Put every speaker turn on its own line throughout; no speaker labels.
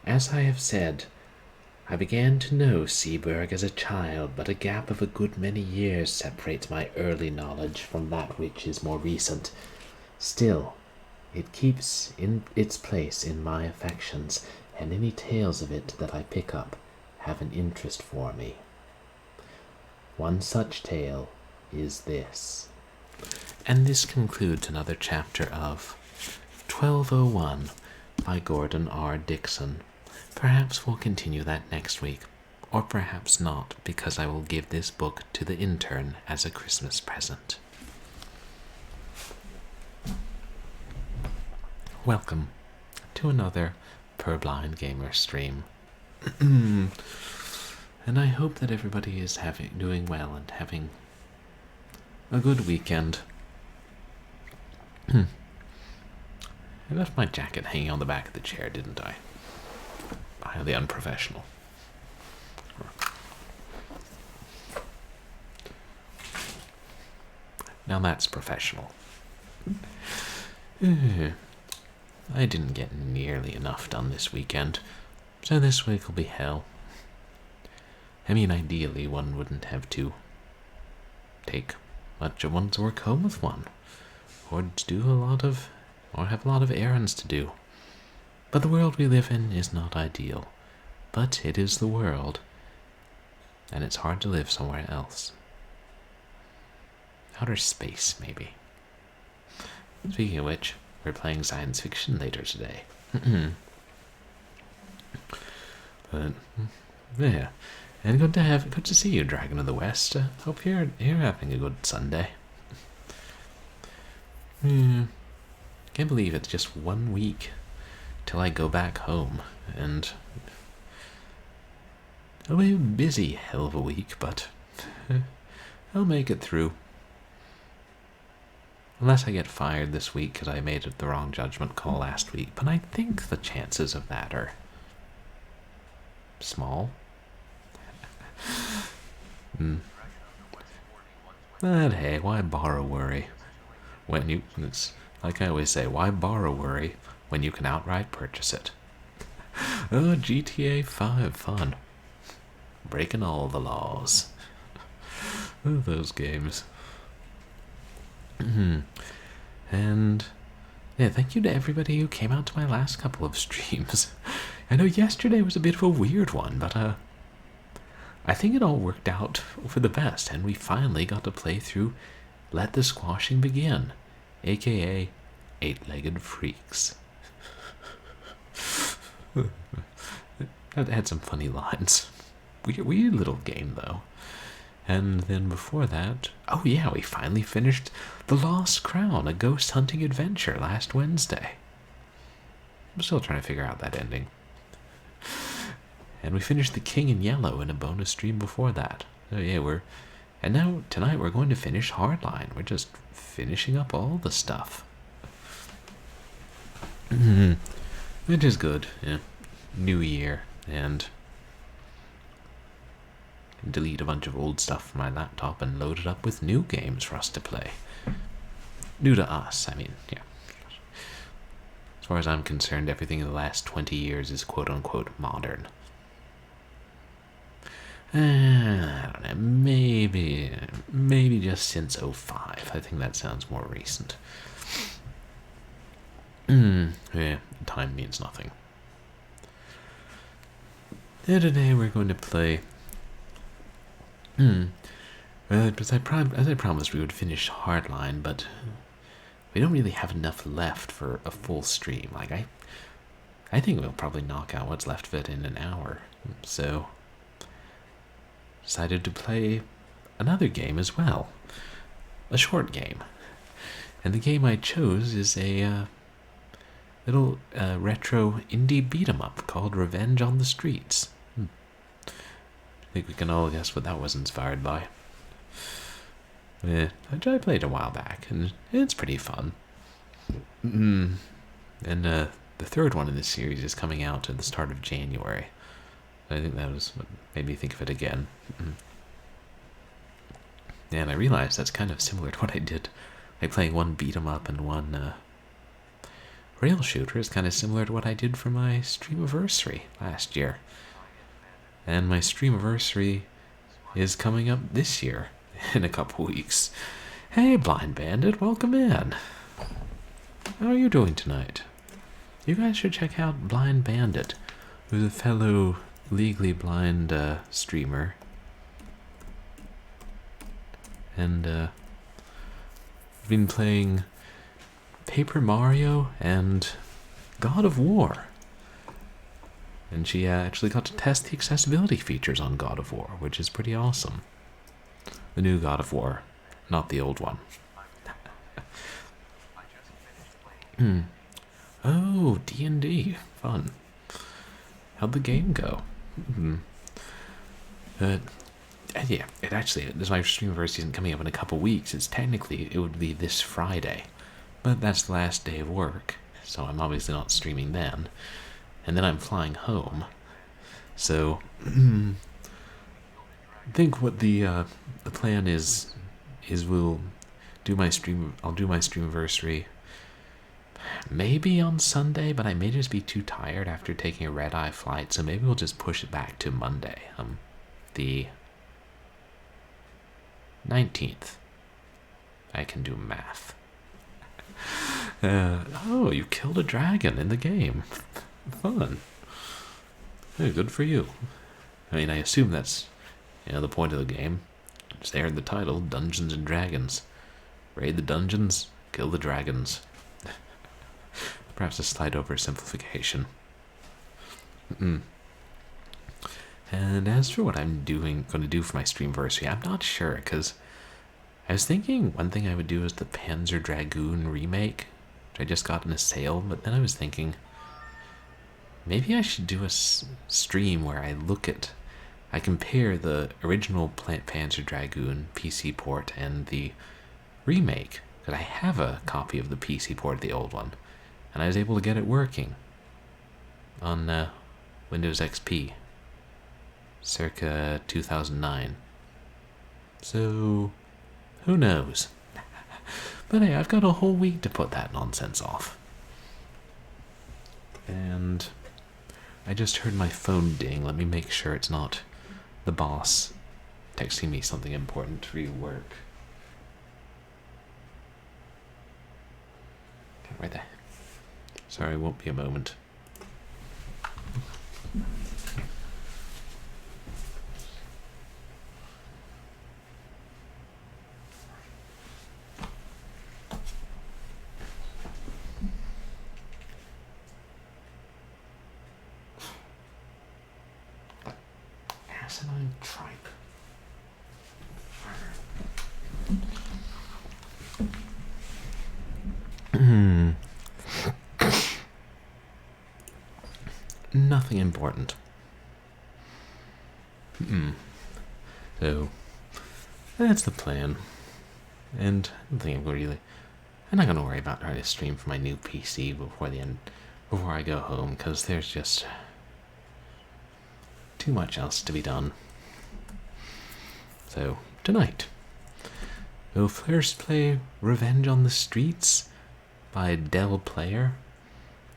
As I have said, I began to know Seaburg as a child, but a gap of a good many years separates my early knowledge from that which is more recent. Still, it keeps in its place in my affections, and any tales of it that I pick up have an interest for me. One such tale is this. And this concludes another chapter of 1201 by Gordon R. Dickson. Perhaps we'll continue that next week, or perhaps not, because I will give this book to the intern as a Christmas present. Welcome to another Purblind Gamer stream. And I hope that everybody is doing well and having a good weekend. I left my jacket hanging on the back of the chair, didn't I? Highly unprofessional. Now that's professional. I didn't get nearly enough done this weekend, so this week will be hell. I mean, ideally, one wouldn't have to take much of one's work home with one, or have a lot of errands to do. But the world we live in is not ideal, but it is the world, and it's hard to live somewhere else. Outer space, maybe. Speaking of which, we're playing science fiction later today. But yeah, and good to see you, Dragon of the West. Hope you're having a good Sunday. Can't believe it's just 1 week till I go back home, and it'll be a busy hell of a week, but I'll make it through. Unless I get fired this week because I made the wrong judgment call last week, but I think the chances of that are small. But hey, why borrow worry? It's like I always say, why borrow worry when you can outright purchase it? Oh, GTA 5 fun. Breaking all the laws. Oh, those games. And yeah, thank you to everybody who came out to my last couple of streams. I know yesterday was a bit of a weird one, but I think it all worked out for the best, and we finally got to play through Let the Squashing Begin, aka Eight-Legged Freaks. That had some funny lines. Weird little game, though. And then before that, oh yeah, we finally finished The Lost Crown, a ghost hunting adventure last Wednesday. I'm still trying to figure out that ending. And we finished The King in Yellow in a bonus stream before that. So yeah, and now tonight we're going to finish Hardline. We're just finishing up all the stuff. Which is good, yeah. New year, and delete a bunch of old stuff from my laptop and load it up with new games for us to play. New to us, I mean, yeah. As far as I'm concerned, everything in the last 20 years is quote-unquote modern. I don't know, maybe just since 05. I think that sounds more recent. Yeah, time means nothing. Today we're going to play... as I promised we would finish Hardline, but we don't really have enough left for a full stream. Like, I think we'll probably knock out what's left of it in an hour. So, decided to play another game as well. A short game. And the game I chose is a little retro indie beat-em-up called Revenge on the Streets. I think we can all guess what that was inspired by. Yeah, I played a while back, and it's pretty fun. And the third one in this series is coming out at the start of January. I think that was what made me think of it again. And I realized that's kind of similar to what I did. Like playing one beat 'em up and one rail shooter is kind of similar to what I did for my streamiversary last year. And my streamiversary is coming up this year in a couple weeks. Hey, Blind Bandit, welcome in. How are you doing tonight? You guys should check out Blind Bandit, who's a fellow legally blind streamer. And I've been playing Paper Mario and God of War. And she actually got to test the accessibility features on God of War, which is pretty awesome. The new God of War, not the old one. Oh, D&D. Fun. How'd the game go? Yeah, it actually, this my streamiversary isn't coming up in a couple weeks. It would be this Friday. But that's the last day of work, so I'm obviously not streaming then. And then I'm flying home. So, I think what the plan is I'll do my streamiversary maybe on Sunday, but I may just be too tired after taking a red-eye flight, so maybe we'll just push it back to Monday, the 19th. I can do math. Oh, you killed a dragon in the game. Fun. Hey, good for you. I mean, I assume that's, the point of the game. It's there in the title, Dungeons and Dragons. Raid the dungeons, kill the dragons. Perhaps a slight oversimplification. And as for what I'm going to do for my streamversary, I'm not sure, because I was thinking one thing I would do is the Panzer Dragoon remake, which I just got in a sale, but then I was thinking maybe I should do a stream where I compare the original Panzer Dragoon PC port and the remake, because I have a copy of the PC port of the old one, and I was able to get it working on Windows XP circa 2009. So, who knows? But hey, I've got a whole week to put that nonsense off. And I just heard my phone ding. Let me make sure it's not the boss texting me something important for your work. Okay, right there. Sorry, won't be a moment. Asinine tripe. Nothing important. So, that's the plan. And I don't think I'm not going to worry about trying to stream for my new PC before I go home, because there's just too much else to be done. So, tonight, we'll first play Revenge on the Streets by Dell Player,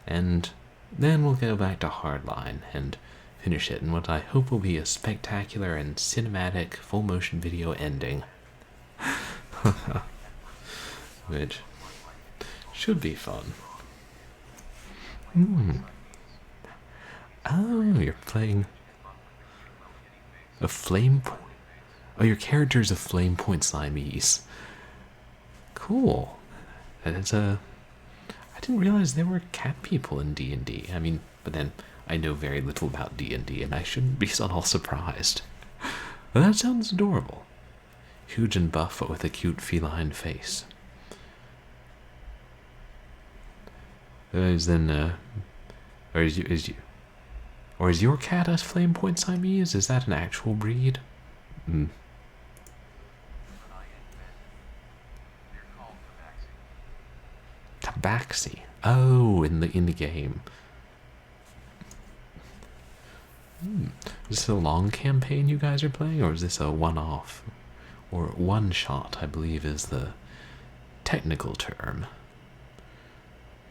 and then we'll go back to Hardline and finish it in what I hope will be a spectacular and cinematic full-motion video ending. Which should be fun. Oh, you're playing a flame point. Oh, your character's a flame point Siamese. Cool. That's I didn't realize there were cat people in D&D. I mean, but then I know very little about D&D, and I shouldn't be at all surprised. But that sounds adorable. Huge and buff, but with a cute feline face. Is your cat a flame point Siamese? Is that an actual breed? Tabaxi. Oh, in the game. Is this a long campaign you guys are playing, or is this a one-off? Or one-shot, I believe, is the technical term.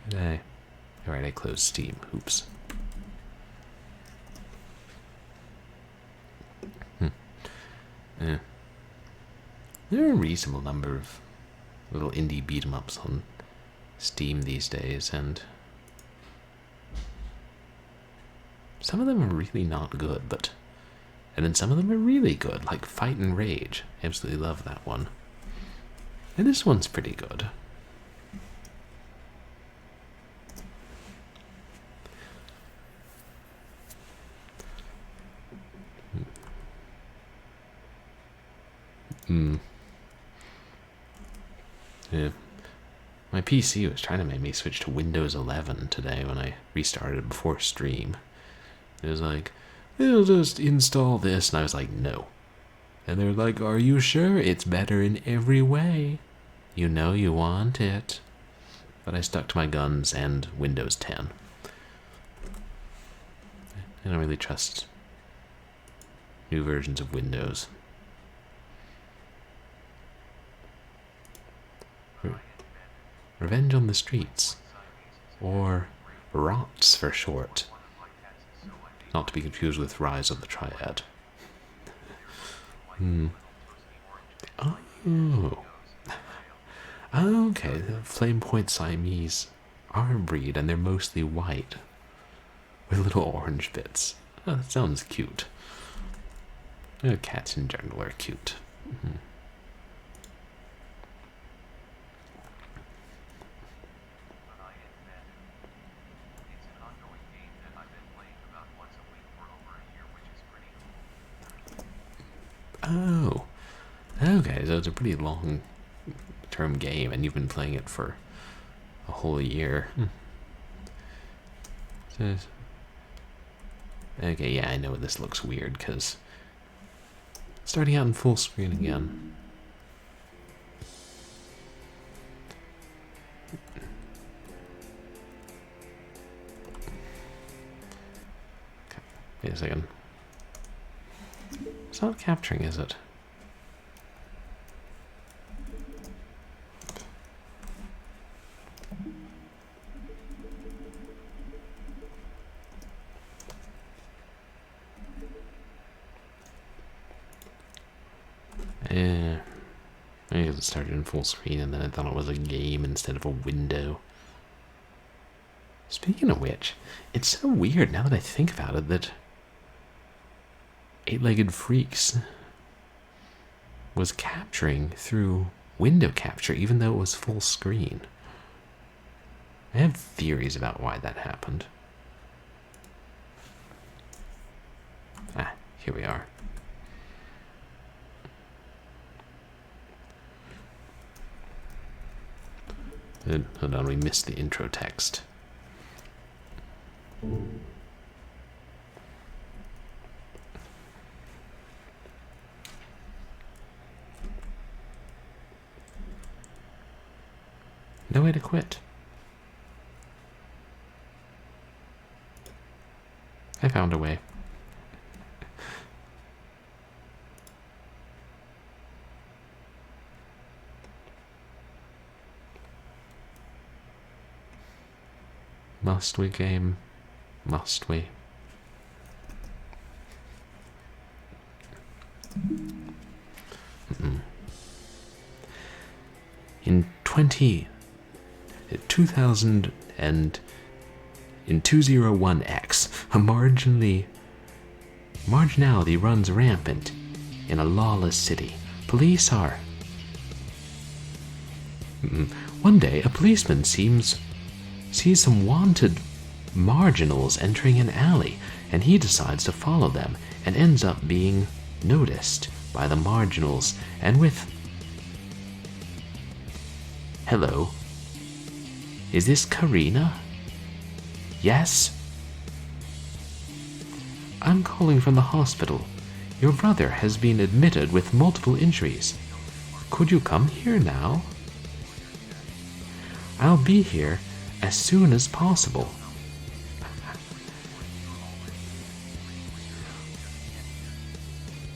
Okay. Alright, I closed Steam. Oops. Yeah. There are a reasonable number of little indie beat-em-ups on Steam these days, and some of them are really not good, and then some of them are really good, like Fight and Rage. I absolutely love that one. And this one's pretty good. Yeah. My PC was trying to make me switch to Windows 11 today when I restarted before stream. It was like, "It'll just install this," and I was like, "No." And they're like, "Are you sure? It's better in every way. You know you want it." But I stuck to my guns and Windows 10. I don't really trust new versions of Windows. Revenge on the Streets, or ROTS for short. Not to be confused with Rise of the Triad. Oh. Okay, the Flame Point Siamese are a breed, and they're mostly white, with little orange bits. Oh, that sounds cute. Cats in general are cute. Oh, okay, so it's a pretty long-term game, and you've been playing it for a whole year. Okay, yeah, I know this looks weird, because starting out in full screen again. Okay, wait a second. It's not capturing, is it? Maybe it started in full screen and then I thought it was a game instead of a window. Speaking of which, it's so weird now that I think about it that Eight-Legged Freaks was capturing through window capture even though it was full screen. I have theories about why that happened. Here we are. Hold on, we missed the intro text. No way to quit. I found a way. Must we, game? Must we? In 2000 and in 201X, a marginality runs rampant in a lawless city. Police are... One day, a policeman sees some wanted marginals entering an alley, and he decides to follow them and ends up being noticed by the marginals and with... Hello? Is this Karina? Yes? I'm calling from the hospital. Your brother has been admitted with multiple injuries. Could you come here now? I'll be here as soon as possible.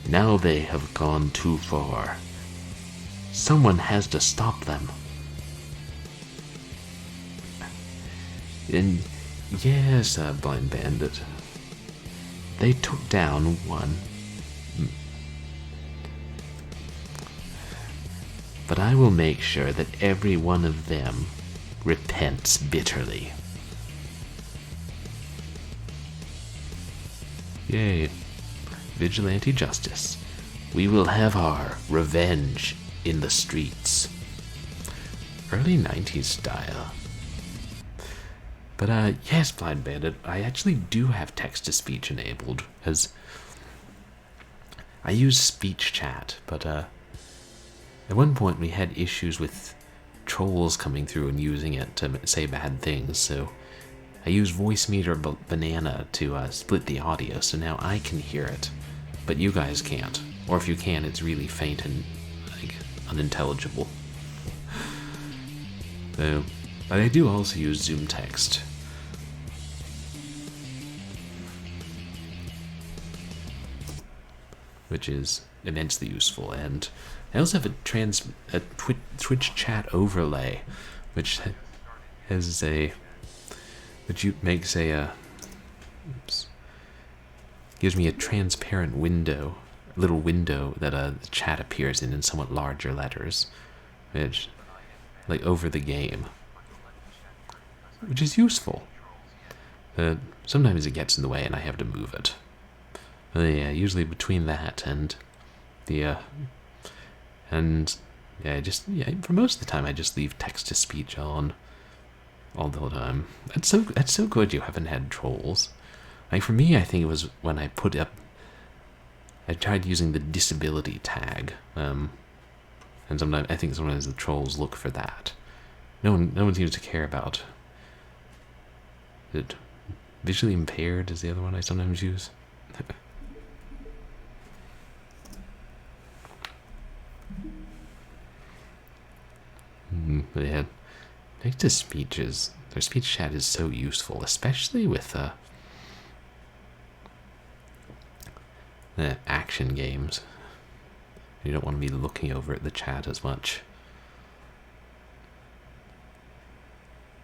Now they have gone too far. Someone has to stop them. And Yes, Blind Bandit. They took down one. But I will make sure that every one of them repents bitterly. Yay. Vigilante justice. We will have our revenge in the streets. Early 90s style. But yes, Blind Bandit, I actually do have text-to-speech enabled, as I use speech chat, but at one point we had issues with trolls coming through and using it to say bad things, so I use voice meter banana to split the audio, so now I can hear it, but you guys can't. Or if you can, it's really faint and like unintelligible. So, but I do also use Zoom text. Which is immensely useful, and I also have a Twitch chat overlay, which has makes a gives me a transparent window, a little window that the chat appears in somewhat larger letters, which like over the game, which is useful. Sometimes it gets in the way and I have to move it. Yeah, usually between that and the for most of the time I just leave text to speech on all the time. That's so good you haven't had trolls. Like for me, I think it was when I tried using the disability tag, and sometimes the trolls look for that. No one seems to care about it. Visually impaired is the other one I sometimes use. But yeah, text to speeches. Their speech chat is so useful, especially with action games. You don't want to be looking over at the chat as much.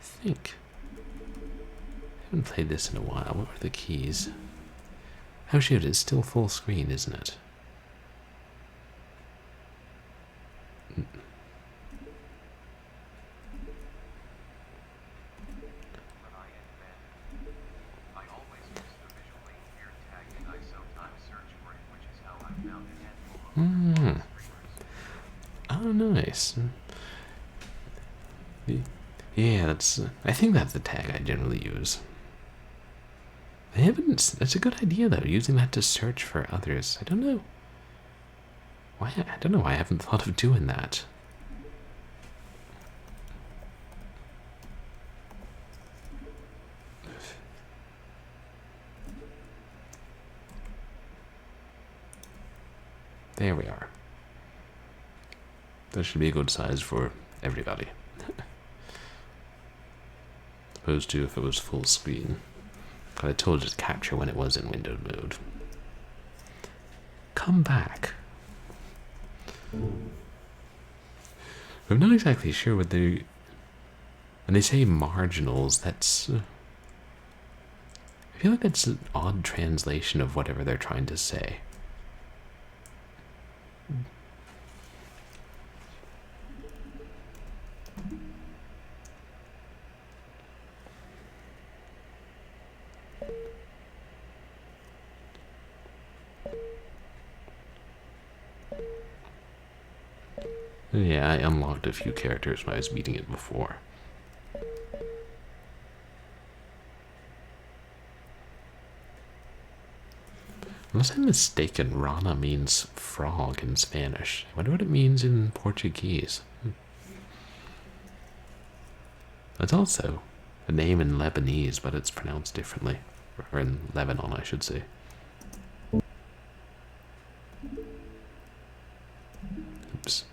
I think I haven't played this in a while. What were the keys? Oh shoot, it's still full screen, isn't it? Oh, nice. Yeah, I think that's the tag I generally use. That's a good idea though, using that to search for others. I don't know why I haven't thought of doing that. There we are. That should be a good size for everybody. Opposed to if it was full screen. But I told it to capture when it was in windowed mode. Come back. I'm not exactly sure what when they say marginals, that's I feel like that's an odd translation of whatever they're trying to say. Yeah, I unlocked a few characters when I was beating it before. Unless I'm mistaken, rana means frog in Spanish. I wonder what it means in Portuguese. It's also a name in Lebanese, but it's pronounced differently. Or in Lebanon, I should say. Oops.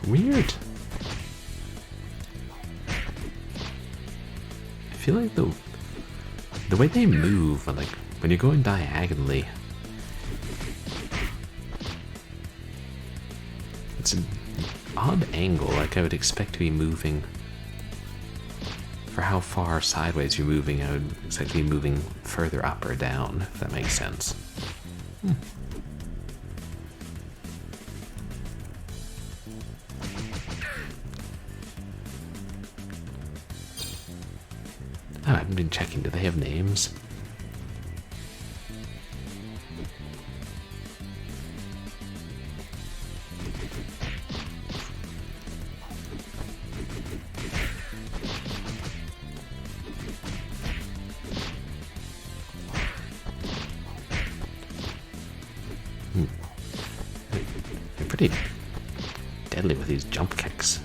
Weird. I feel like the way they move, like when you're going diagonally, it's an odd angle. Like I would expect to be moving. For how far sideways you're moving, I would expect to be moving further up or down, if that makes sense. Oh, I haven't been checking. Do they have names? They're pretty deadly with these jump kicks.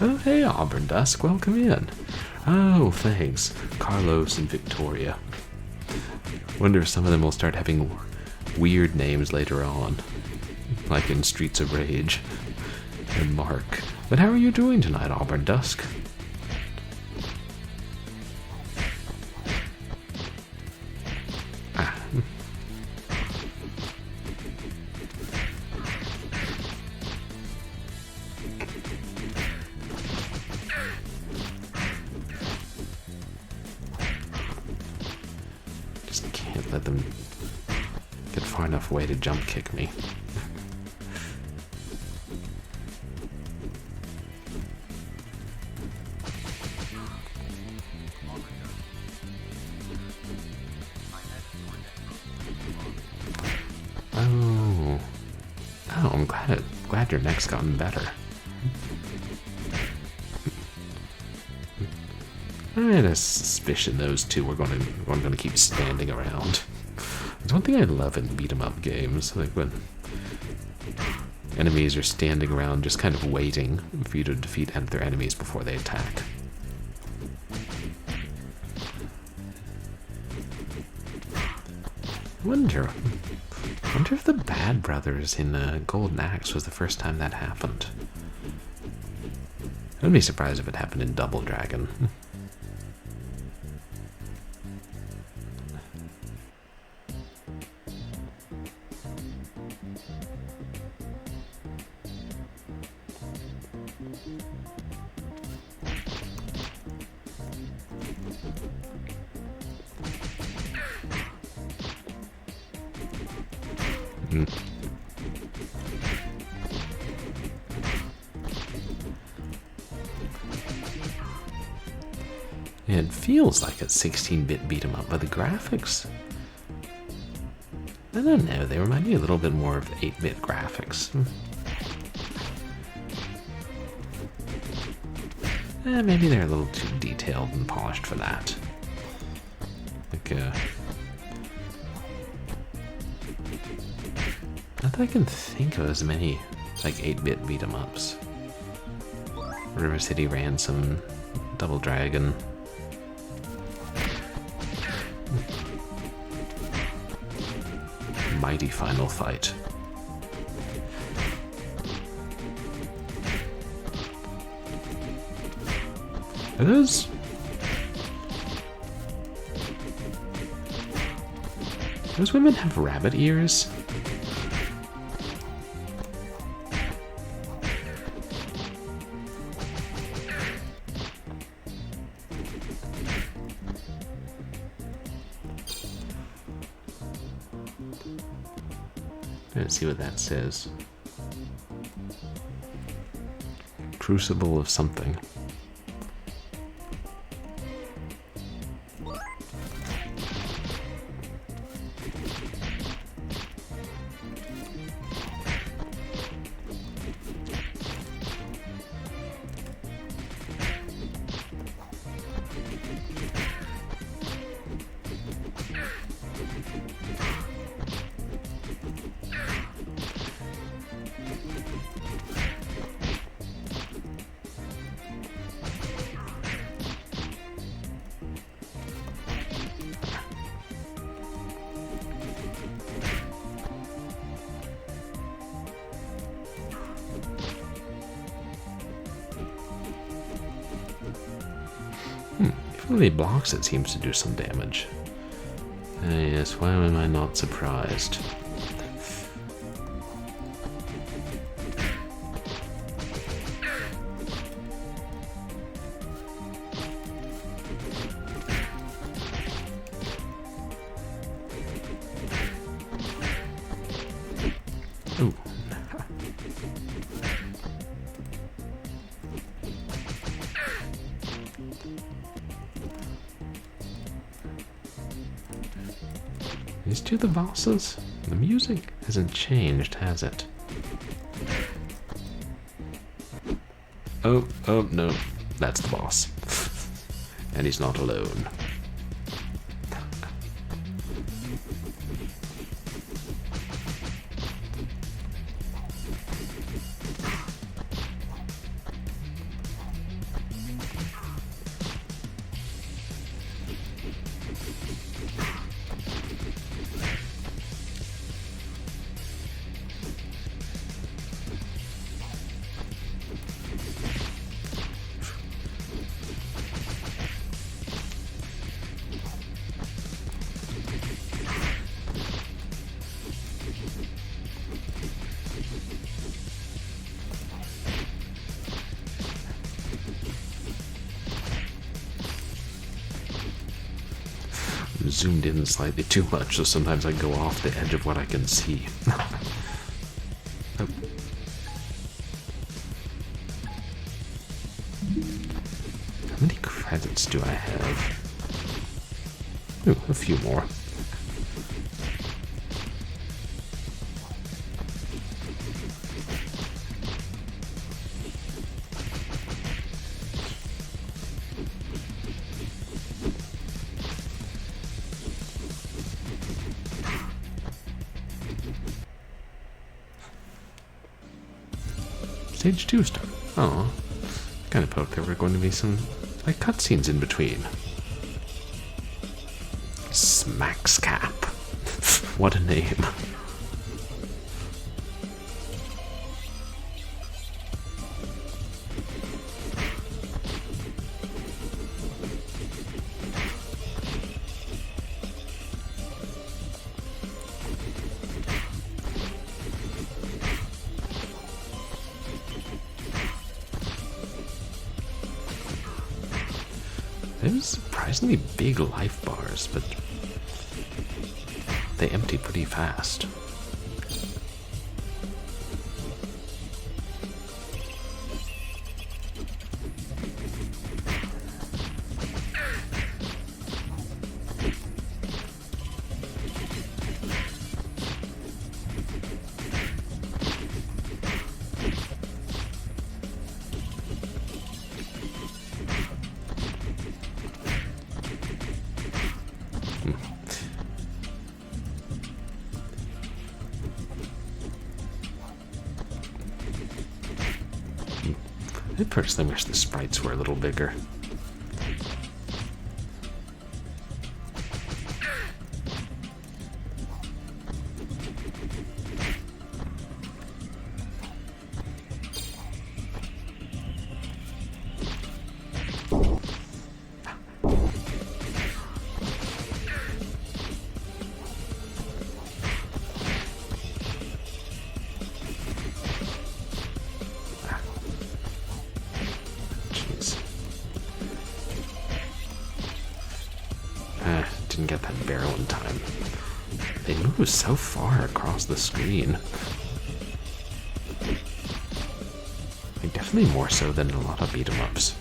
Oh, hey, Auburn Dusk, welcome in. Oh, thanks, Carlos and Victoria. Wonder if some of them will start having weird names later on, like in Streets of Rage and Mark. But how are you doing tonight, Auburn Dusk? Just can't let them get far enough away to jump kick me. Oh, I'm glad your neck's gotten better. I had a suspicion those two were going to keep standing around. It's one thing I love in beat 'em up games, like when enemies are standing around just kind of waiting for you to defeat their enemies before they attack. I wonder if the Bad Brothers in Golden Axe was the first time that happened. I wouldn't be surprised if it happened in Double Dragon. It feels like a 16-bit beat 'em up, but the graphics, I don't know, they remind me a little bit more of 8-bit graphics. Maybe they're a little too detailed and polished for that. Like, not that I can think of as many, like, 8-bit beat 'em ups. River City Ransom, Double Dragon. Mighty Final Fight. Are those women have rabbit ears? Let's see what that says. Crucible of something. When he blocks, it seems to do some damage. Yes, why am I not surprised? Ooh. These two the bosses? The music hasn't changed, has it? Oh, no. That's the boss. And he's not alone. Zoomed in slightly too much, so sometimes I go off the edge of what I can see. Oh. How many credits do I have? Ooh, a few more. Stage 2 start. Oh, kind of hoped there were going to be some like cutscenes in between. Smack's Cap. What a name. There's surprisingly big life bars, but they empty pretty fast. I personally wish the sprites were a little bigger. Didn't get that barrel in time. They move so far across the screen. Like, definitely more so than a lot of beat-em-ups.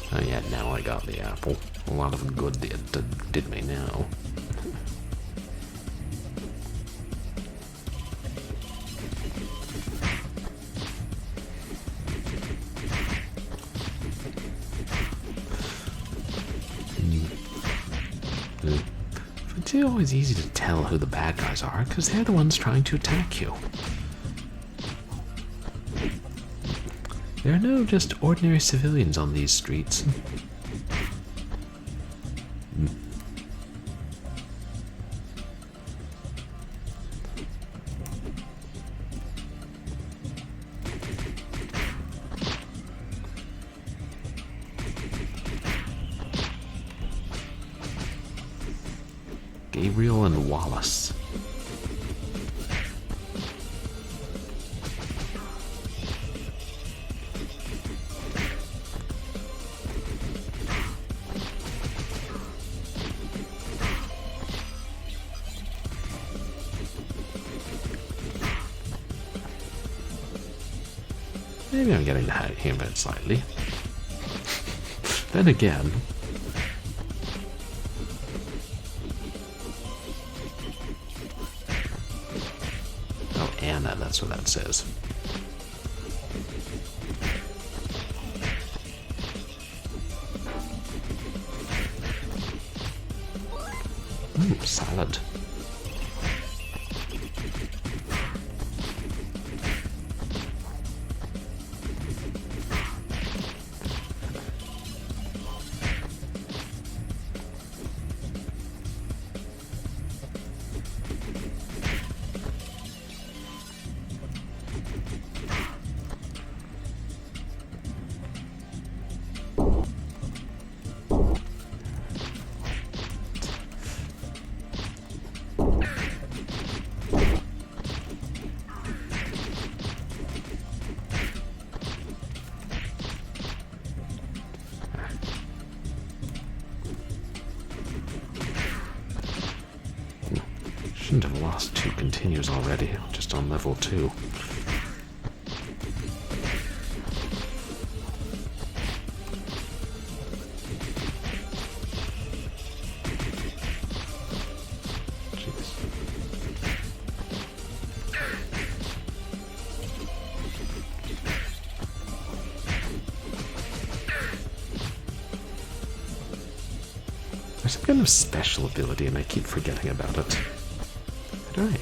Oh yeah, now I got the apple. A lot of good did me now. It's always easy to tell who the bad guys are, because they're the ones trying to attack you. There are no just ordinary civilians on these streets. Gabriel and Wallace. Maybe I'm getting the hang of it slightly. Then again... Oh, Anna, that's what that says. Salad. Shouldn't have lost 2 continues already, just on level 2. There's some kind of special ability and I keep forgetting about it. Right.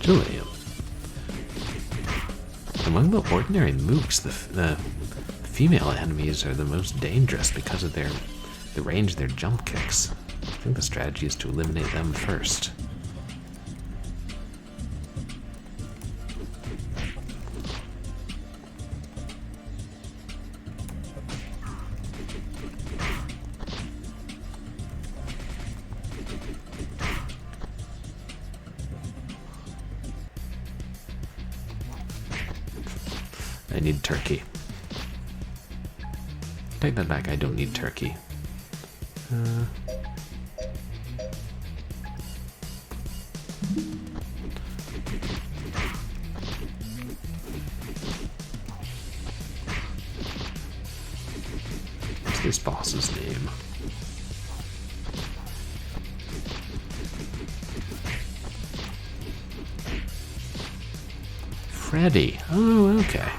Julian. Among the ordinary mooks, the female enemies are the most dangerous because of the range of their jump kicks. I think the strategy is to eliminate them first. I need turkey. Take that back, I don't need turkey. What's this boss's name? Freddy. Oh, okay.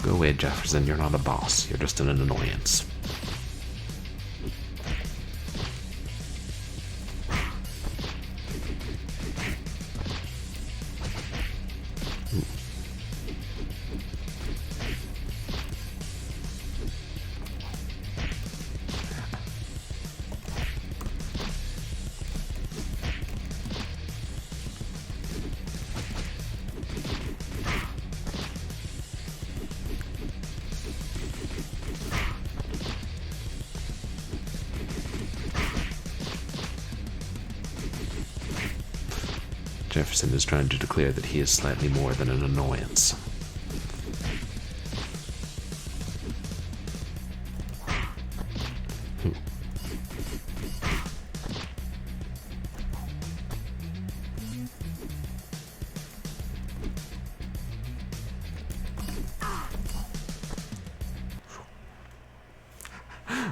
Go away, Jefferson. You're not a boss. You're just an annoyance. Jefferson is trying to declare that he is slightly more than an annoyance.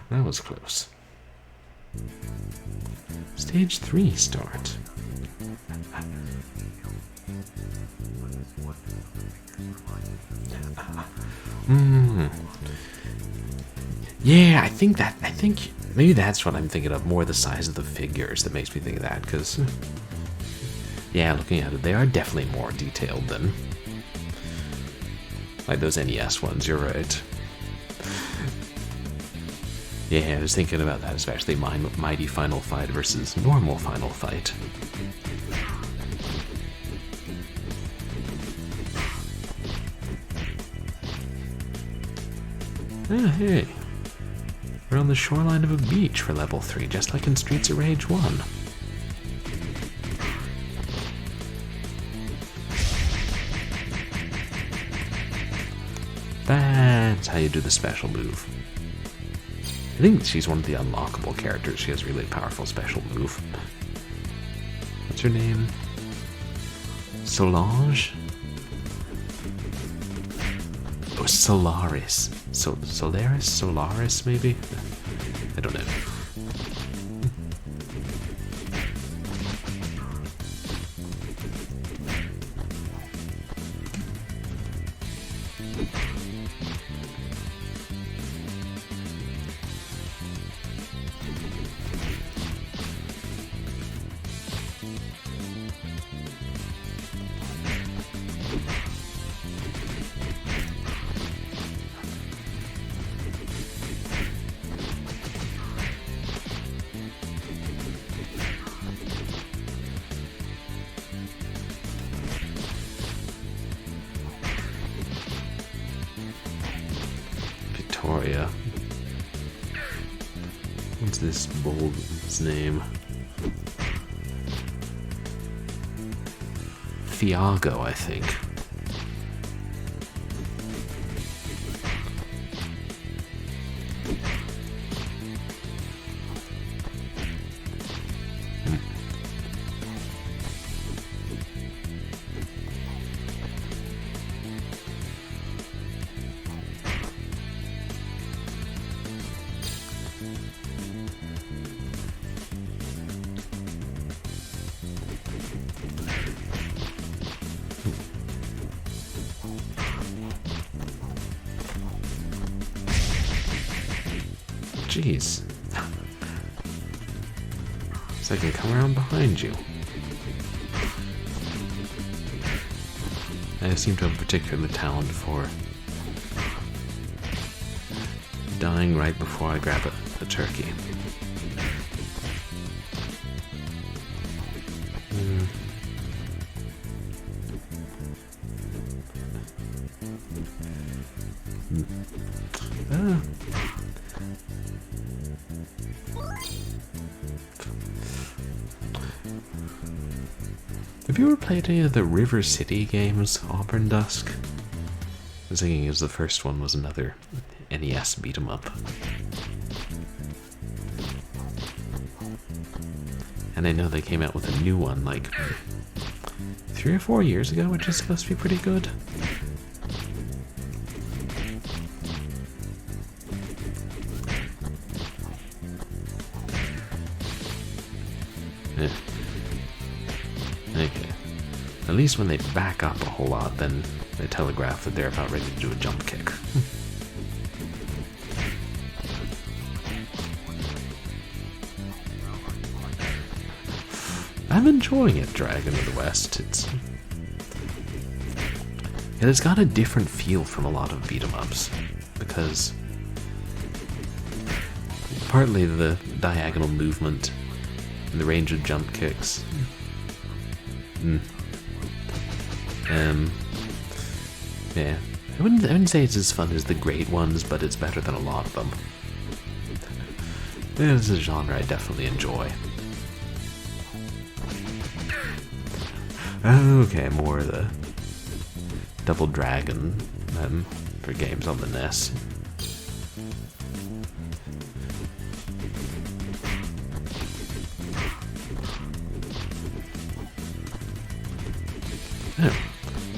That was close. Stage 3 start. Yeah, I think maybe that's what I'm thinking of, more the size of the figures that makes me think of that, because, yeah, looking at it, they are definitely more detailed than, like, those NES ones, you're right. Yeah, I was thinking about that, especially Mighty Final Fight versus normal Final Fight. Ah, hey. We're on the shoreline of a beach for level 3, just like in Streets of Rage 1. That's how you do the special move. I think she's one of the unlockable characters. She has a really powerful special move. What's her name? Solange? Oh, Solaris. Solaris, maybe? I don't know. Victoria. What's this bold's name? Thiago, I think. Jeez. So I can come around behind you. I seem to have a particular talent for dying right before I grab a turkey. Have you ever played any of the River City games, Auburn Dusk? I was thinking as the first one was another NES beat 'em up. And I know they came out with a new one like 3 or 4 years ago, which is supposed to be pretty good. Okay. At least when they back up a whole lot, then they telegraph that they're about ready to do a jump kick. I'm enjoying it, Dragon of the West. It's got a different feel from a lot of beat-em-ups, because partly the diagonal movement and the range of jump kicks. Yeah, I wouldn't say it's as fun as the great ones, but it's better than a lot of them. It's a genre I definitely enjoy. Okay, more of the Double Dragon for games on the NES.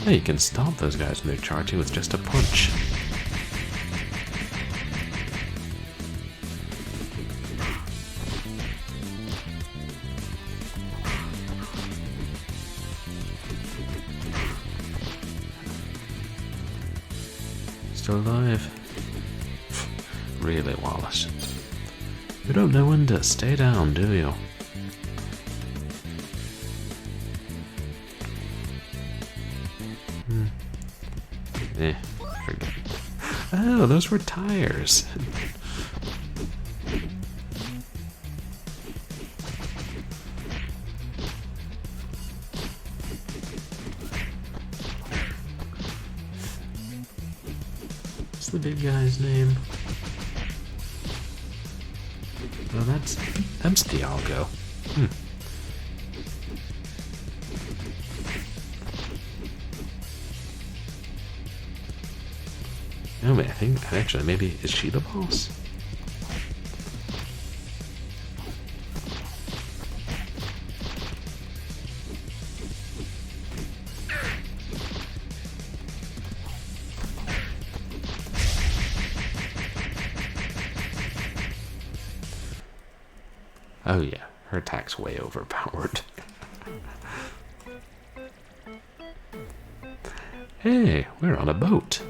Oh, you can stop those guys when they're charging with just a punch. still alive. Really, Wallace? You don't know when to stay down, do you? Forget it. Oh, those were tires. What's the big guy's name? Oh, that's Thiago. Oh, wait, I think, actually, maybe, is she the boss? Oh yeah, her attack's way overpowered. Hey, we're on a boat.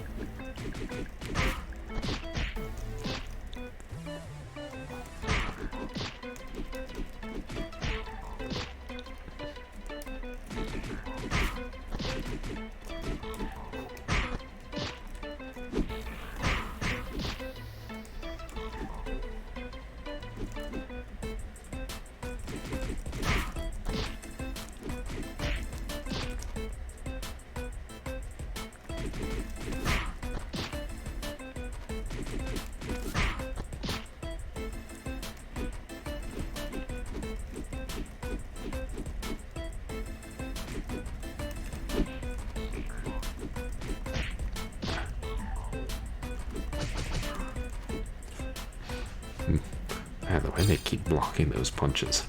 The way they keep blocking those punches.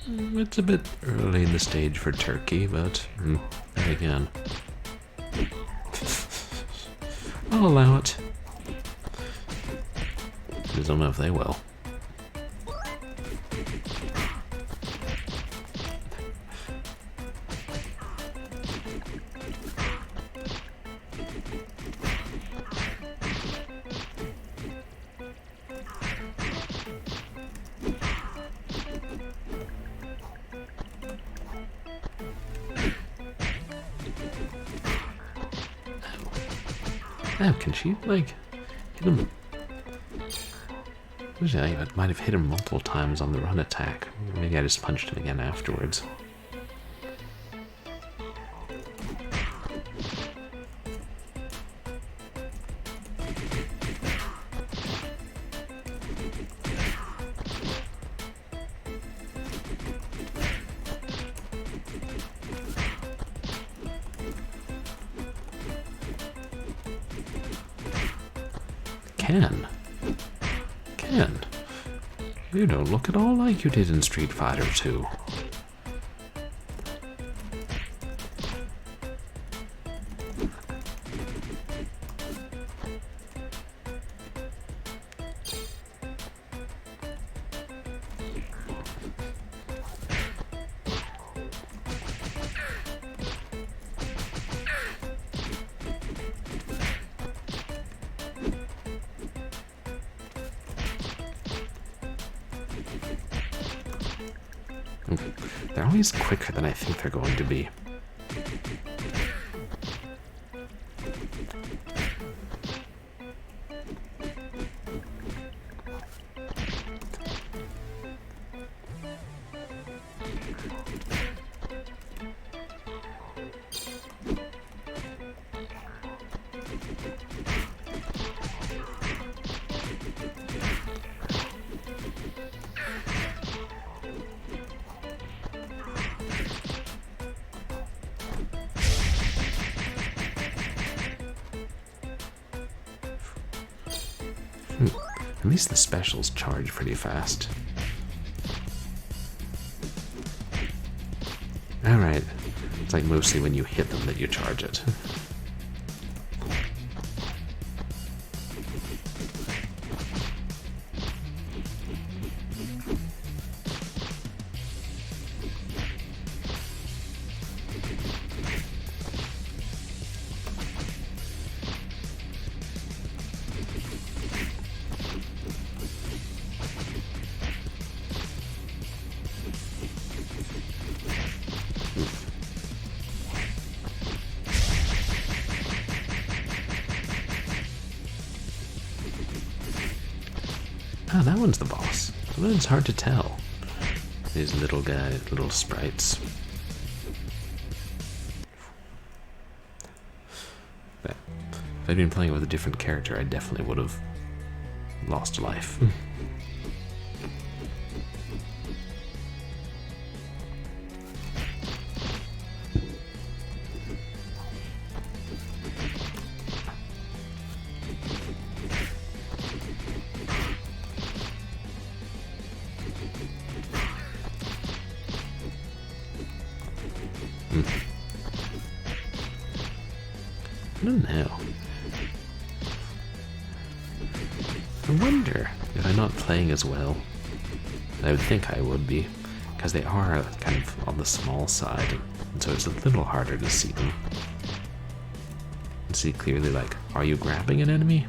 It's a bit early in the stage for Turkey, but again, I'll allow it. I don't know if they will. Oh, can she, like, hit him? I might have hit him multiple times on the run attack. Maybe I just punched him again afterwards. Ken, you don't look at all like you did in Street Fighter 2. They're always quicker than I think they're going to be. At least the specials charge pretty fast. Alright. It's like mostly when you hit them that you charge it. Ah, that one's the boss. Well, it's hard to tell. These little guys, little sprites. But if I'd been playing with a different character, I definitely would have lost a life. I don't know. I wonder if I'm not playing as well. I would think I would be, because they are kind of on the small side, and so it's a little harder to see them. And see clearly, like, are you grabbing an enemy?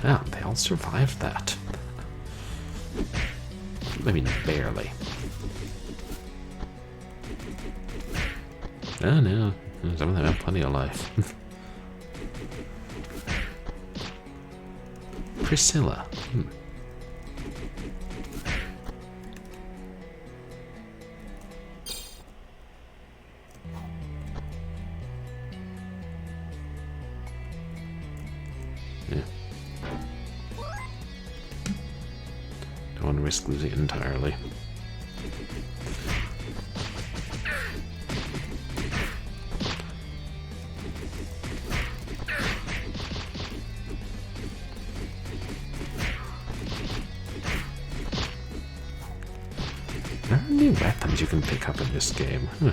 Yeah, they all survived that. I mean, barely. Oh no, some of them have plenty of life. Priscilla. Yeah. Don't want to risk losing it entirely. There are new weapons you can pick up in this game. Huh.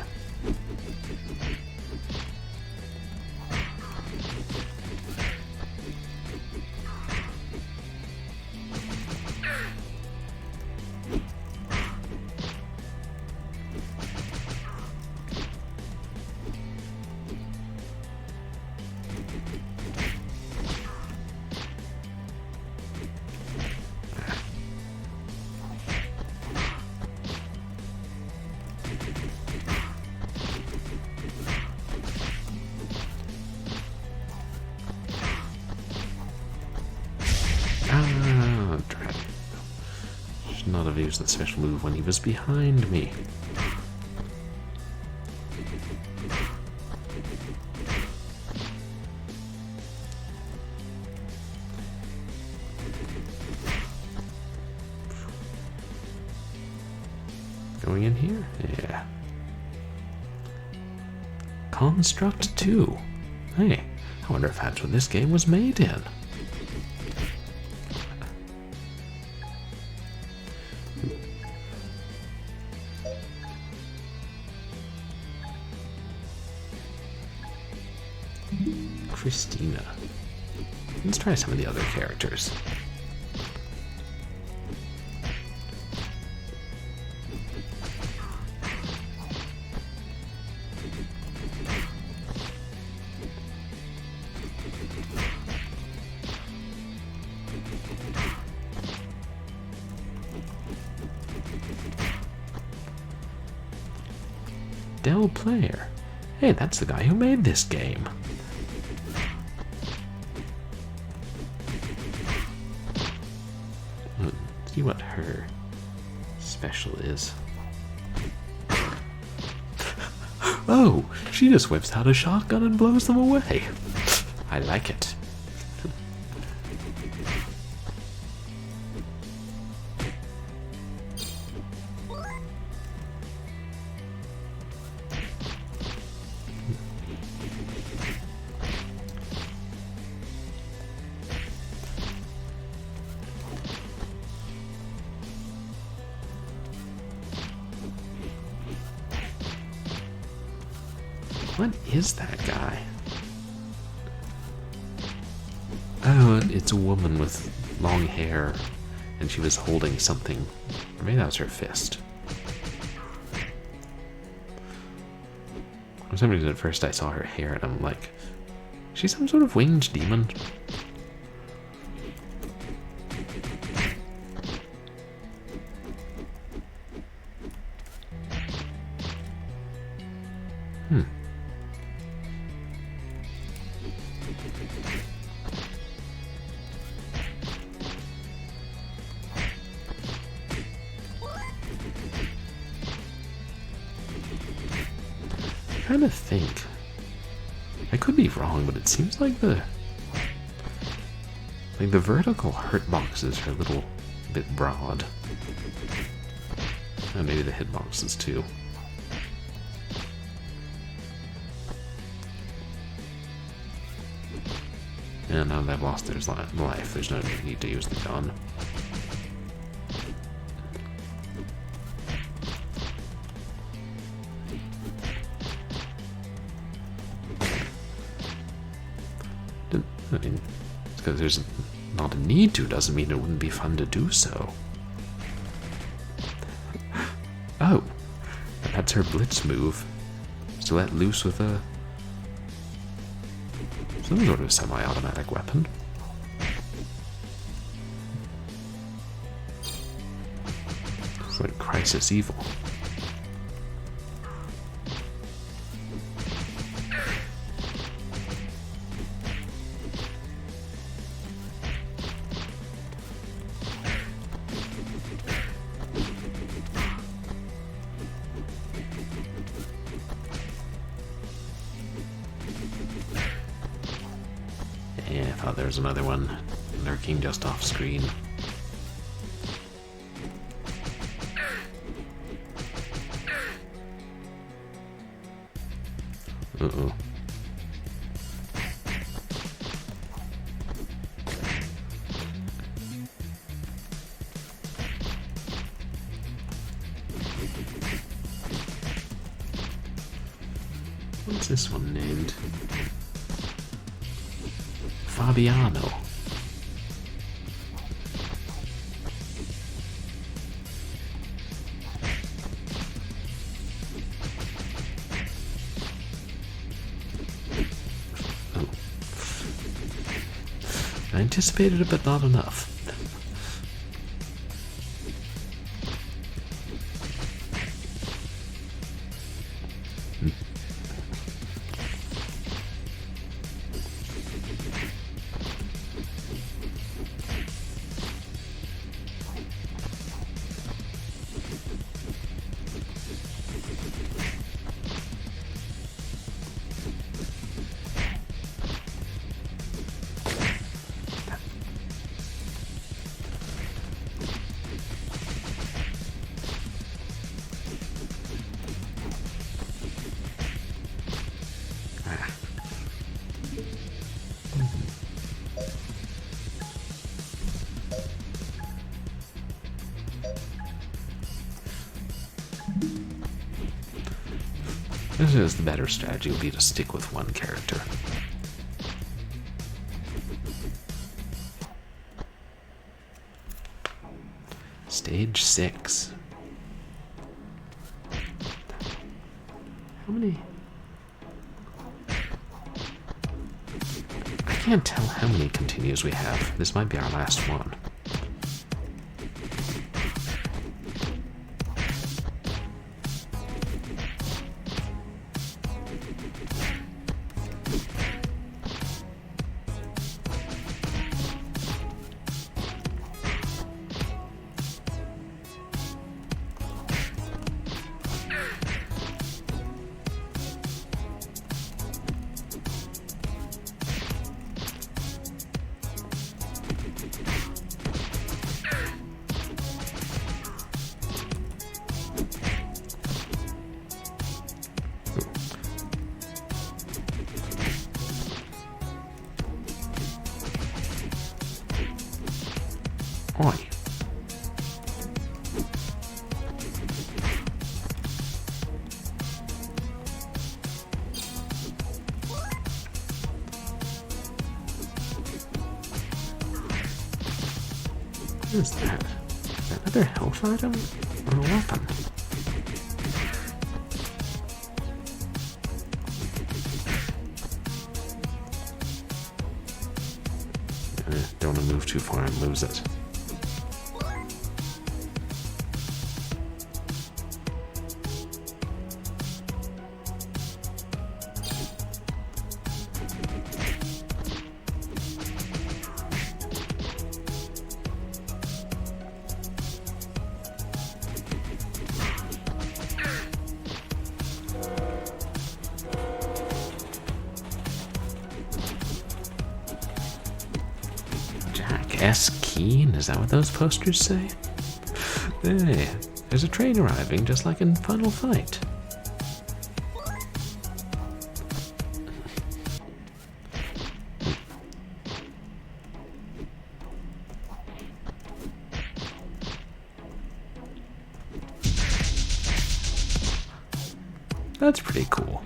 Drat. Should not have used that special move when he was behind me. Going in here? Yeah. Construct 2. Hey, I wonder if that's what this game was made in. Christina. Let's try some of the other characters. Dell Player. Hey, that's the guy who made this game. See what her special is. Oh, she just whips out a shotgun and blows them away. I like it. What is that guy? Oh, it's a woman with long hair, and she was holding something. Or maybe that was her fist. For some reason, at first I saw her hair, and I'm like, she's some sort of winged demon. I'm trying to think. I could be wrong, but it seems like the vertical hurt boxes are a little bit broad. And maybe the hit boxes too. And now they've lost their life, there's no need to use the gun. I mean, because there's not a need to doesn't mean it wouldn't be fun to do so. Oh, that's her blitz move. To let loose with a some sort of semi-automatic weapon. It's like Crisis Evil. Yeah, I thought there was another one lurking just off screen. Uh-oh. What's this one named? Fabiano. Oh. I anticipated it, but not enough. This is the better strategy would be to stick with one character. Stage 6. How many? I can't tell how many continues we have. This might be our last one. Oi. What is that? Is that another health item? Or a weapon? Don't want to move too far and lose it. S. Keen? Is that what those posters say? Hey, there's a train arriving just like in Final Fight. That's pretty cool.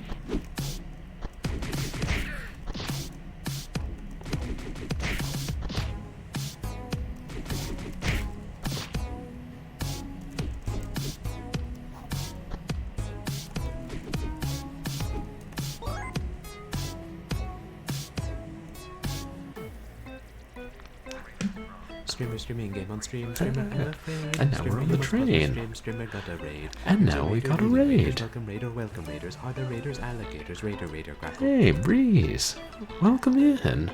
Streaming game on stream.
And now we're on the train.
Streamer got a raid.
And now we got a raid.
Welcome raiders. Are the raiders alligators? Raider, crackle.
Hey, Breeze. Welcome in.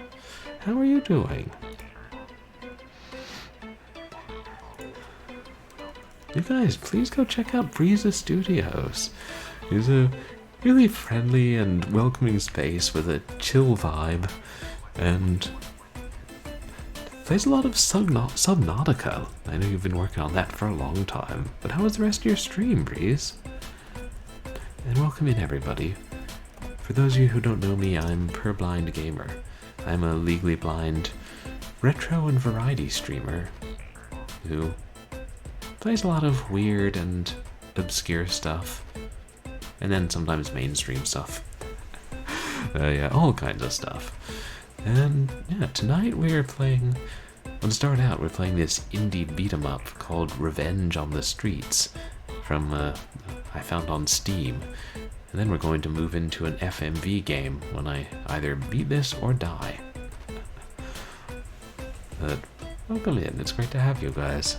How are you doing? You guys, please go check out Breeze's Studios. He's a really friendly and welcoming space with a chill vibe, and plays a lot of Subnautica. I know you've been working on that for a long time, but how was the rest of your stream, Breeze? And welcome in, everybody. For those of you who don't know me, I'm Purblind Gamer. I'm a legally blind retro and variety streamer who plays a lot of weird and obscure stuff, and then sometimes mainstream stuff. Yeah, all kinds of stuff. And yeah, tonight we're playing, to start out, we're playing this indie beat-em-up called Revenge on the Streets from, I found on Steam. And then we're going to move into an FMV game when I either beat this or die. But welcome in, it's great to have you guys.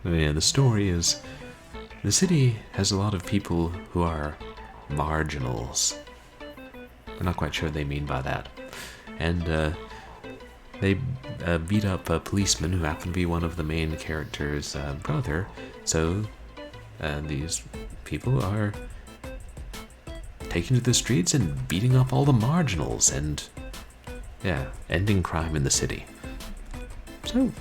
Yeah, the story is, the city has a lot of people who are marginals. We're not quite sure what they mean by that. And they beat up a policeman who happened to be one of the main character's brother. So these people are taking to the streets and beating up all the marginals and, yeah, ending crime in the city. So,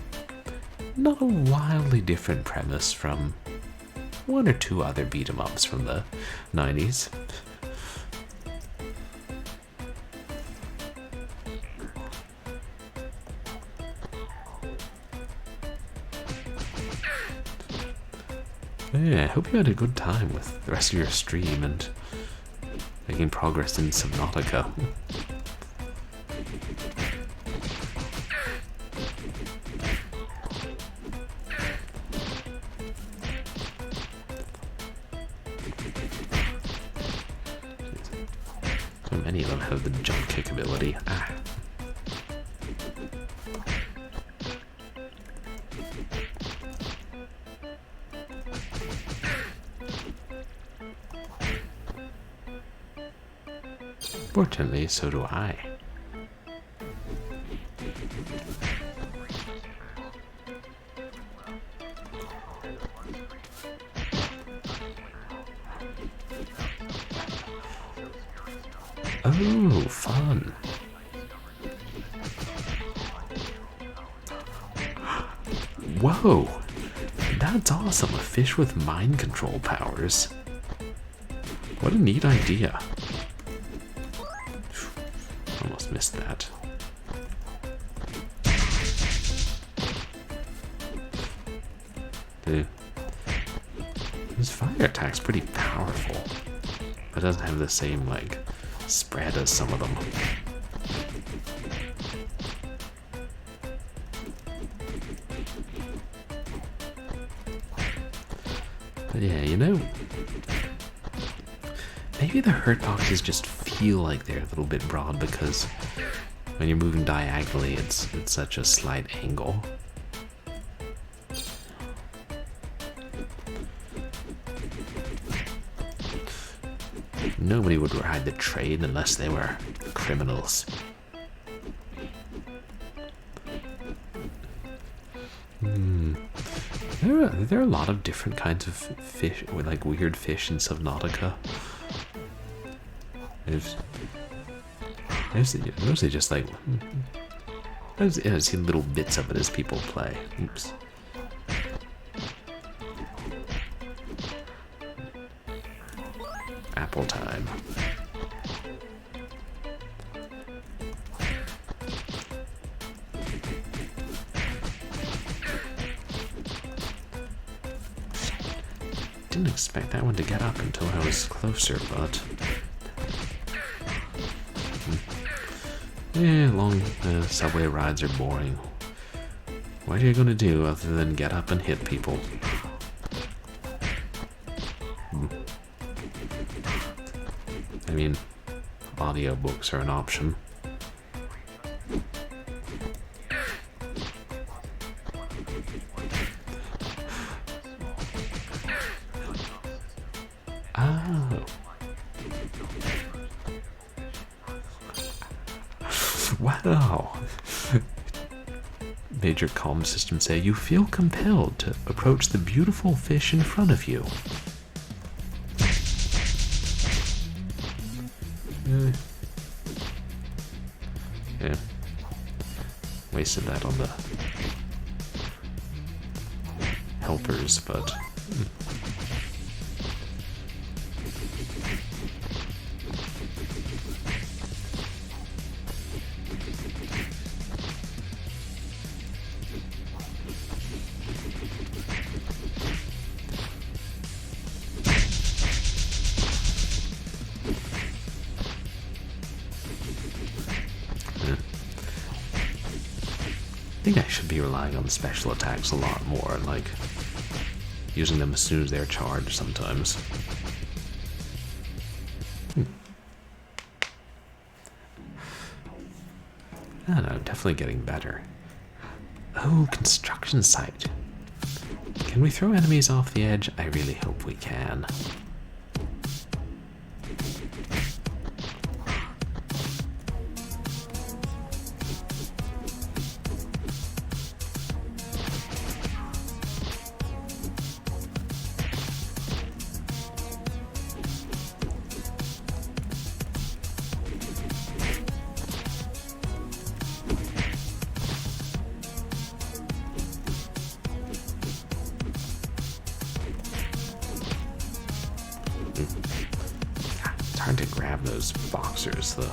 not a wildly different premise from one or two other beat-em-ups from the 90s. Yeah, I hope you had a good time with the rest of your stream and making progress in Subnautica. So many of them have the jump kick ability. Ah. Fortunately, so do I. Oh, fun. Whoa, that's awesome. A fish with mind control powers. What a neat idea. Almost missed that. His fire attack's pretty powerful, but doesn't have the same, like, spread as some of them. But yeah, you know, maybe the hurt boxes just feel like they're a little bit broad because when you're moving diagonally, it's such a slight angle. Nobody would ride the train unless they were criminals. There are a lot of different kinds of fish, like weird fish in Subnautica. There's mostly just like I've seen little bits of it as people play. Oops. Apple time. Didn't expect that one to get up until I was closer, but yeah, long subway rides are boring. What are you gonna do other than get up and hit people? I mean, audiobooks are an option. Oh. Wow. Major comm system say you feel compelled to approach the beautiful fish in front of you. Yeah. Wasted that on the helpers, but I think I should be relying on special attacks a lot more, like using them as soon as they're charged sometimes. I don't know, definitely getting better. Oh, construction site. Can we throw enemies off the edge? I really hope we can. It's hard to grab those boxers, the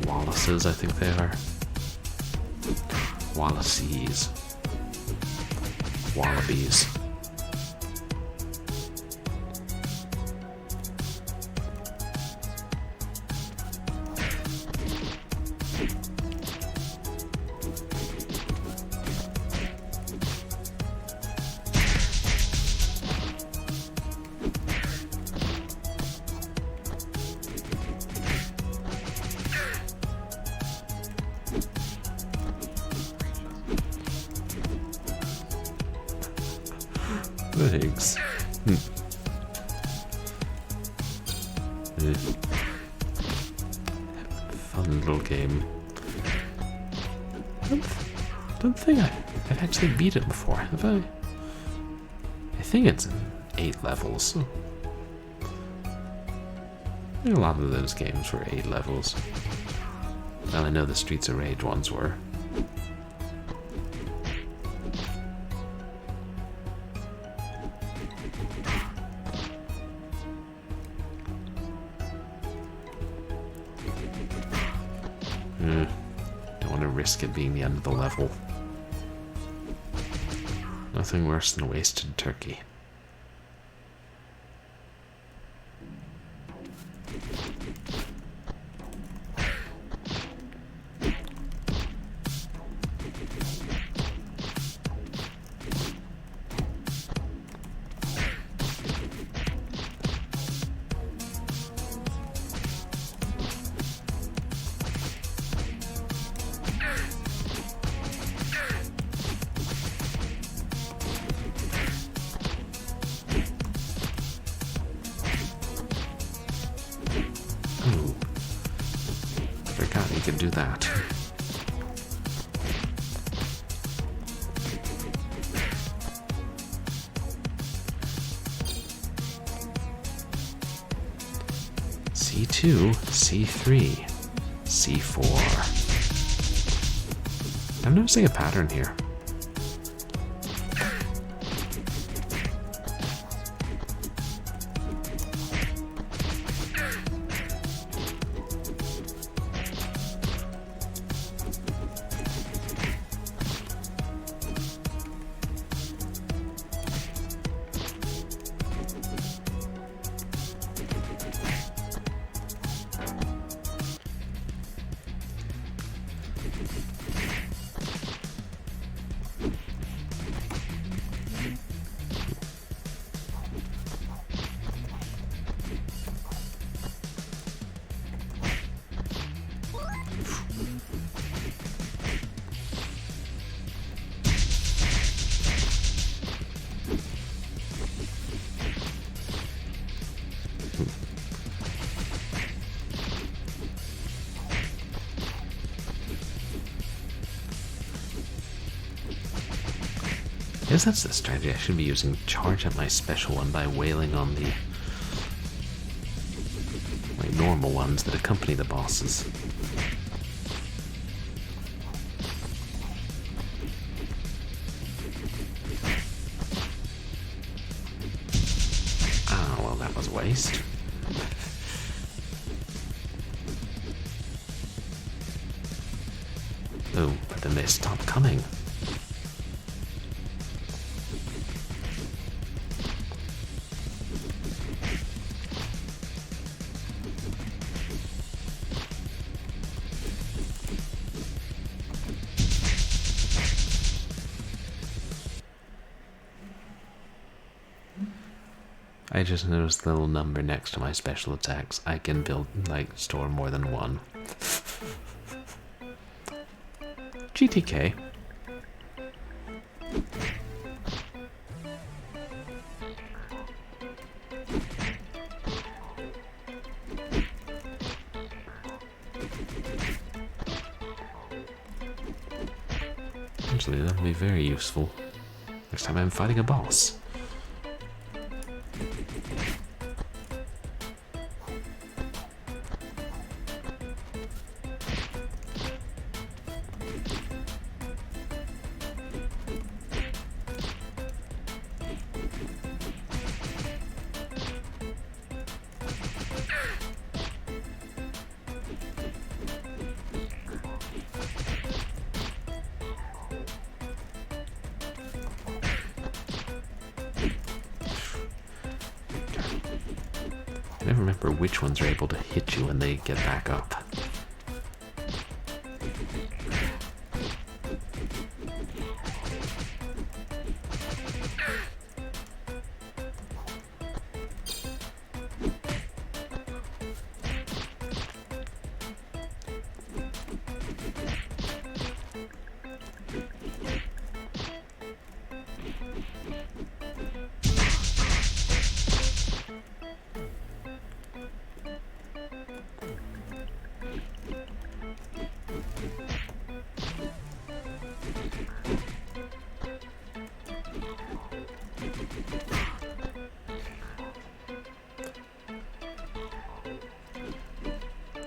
Wallaces, I think they are. Wallacees. Wallabies. Thanks. Fun little game. Don't think I've actually beat it before, have I? I think it's 8 levels. I think a lot of those games were 8 levels. Well, I know the Streets of Rage ones were. Don't want to risk it being the end of the level. Nothing worse than a wasted turkey. Ooh. Forgot you could do that. C2, C3, C4. I'm noticing a pattern here. I guess that's the strategy I should be using. Charge up my special one by wailing on the normal ones that accompany the bosses. Ah, well, that was a waste. Oh, but then they stopped coming. I just noticed the little number next to my special attacks. I can store more than one. GTK. Actually, that would be very useful next time I'm fighting a boss. I never remember which ones are able to hit you when they get back up.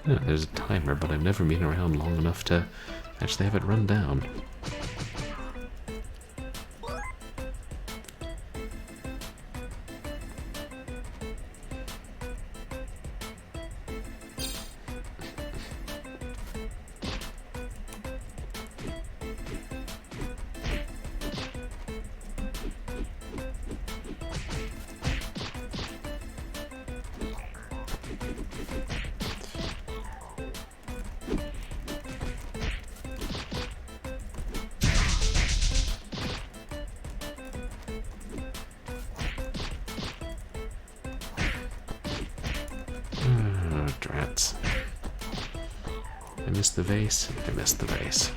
Yeah, there's a timer, but I've never been around long enough to actually have it run down. I missed the vase. I missed the vase.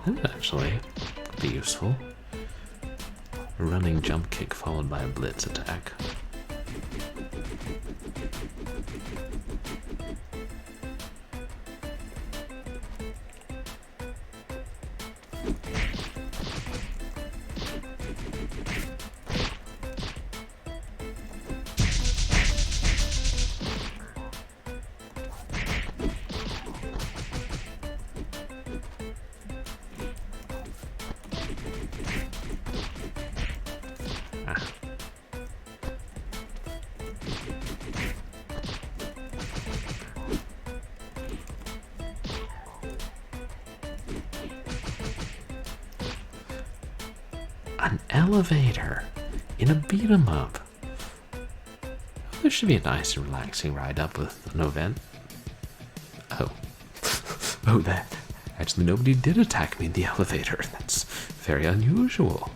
That actually could be useful. A running jump kick followed by a blitz attack. An elevator in a beat 'em up. This should be a nice and relaxing ride up with no vent. Oh. Oh, that. Actually, nobody did attack me in the elevator. That's very unusual.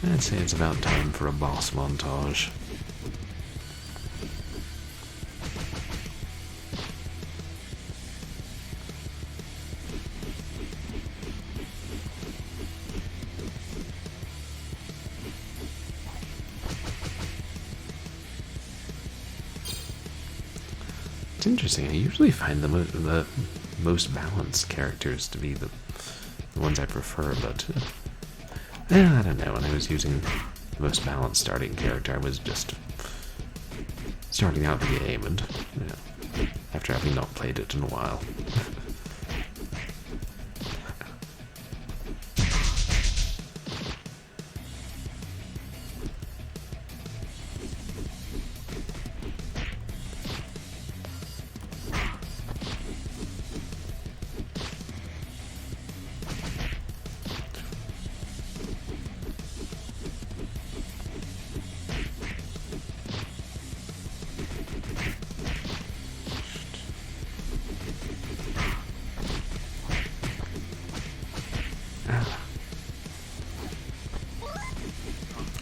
I'd say it's about time for a boss montage. It's interesting. I usually find the most balanced characters to be the ones I prefer, but I don't know. When I was using the most balanced starting character, I was just starting out the game, and after having not played it in a while.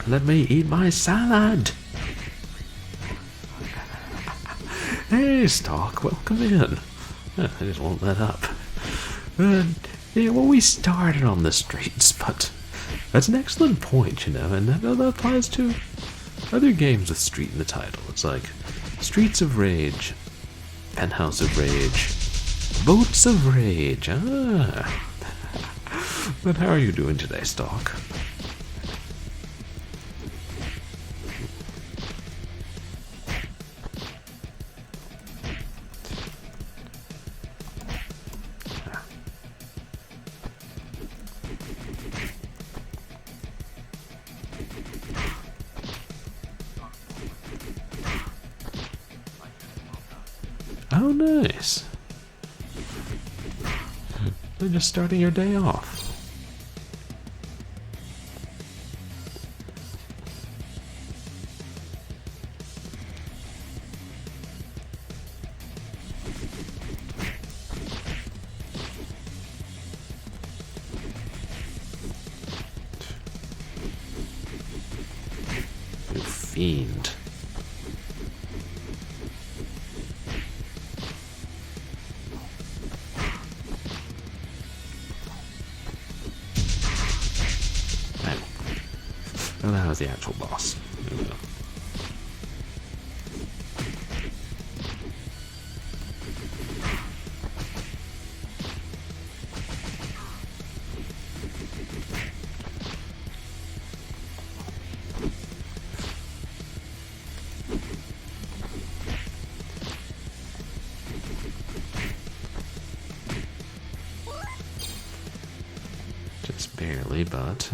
Let me eat my salad. Hey, Stark, welcome in. I just won't let up. Yeah, well, we started on the streets, but that's an excellent point, and that applies to other games with street in the title. It's like Streets of Rage, Penthouse of Rage, Boats of Rage. But how are you doing today, Stark? Oh, nice. They're just starting your day off. You fiend. Oh, that was the actual boss. There we go. Just barely, but...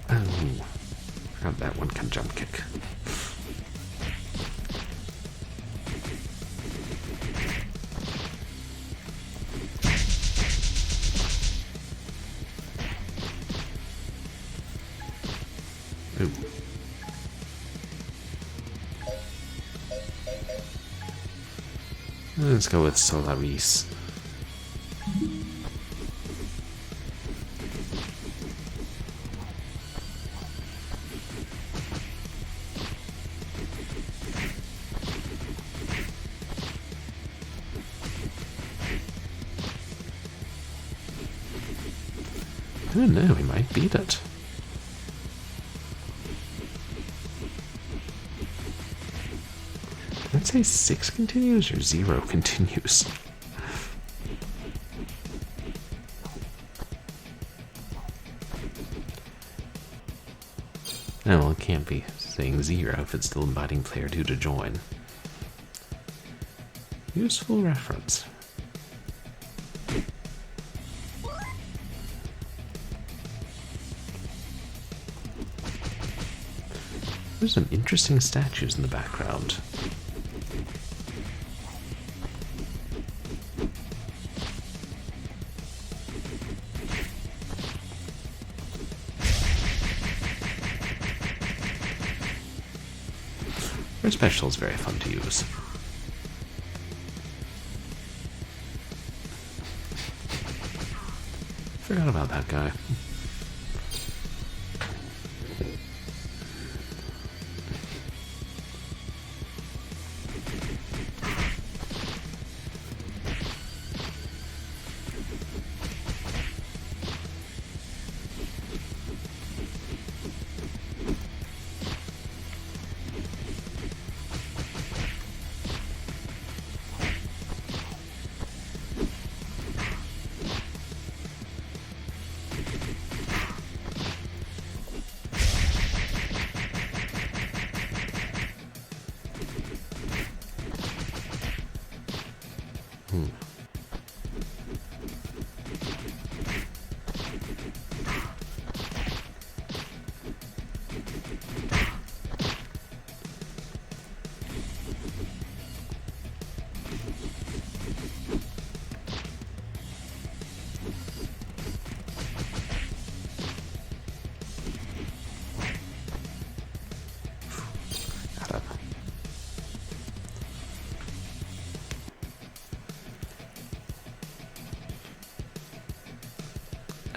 Oh, forgot that one can jump kick. Ooh. Let's go with Solaris. I don't know, we might beat it. Did I say 6 continues or 0 continues? No, well, it can't be saying 0 if it's still inviting player 2 to join. Useful reference. There's some interesting statues in the background. Her special is very fun to use. Forgot about that guy.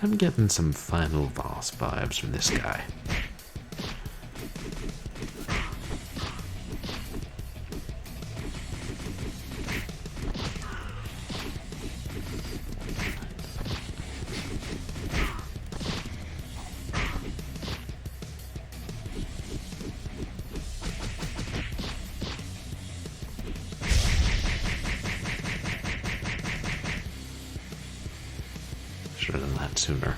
I'm getting some final boss vibes from this guy. Should have done that sooner.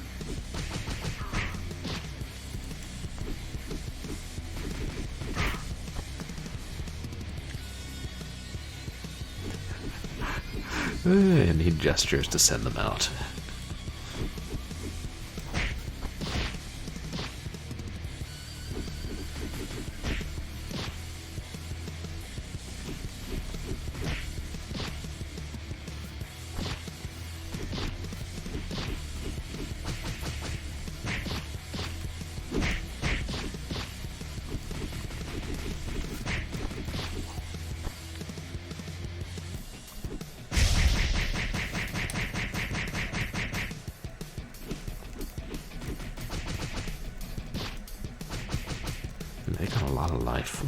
And he gestures to send them out. lot of life.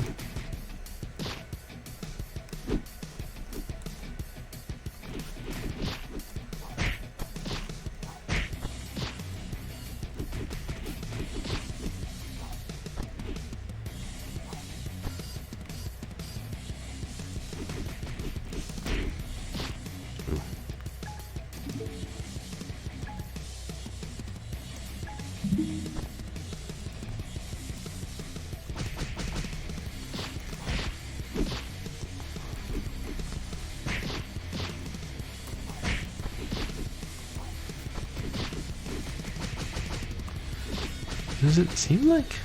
Does it seem like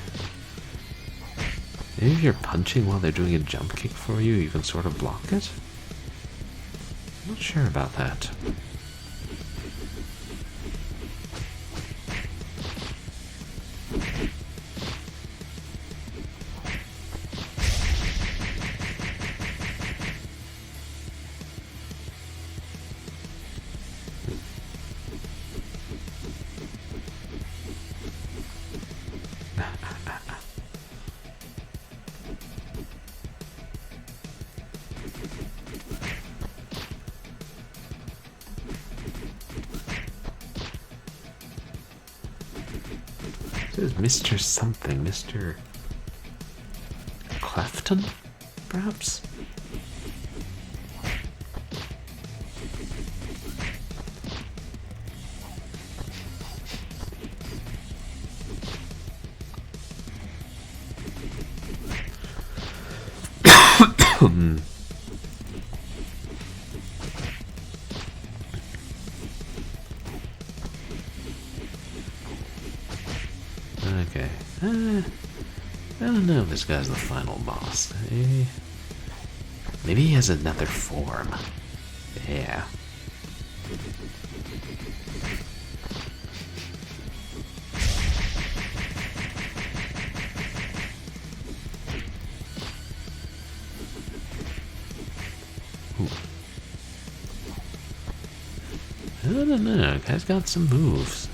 maybe if you're punching while they're doing a jump kick for you, you can sort of block it? I'm not sure about that. This is Mr. something, Mr. Clefton, perhaps? Okay. I don't know if this guy's the final boss. Maybe he has another form. Yeah. Ooh. I don't know. Guy's got some moves.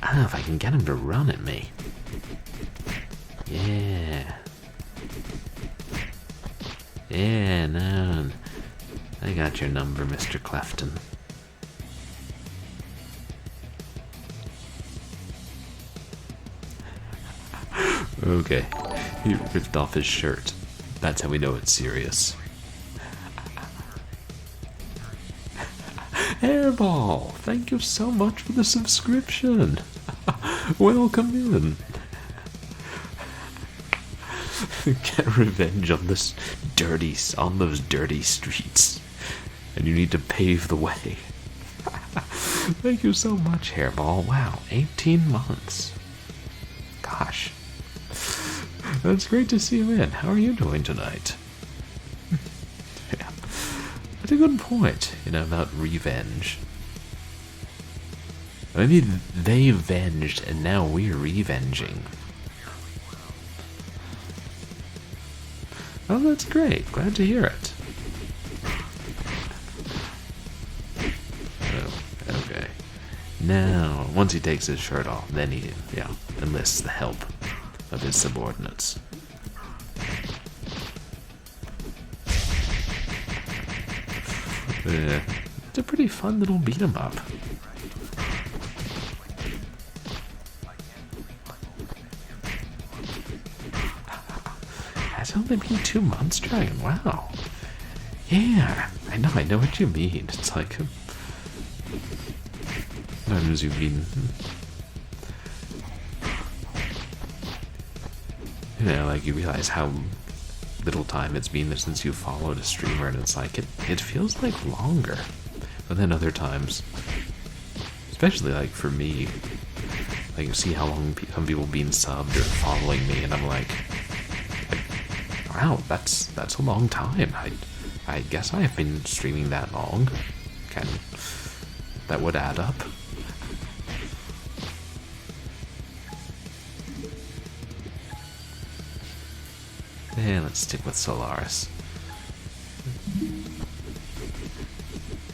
I don't know if I can get him to run at me. Yeah. Yeah, no. I got your number, Mr. Clefton. Okay. He ripped off his shirt. That's how we know it's serious. Hairball! Thank you so much for the subscription! Welcome in! Get revenge on those dirty streets. And you need to pave the way. Thank you so much, Hairball. Wow, 18 months. Gosh. That's great to see you in. How are you doing tonight? Yeah. That's a good point, about revenge. Maybe they avenged and now we're revenging. Oh, that's great. Glad to hear it. Oh, okay. Now, once he takes his shirt off, then he, enlists the help of his subordinates. It's a pretty fun little beat 'em up. It's only been 2 months, Dragon. Wow. Yeah, I know what you mean. It's like sometimes you've been, like you realize how little time it's been since you followed a streamer, and it's like it feels like longer. But then other times, especially like for me, like you see how long some people being subbed or following me, and I'm like wow, that's a long time. I guess I've been streaming that long. That would add up. Yeah, let's stick with Solaris.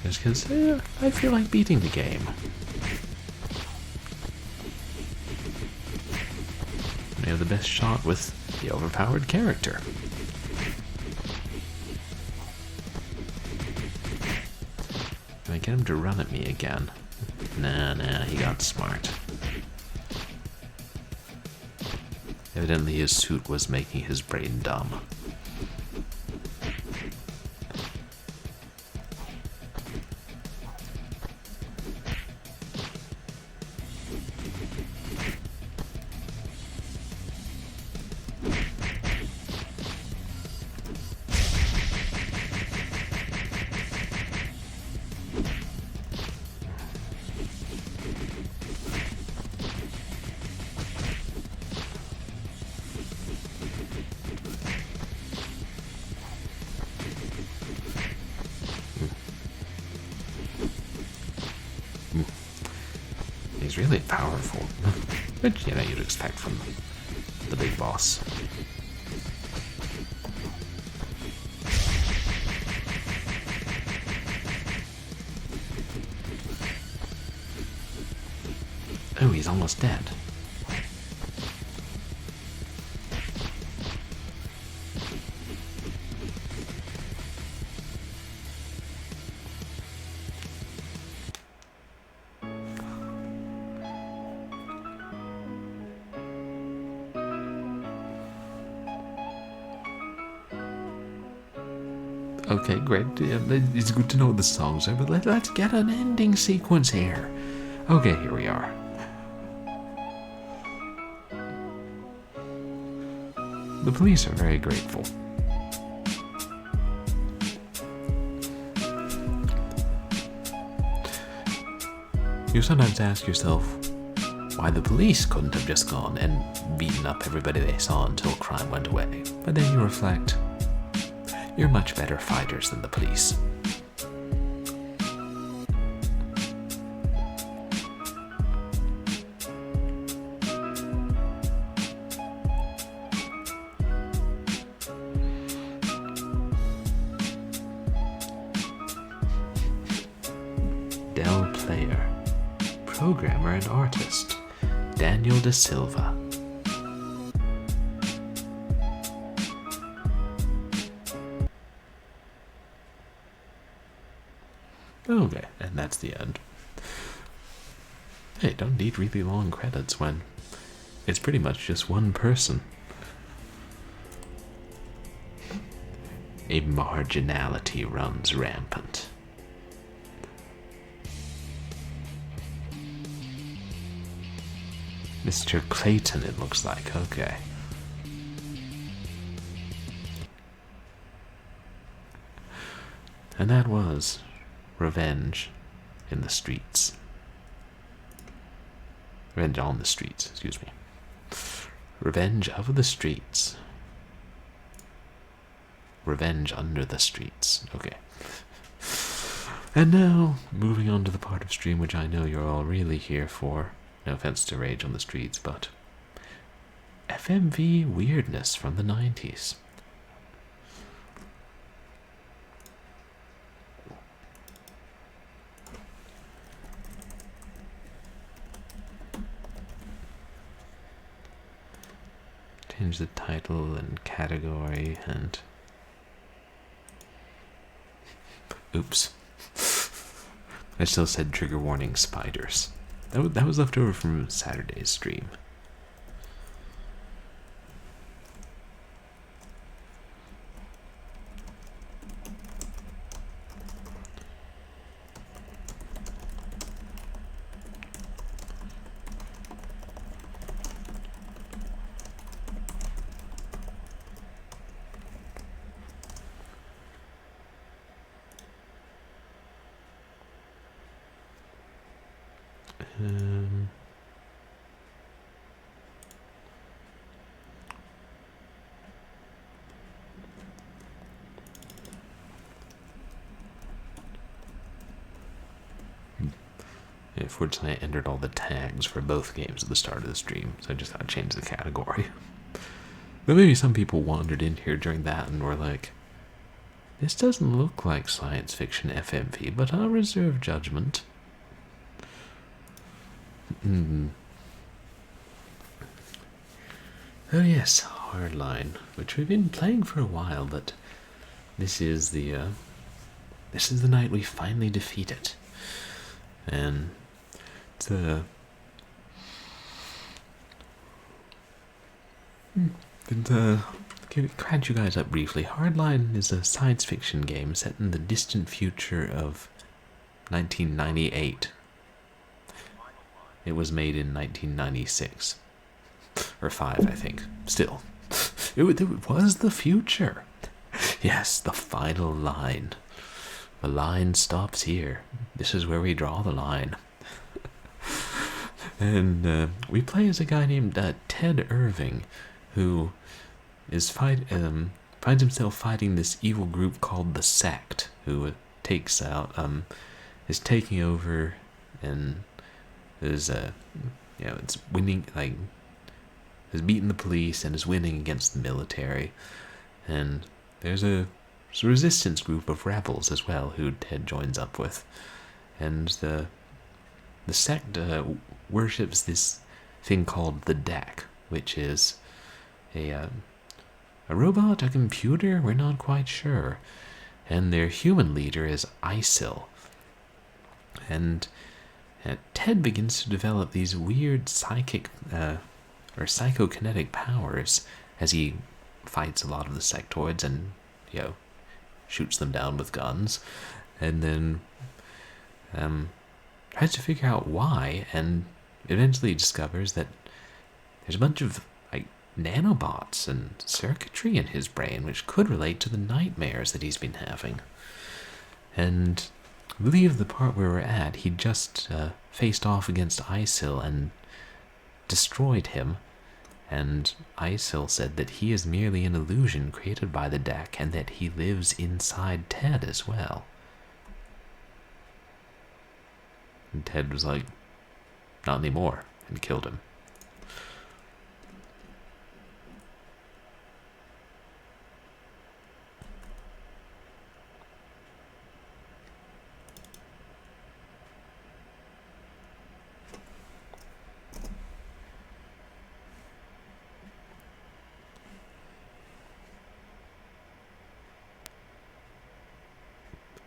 Just because I feel like beating the game. We have the best shot with the overpowered character. Can I get him to run at me again? Nah, he got smart. Evidently his suit was making his brain dumb. He's really powerful, which, you know, you'd expect from the big boss. Oh, he's almost dead. Okay, great. It's good to know the songs are, but let's get an ending sequence here. Okay, here we are. The police are very grateful. You sometimes ask yourself why the police couldn't have just gone and beaten up everybody they saw until crime went away. But then you reflect, you're much better fighters than the police. Dell Player, programmer and artist, Daniel Da Silva. Okay, and that's the end. Hey, don't need really long credits when it's pretty much just one person. A marginality runs rampant. Mr. Clayton, it looks like. Okay. And that was Revenge in the Streets. Revenge on the Streets, excuse me. Revenge of the Streets. Revenge under the Streets. Okay. And now, moving on to the part of stream which I know you're all really here for. No offense to Rage on the Streets, but FMV weirdness from the 90s. Change the title and category and... Oops. I still said trigger warning spiders. That was left over from Saturday's stream. Unfortunately, I entered all the tags for both games at the start of the stream, so I just gotta change the category. But maybe some people wandered in here during that and were like, this doesn't look like science fiction FMV, but I'll reserve judgment. Oh yes, Hardline, which we've been playing for a while, but this is the night we finally defeat it. And to catch you guys up briefly, Hardline is a science fiction game set in the distant future of 1998. It was made in 1996. Or 5, I think. Still. It was the future. Yes, the final line. The line stops here. This is where we draw the line. And we play as a guy named Ted Irving, who finds himself fighting this evil group called the Sect, who is taking over and is it's winning, like, has beaten the police and is winning against the military. And there's a resistance group of rebels as well who Ted joins up with. And the Sect worships this thing called the Deck, which is a robot, a computer, we're not quite sure. And their human leader is Isil. And Ted begins to develop these weird psychic or psychokinetic powers as he fights a lot of the sectoids and, shoots them down with guns. And then tries to figure out why, and eventually discovers that there's a bunch of nanobots and circuitry in his brain which could relate to the nightmares that he's been having. And I believe the part where we're at, he just faced off against Isil and destroyed him. And Isil said that he is merely an illusion created by the Deck and that he lives inside Ted as well. And Ted was like, not anymore, and killed him.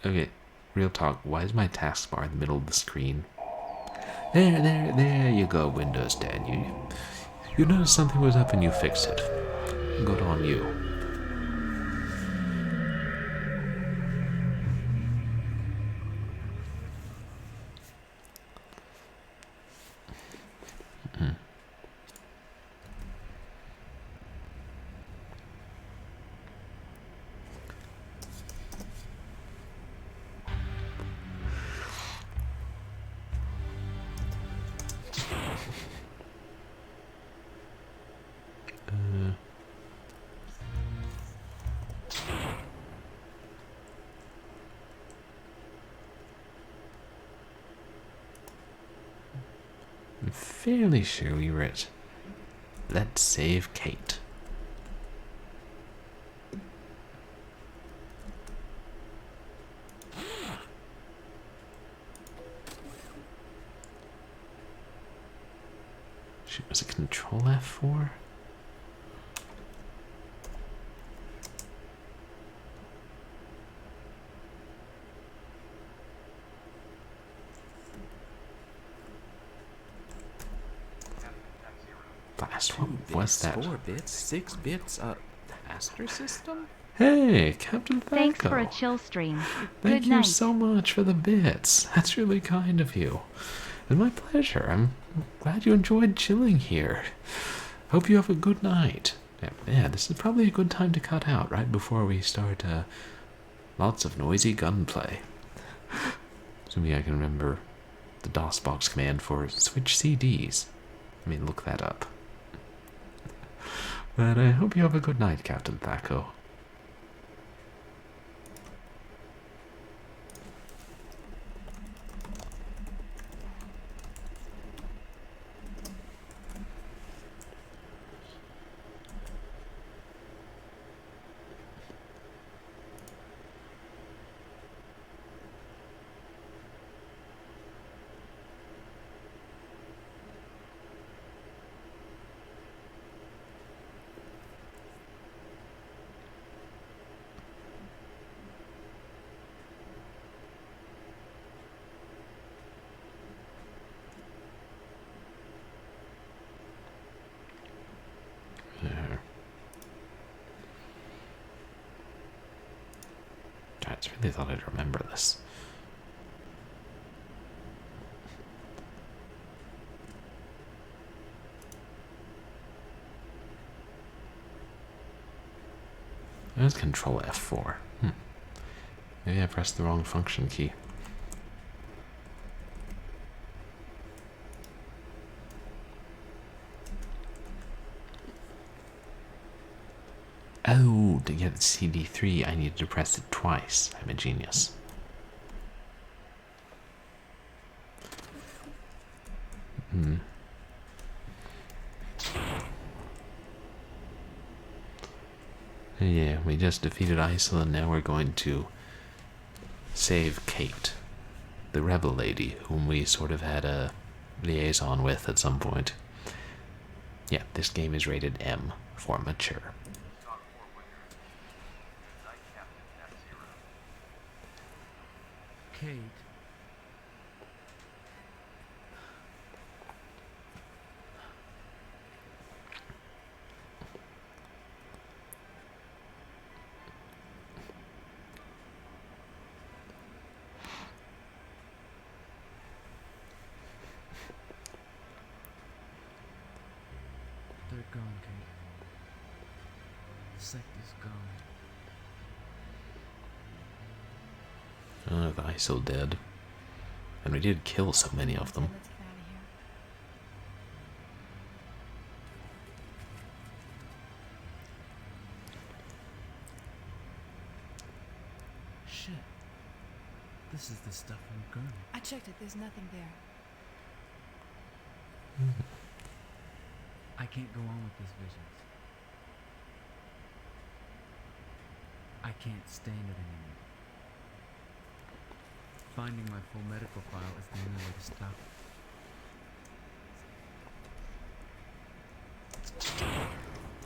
Okay, real talk, why is my taskbar in the middle of the screen? There you go, Windows 10. You noticed something was up and you fixed it. Good on you. I'm fairly sure we were at Let's Save Kate. Was it Control F4? Blast, what was that?
4 bits, 6 bits, Master System?
Hey, Captain Thaco.
Thanks for a chill stream.
Thank
Good
you
night.
so much for the bits. That's really kind of you. And my pleasure. I'm glad you enjoyed chilling here. Hope you have a good night. Yeah, this is probably a good time to cut out right before we start lots of noisy gunplay. Assuming I can remember the DOSBox command for switch CDs. I mean, look that up. But I hope you have a good night, Captain Thaco. I really thought I'd remember this. There's Control F4. Maybe I pressed the wrong function key. Oh, to get CD3, I needed to press it twice. I'm a genius. Yeah, we just defeated ISIL and now we're going to save Kate, the rebel lady whom we sort of had a liaison with at some point. Yeah, this game is rated M for mature.
Kate. They're gone, Kate. The sect is gone.
Oh, the ISIL dead. And we did kill so many of them.
Let's get out of here.
Shit. This is the stuff from Gurney.
I checked it. There's nothing there.
I can't go on with these visions. I can't stand it anymore. Finding my full medical file is the only way to stop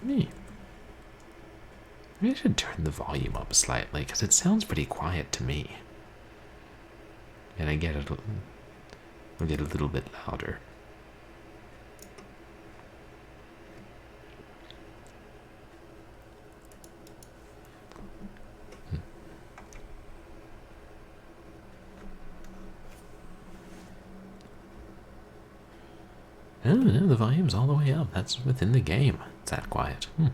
it.
Me. Maybe I should turn the volume up slightly, because it sounds pretty quiet to me. And I get it, we'll get a little bit louder. Oh no, the volume's all the way up. That's within the game. It's that quiet. Yeah.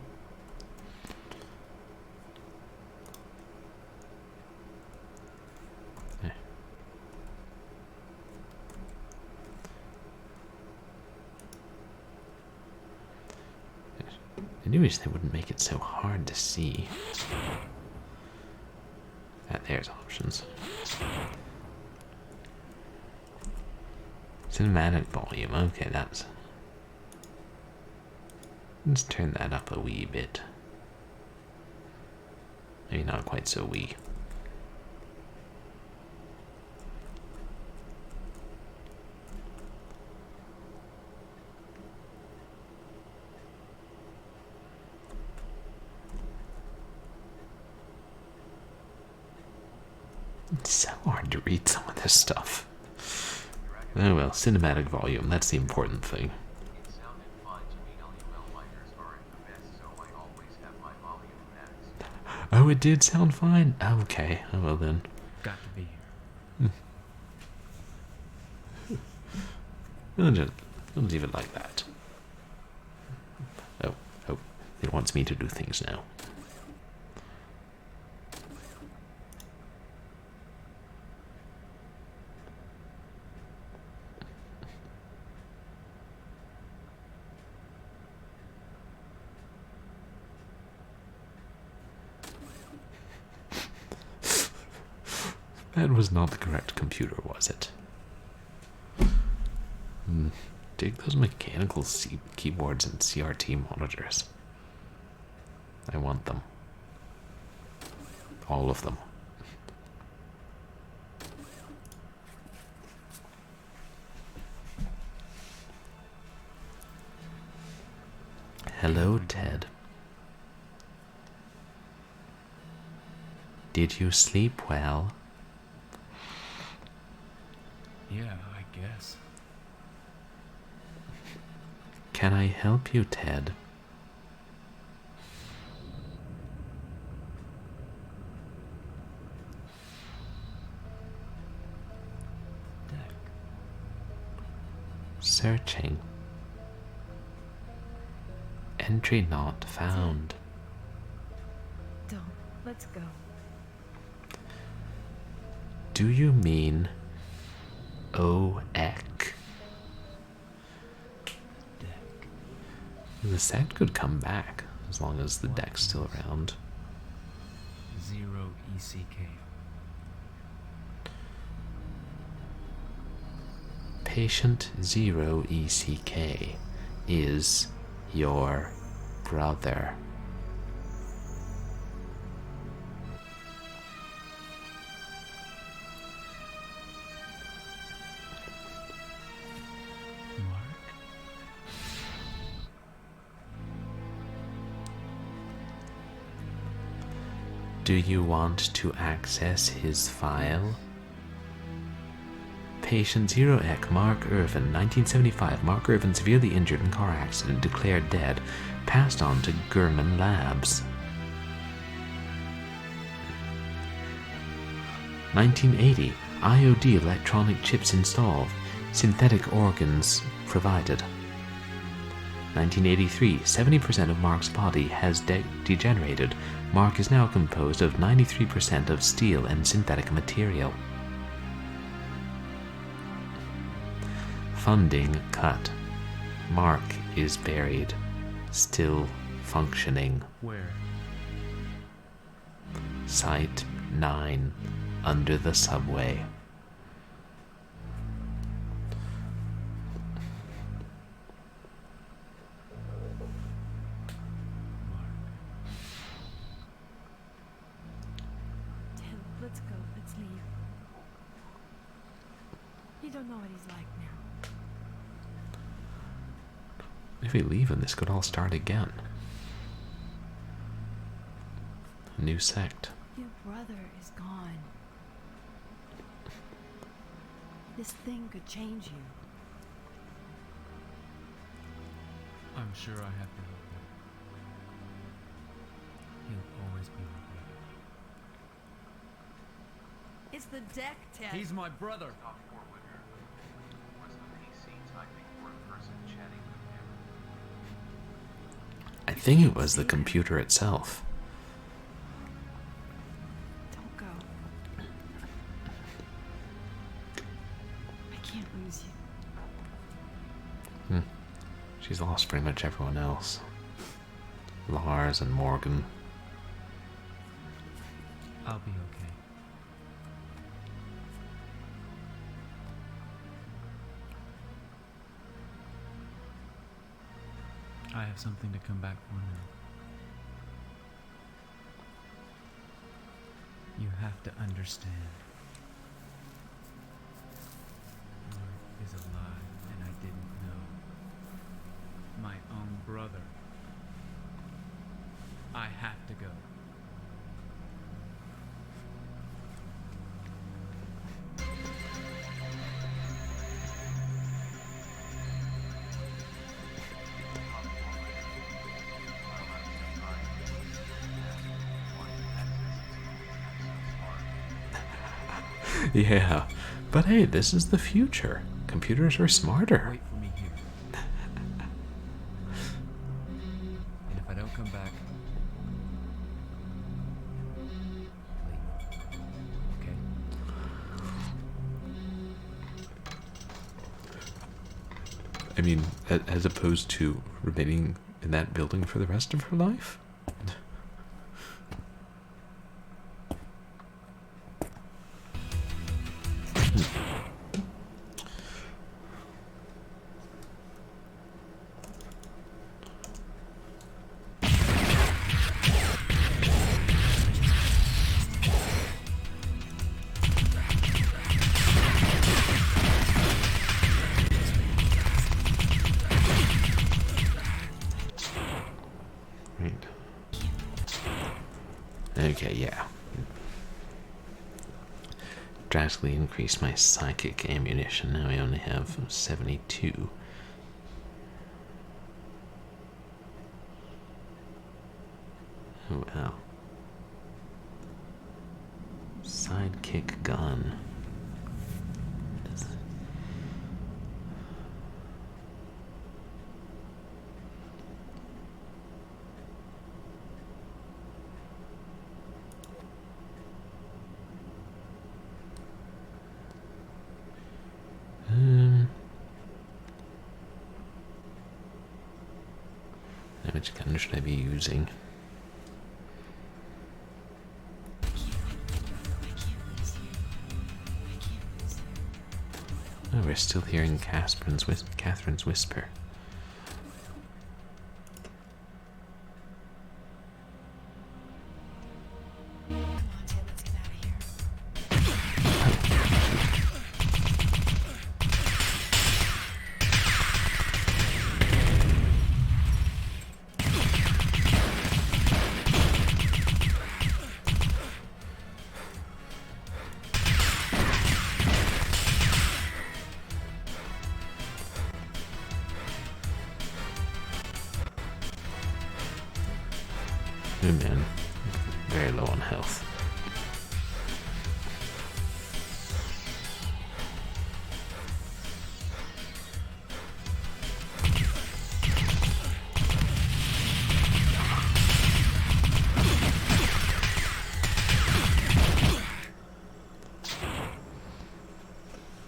I do wish they wouldn't make it so hard to see. There's options. Cinematic volume, okay, that's... Let's turn that up a wee bit. Maybe not quite so wee. It's so hard to read some of this stuff. Oh well, cinematic volume, that's the important thing. Oh, it did sound fine? Okay, oh well then.
Got to be here.
I'll leave it like that. Oh, it wants me to do things now. That was not the correct computer, was it? Dig those mechanical keyboards and CRT monitors. I want them. All of them. Hello, Ted. Did you sleep well?
Yeah, I guess.
Can I help you, Ted? Searching. Entry not found.
Don't. Let's go.
Do you mean O-Ek?
Deck.
The sect could come back as long as the deck's still around.
0 ECK.
Patient 0 ECK is your brother.
Mark?
Do you want to access his file? Patient 0-Ek, Mark Irvin, 1975. Mark Irvin, severely injured in car accident, declared dead. Passed on to Gurman Labs. 1980. IOD electronic chips installed. Synthetic organs provided. 1983. 70% of Mark's body has degenerated. Mark is now composed of 93% of steel and synthetic material. Funding cut. Mark is buried. Still functioning.
Where?
Site 9. Under the subway.
Tim, let's go. Let's leave. You don't know what he's like now.
If we leave him, this could all start again. A new sect.
Your brother is gone. This thing could change you.
I'm sure I have to help him. He'll always be my brother.
It's the deck, Ted.
He's my brother!
I think it was the computer itself.
Don't go. I can't lose you.
She's lost pretty much everyone else. Lars and Morgan.
I'll be okay. I have something to come back for now. You have to understand. Mark is alive and I didn't know. My own brother. I have to go.
Yeah, but hey, this is the future. Computers are smarter.
Wait for me here. And if I don't come back, leave. Okay?
I mean, as opposed to remaining in that building for the rest of her life? Okay, yeah. Drastically increased my psychic ammunition. Now I only have 72. Oh, wow. Sidekick gun. Which gun should I be using? Oh, we're still hearing Catherine's whisper.
Come on, Ted, let's get out of here.
Oh man, very low on health.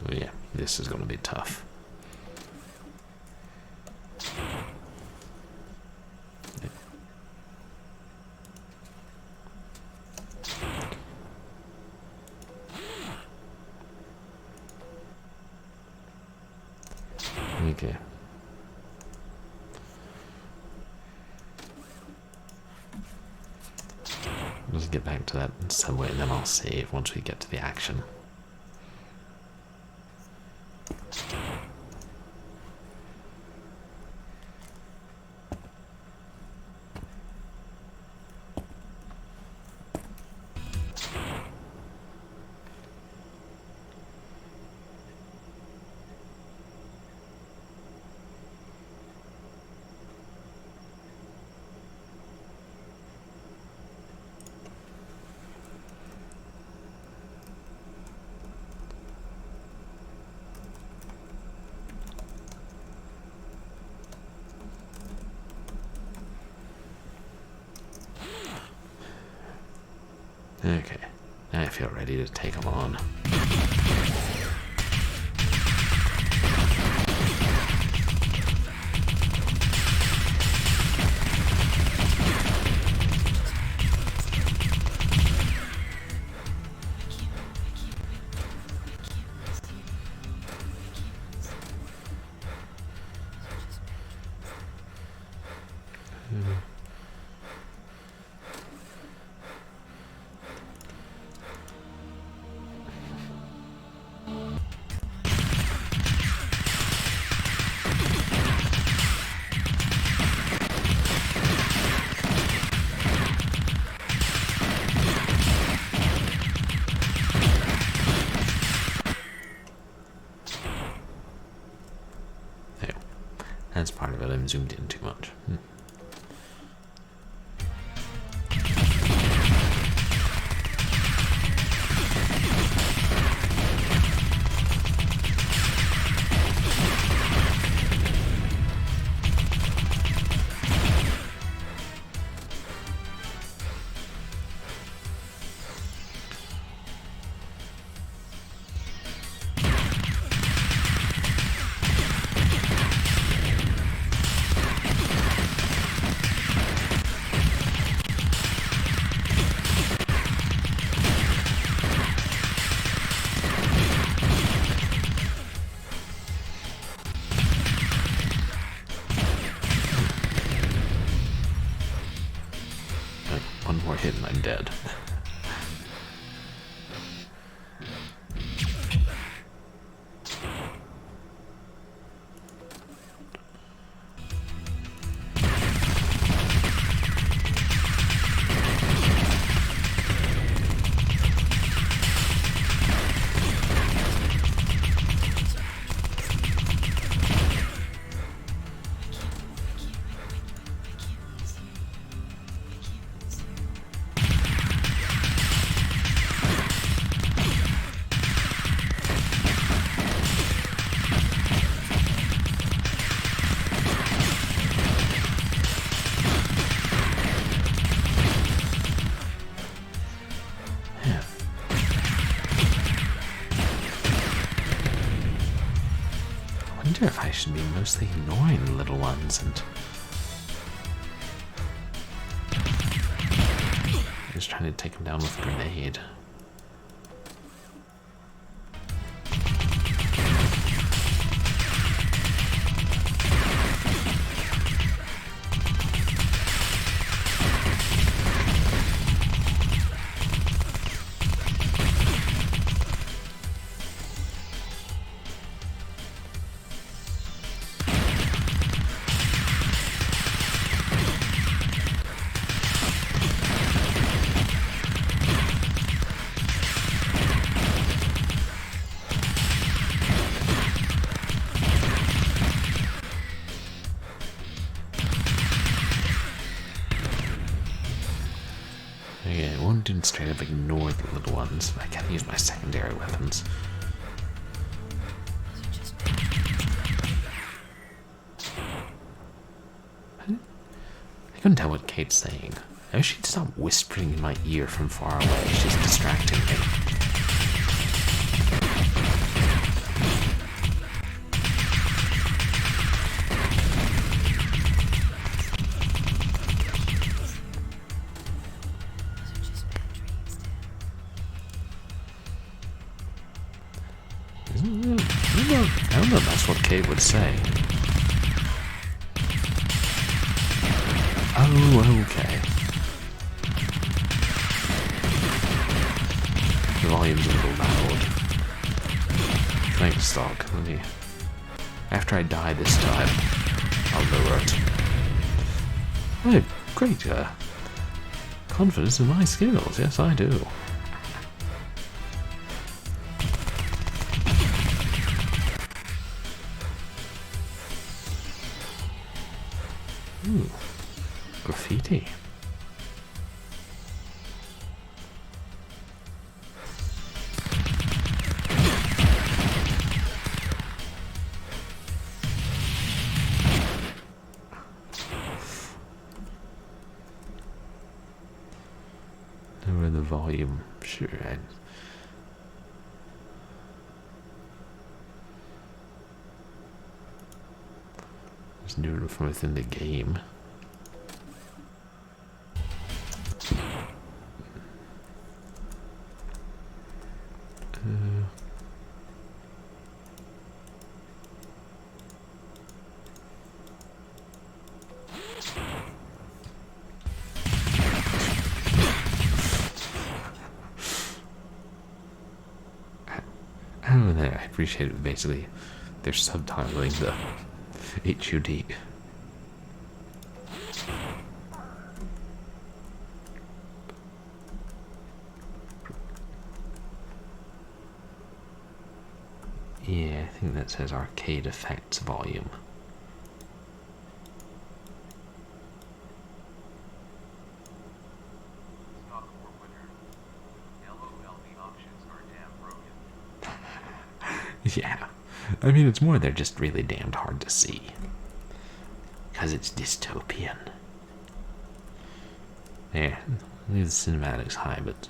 Oh yeah, this is going to be tough. Okay. Let's get back to that subway and then I'll save once we get to the action. Okay, now I feel ready to take them on. That's part of it, I'm zoomed in too much. One more hit and I'm dead. I wonder if I should be mostly ignoring the little ones and just trying to take him down with a grenade. Okay, I won't do straight up ignore the little ones, but I can use my secondary weapons. I couldn't tell what Kate's saying. I wish she'd stop whispering in my ear from far away. She's distracting me. I don't know if that's what Kate would say. Oh, okay. The volume's a little loud. Thanks, dog. After I die this time, I'll lower it. I have great confidence in my skills. Yes, I do. Ooh, graffiti. Lower the volume. Sure. Just doing it from within the game. I don't know, I appreciate it. Basically, they're subtitling the HUD. Yeah, I think that says arcade effects volume. Yeah, I mean, it's more they're just really damned hard to see. Because it's dystopian. Yeah, leave the cinematics high, but...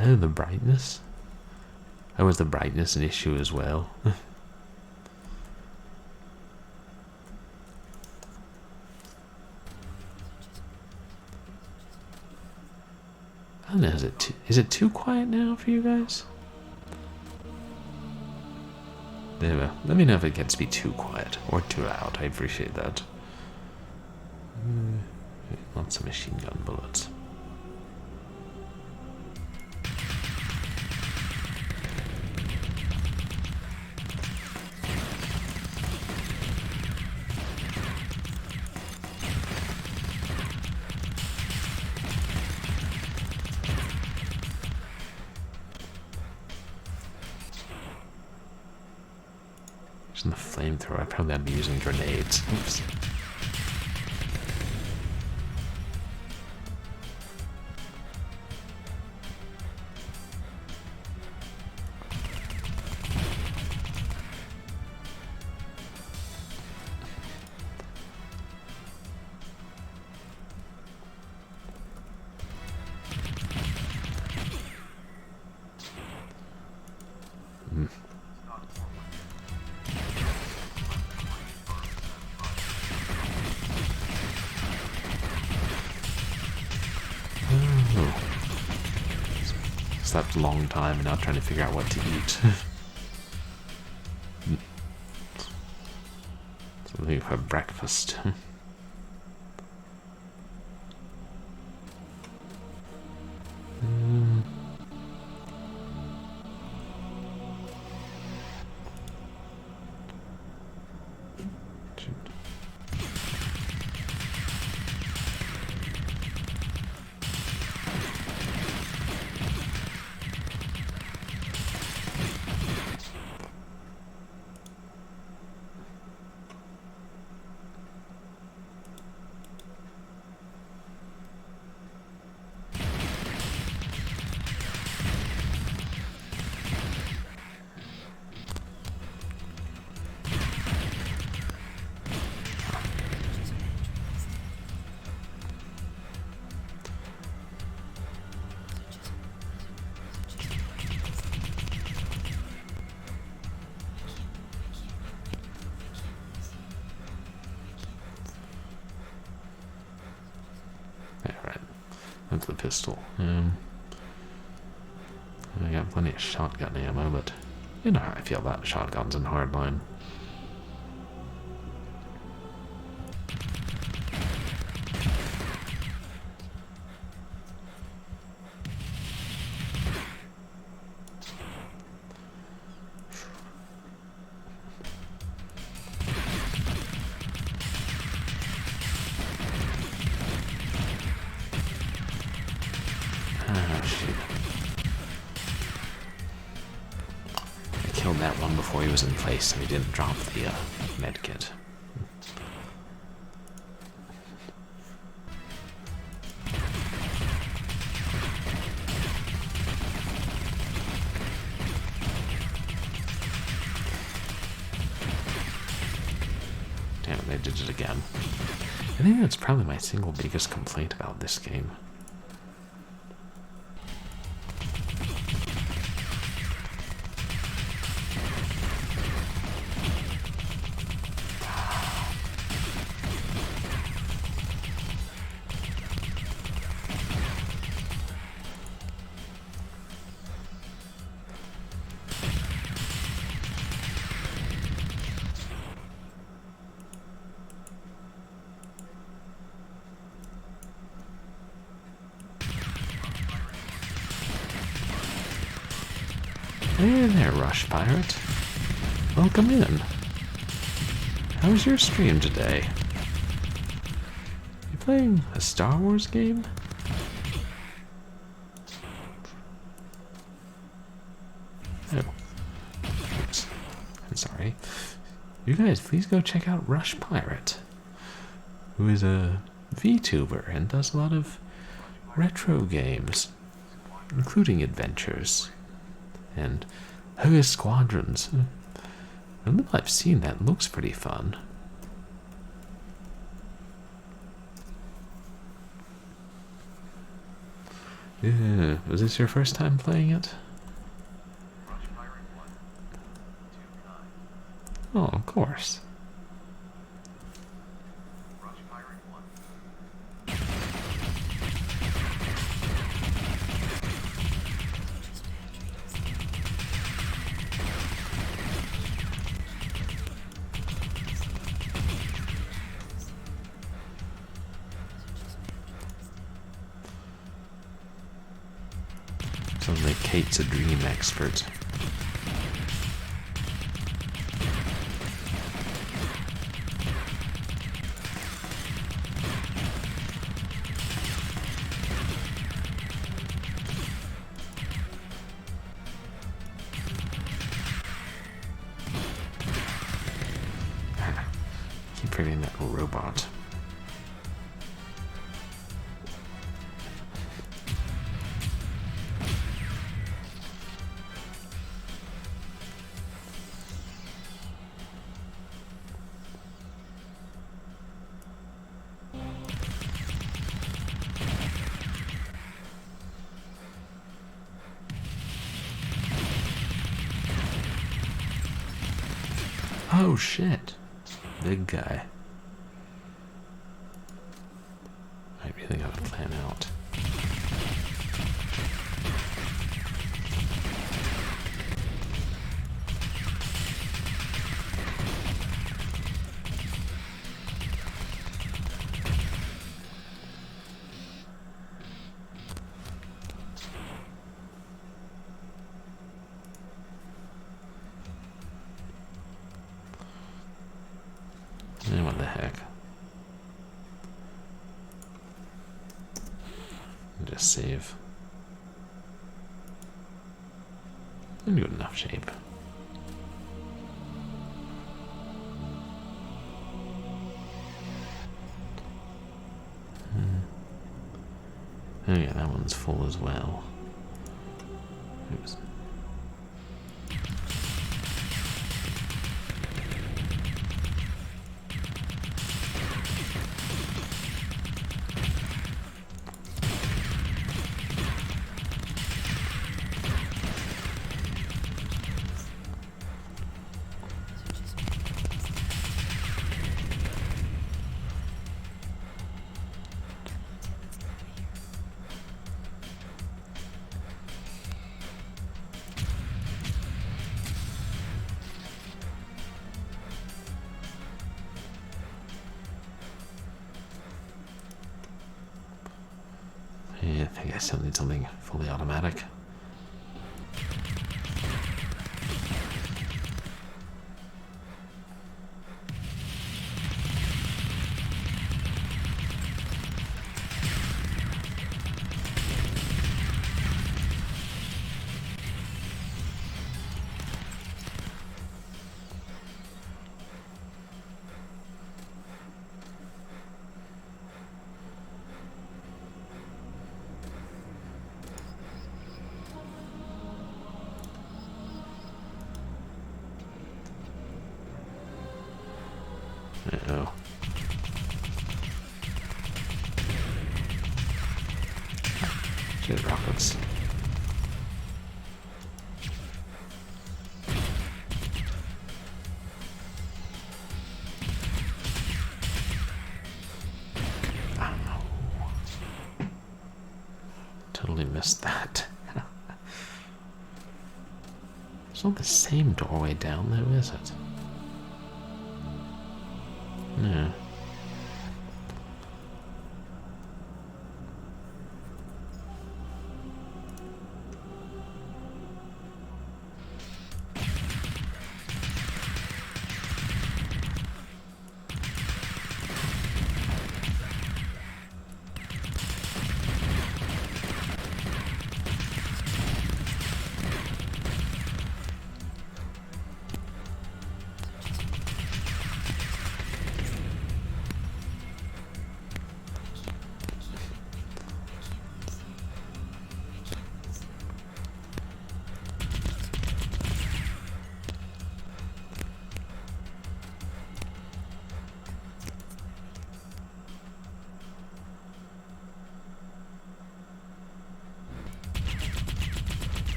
Oh, the brightness? Oh, was the brightness an issue as well? I don't know, is it too quiet now for you guys? Anyway, let me know if it gets to be too quiet or too loud. I appreciate that. Lots of machine gun bullets. Using the flamethrower, I probably ought to be using grenades. Oops. Slept a long time and now trying to figure out what to eat. Something for breakfast. Alright, that's the pistol. I got plenty of shotgun ammo, but you know how I feel about shotguns in Hardline. That one before he was in place, so he didn't drop the med kit. Damn it, they did it again. I think that's probably my single biggest complaint about this game. Hey there, Rush Pirate. Welcome in. How was your stream today? You playing a Star Wars game? Oh. Oops. I'm sorry. You guys, please go check out Rush Pirate, who is a VTuber and does a lot of retro games, including adventures and Hogus Squadrons. I don't know if I've seen that. It looks pretty fun. Was this your first time playing it? Oh, of course. Sounds like Kate's a dream expert. Keep forgetting that robot. Oh shit. Big guy. I really gotta plan out. What the heck? Just save. I'm in good enough shape. Oh yeah, that one's full as well. Oops. Yeah, I think I still need something fully automatic. Uh-oh. Shit, rockets. Ow. Totally missed that. It's not the same doorway down though, is it? No.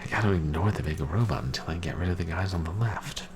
I gotta ignore the big robot until I get rid of the guys on the left.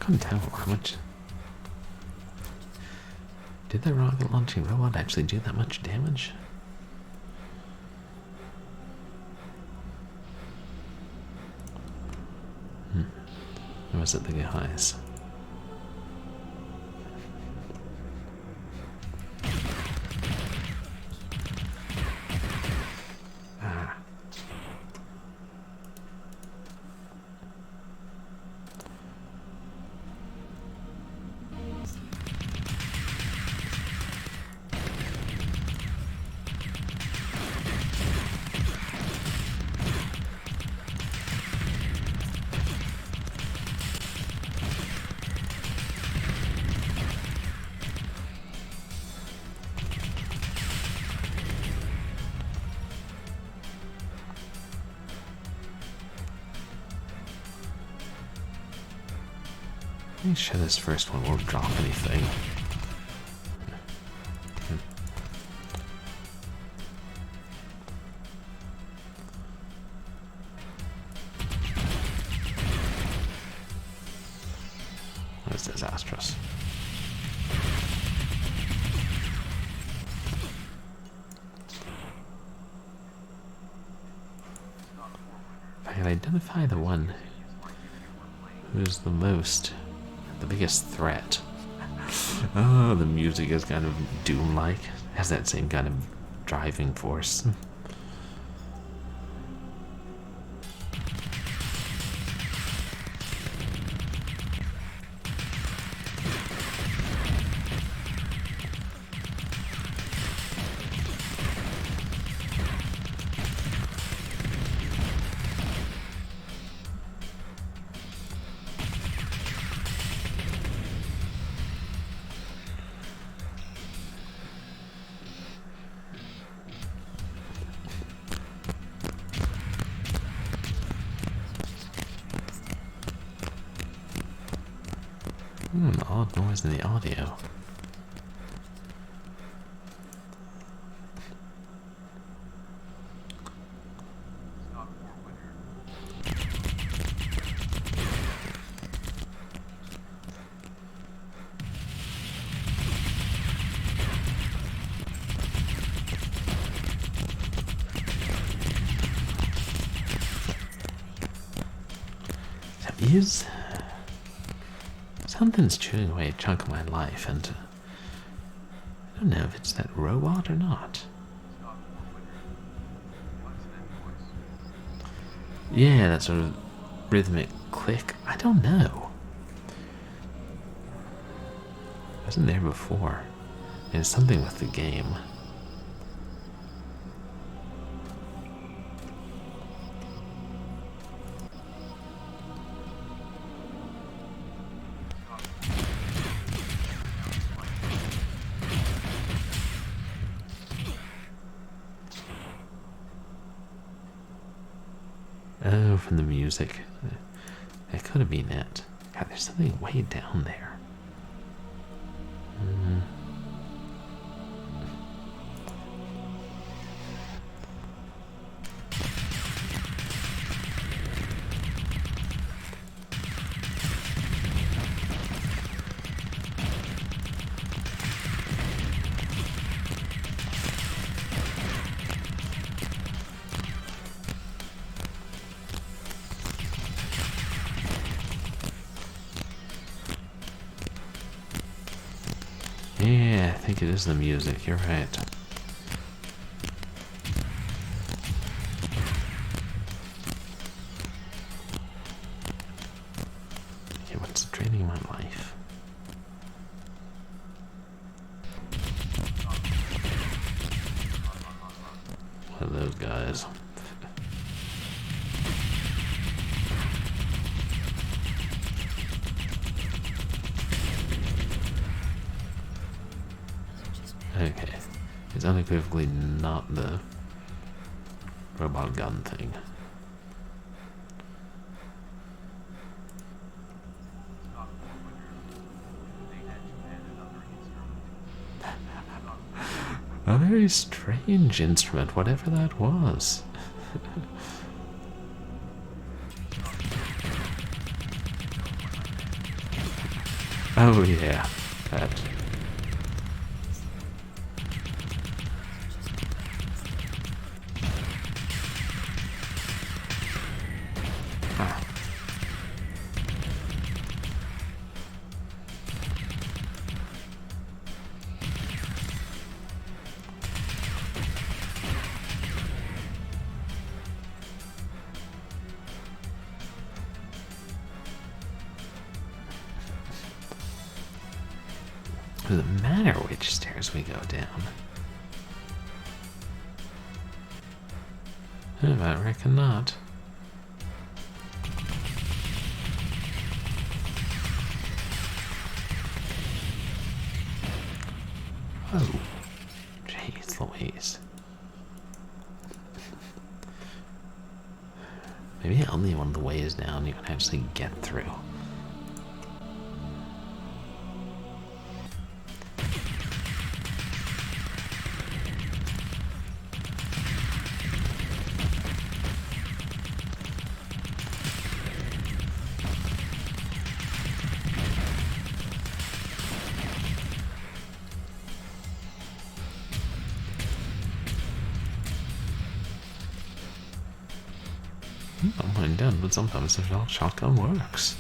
Couldn't tell how much. Did the rocket launching robot actually do that much damage? Or was it the guys? Ah. Make sure this first one won't drop anything. That was disastrous. If I can identify the one who's the biggest threat. Oh, the music is kind of Doom-like. Has that same kind of driving force. Odd noise in the audio. Something's chewing away a chunk of my life, and I don't know if it's that robot or not. Yeah, that sort of rhythmic click. I don't know. It wasn't there before. And it's something with the game. Oh, from the music. It could have been it. God, there's something way down there. Yeah, I think it is the music. You're right. Okay, what's draining my life? One of those guys. Okay, it's unequivocally not the robot gun thing. A very strange instrument, whatever that was. Oh yeah, that. Huh. Doesn't matter which stairs we go down. I reckon not. Oh, jeez Louise. Maybe only one of the ways down you can actually get through. I'm going down, but sometimes the shotgun works.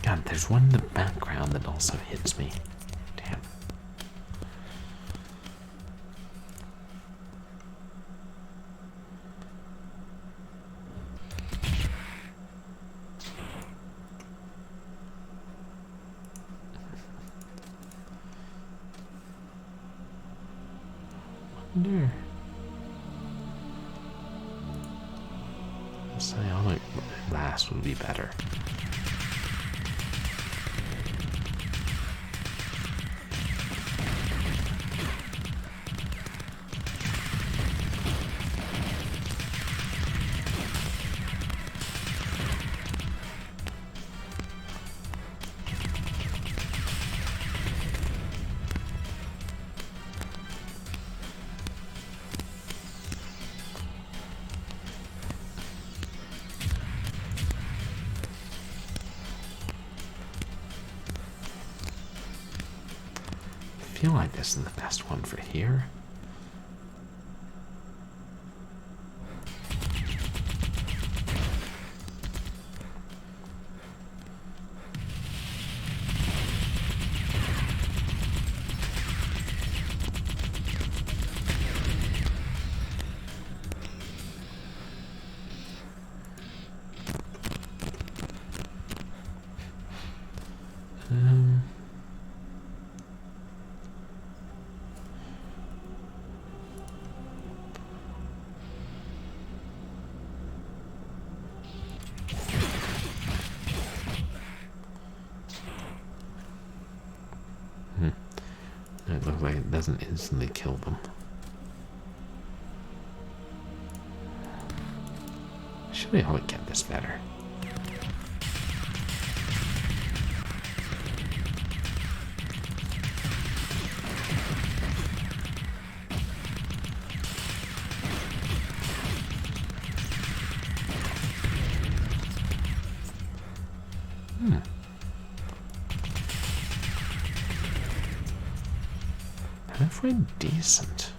God, there's one in the background that also hits me. Damn. Wonder. Psionic blast would be better. I feel like this is the best one for here. It looks like it doesn't instantly kill them. Should we always get this better? Halfway decent.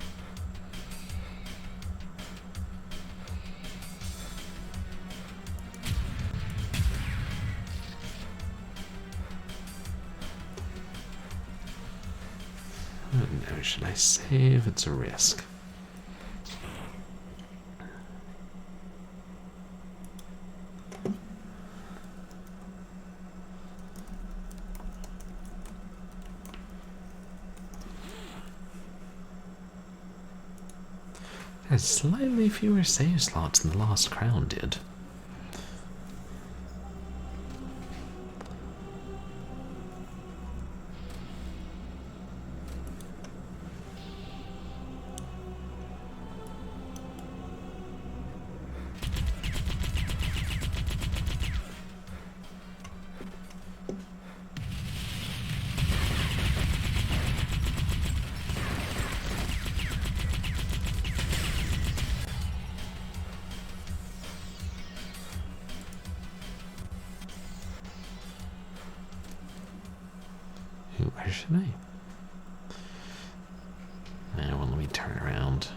Oh no, should I save? It's a risk. Has slightly fewer save slots than the Lost Crown did. where should I? Now, well, let me turn around.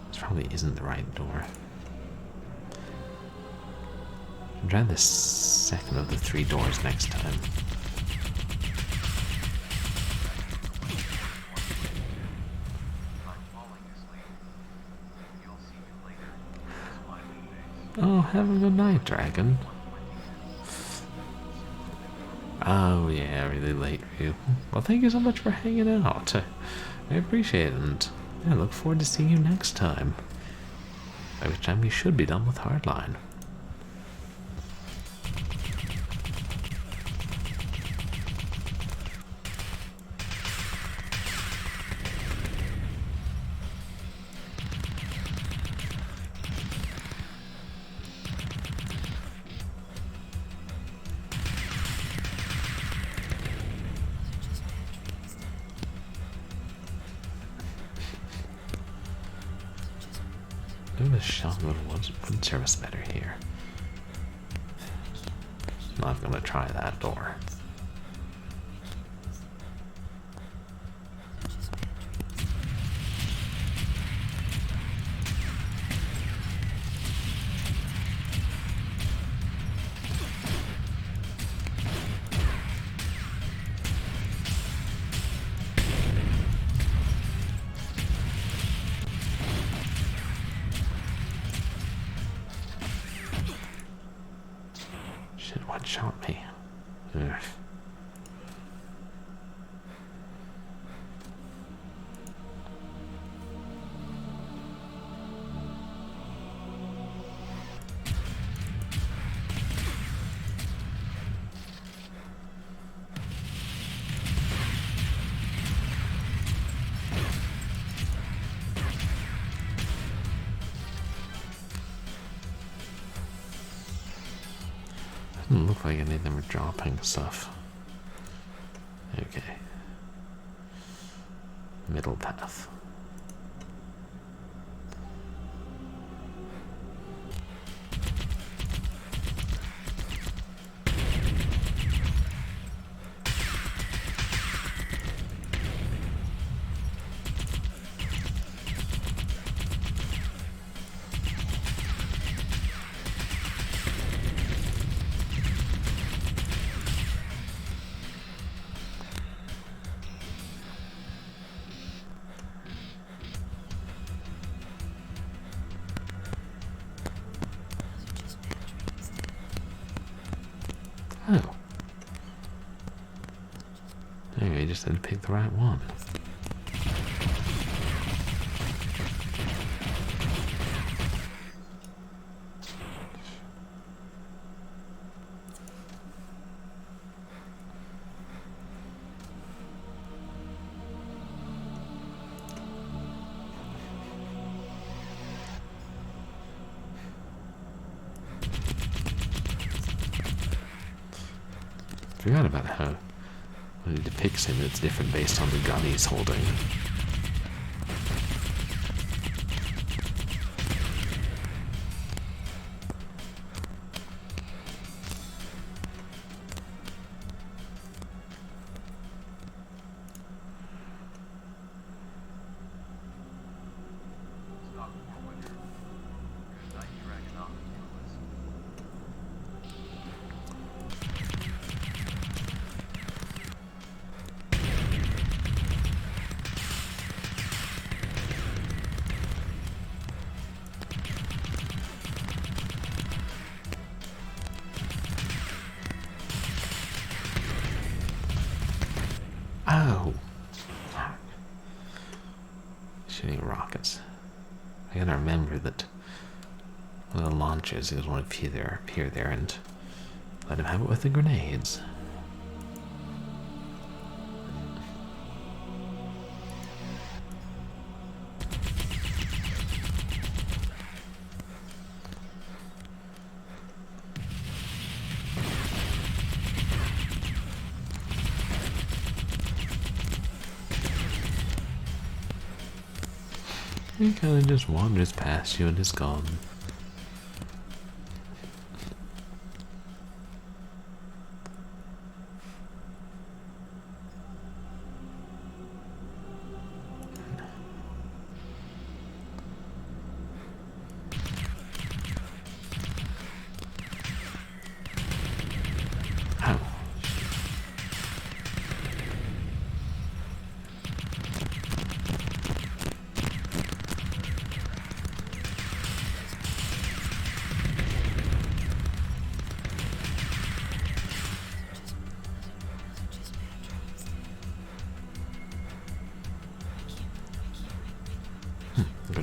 This probably isn't the right door. I'll try the second of the 3 doors next time. Oh, have a good night, dragon. Oh, yeah, really late for you. Well, thank you so much for hanging out. I appreciate it, and I look forward to seeing you next time. By which time we should be done with Hardline. Maybe the shotgun wouldn't serve us better here. Not gonna try that door. Shit, what shot me? Ugh. Doesn't look like any of them are dropping stuff. Okay. Middle path. Oh. Anyway, I just had to pick the right one. Forgot about how when he depicts him, it's different based on the gun he's holding. Oh! Shooting rockets. I gotta remember that one of the launchers is one appear there and let him have it with the grenades. He kind of just wanders past you and is gone.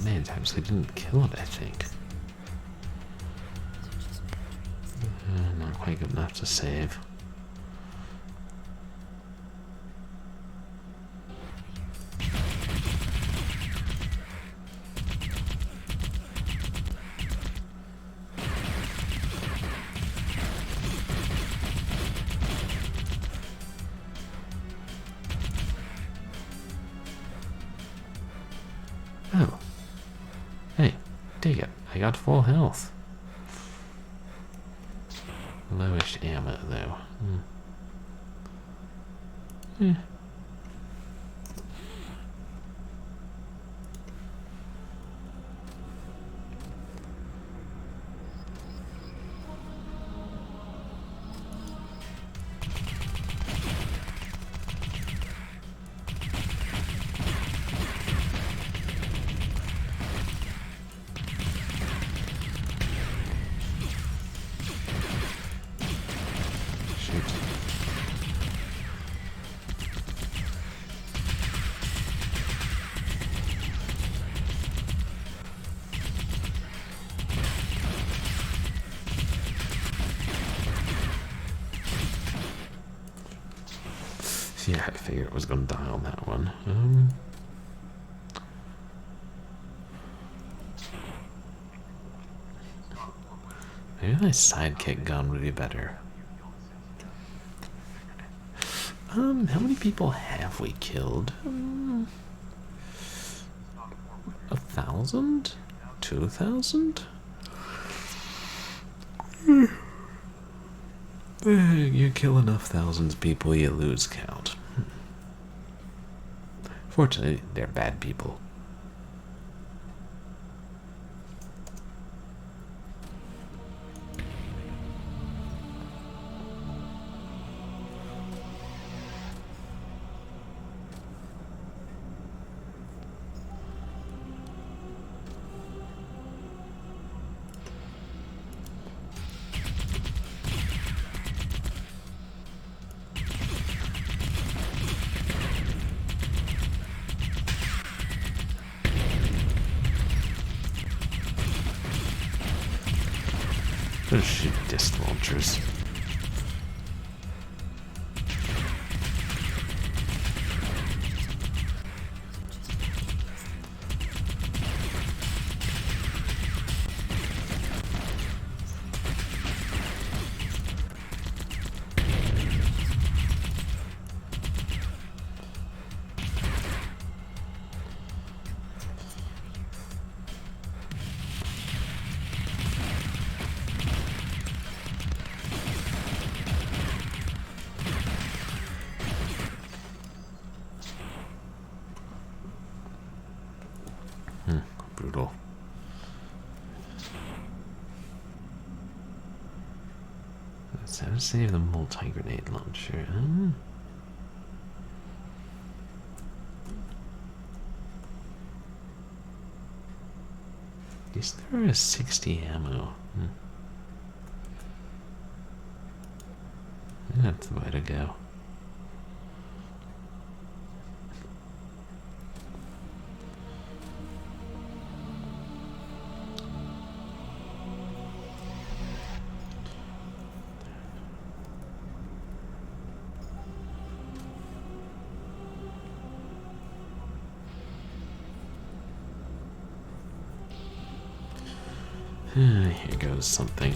grenades actually didn't kill it, I think. Not quite good enough to save. Oh. Hey, dig it. I got full health. Lowish ammo, though. Yeah, I figured it was going to die on that one. Maybe my sidekick gun would be better. How many people have we killed? 1,000? 2,000? You kill enough thousands of people, you lose count. Fortunately, they're bad people. Let's shoot disc launchers. Brutal. Let's have to save the multi-grenade launcher. Is there a 60 ammo? That's the way to go. Here goes something.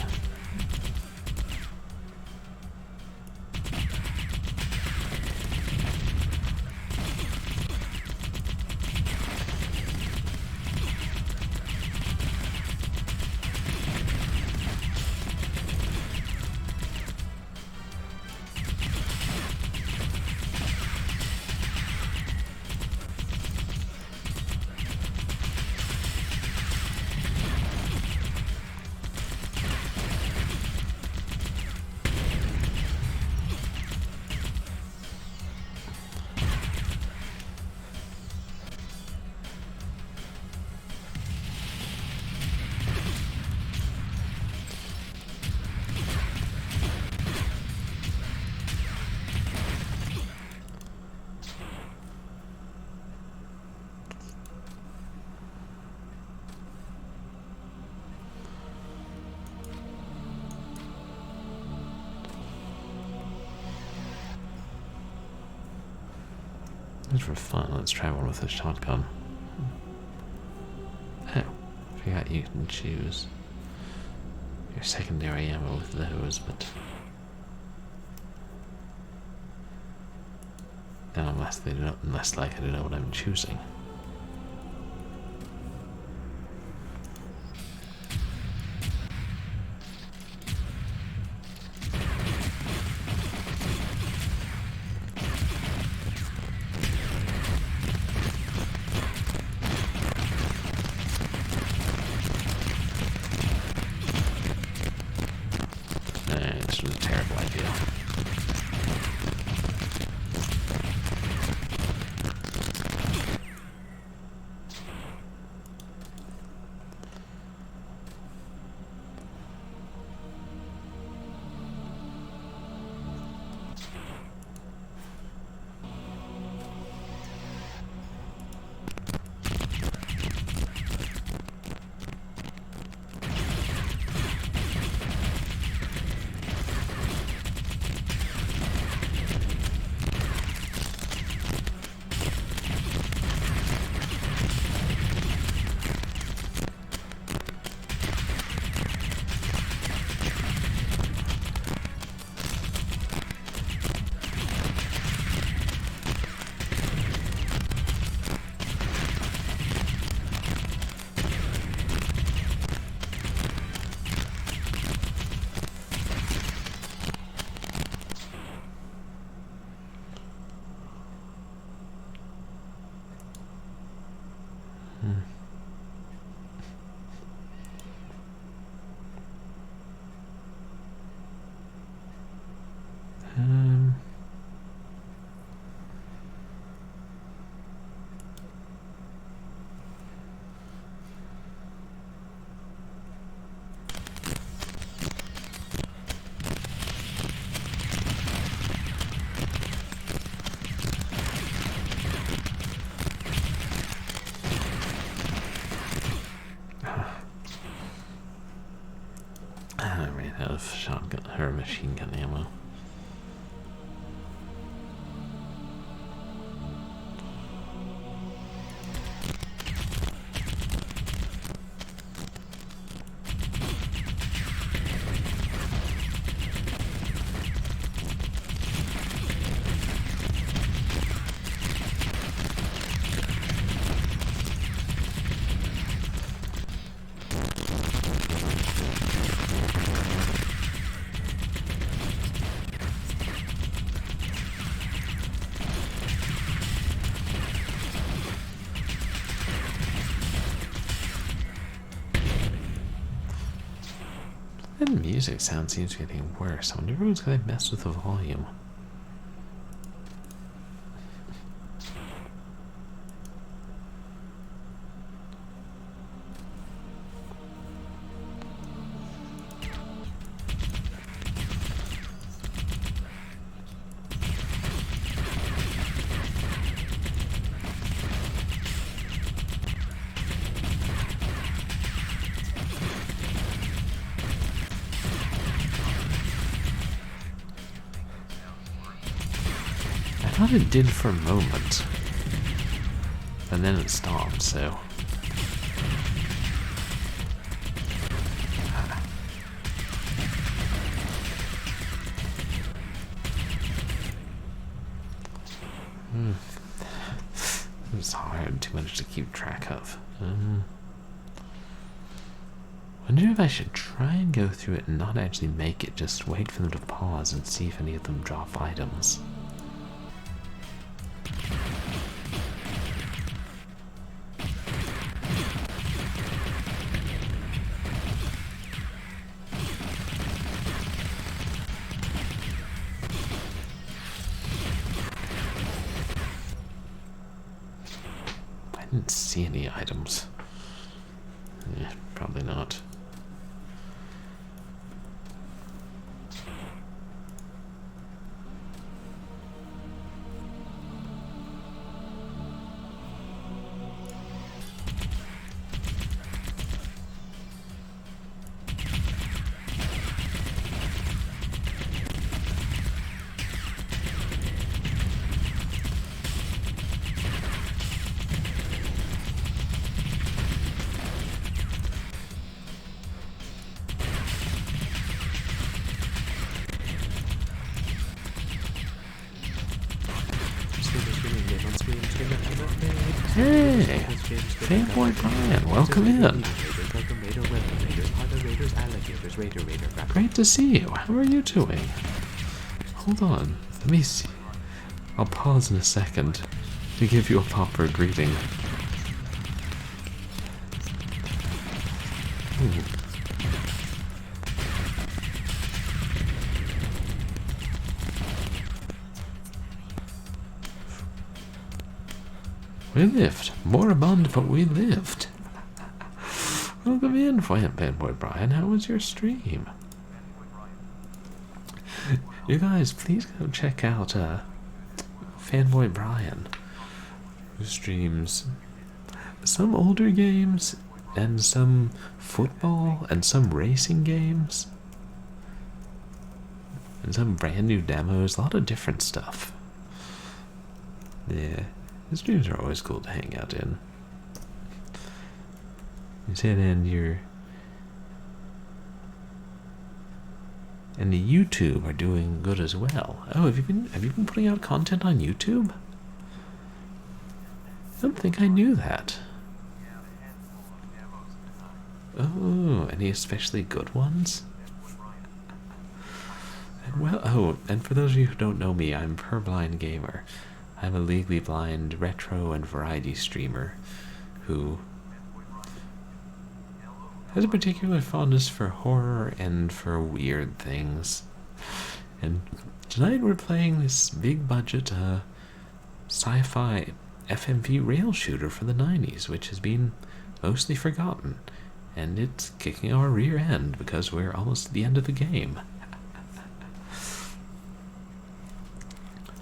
Just for fun, let's try one with a shotgun. Oh, forgot you can choose your secondary ammo with those, but then I'm less likely to know what I'm choosing. This was a terrible idea. Um, I ran out of shotgun or machine gun ammo. The music sound seems to be getting worse. I wonder if everyone's gonna mess with the volume. I thought it did for a moment, and then it stopped, so... It's hard, too much to keep track of. Wonder if I should try and go through it and not actually make it, just wait for them to pause and see if any of them drop items. I didn't see any items. Yeah, probably not. Hey, Fanboy Brian, welcome in. Great to see you. How are you doing? Hold on, let me see. I'll pause in a second to give you a proper greeting. Ooh. We lived. Moribund, but we lived. Welcome in, Fanboy Brian. How was your stream? You guys, please go check out Fanboy Brian, who streams some older games and some football and some racing games and some brand new demos, a lot of different stuff. Yeah, the streams are always cool to hang out in. You said, and the YouTube are doing good as well. Oh, have you been putting out content on YouTube? I don't think I knew that. Oh, any especially good ones? Well, oh, and for those of you who don't know me, I'm Purblind Gamer. I'm a legally blind retro and variety streamer who has a particular fondness for horror and for weird things. And tonight we're playing this big budget sci-fi FMV rail shooter from the 90s, which has been mostly forgotten. And it's kicking our rear end because we're almost at the end of the game.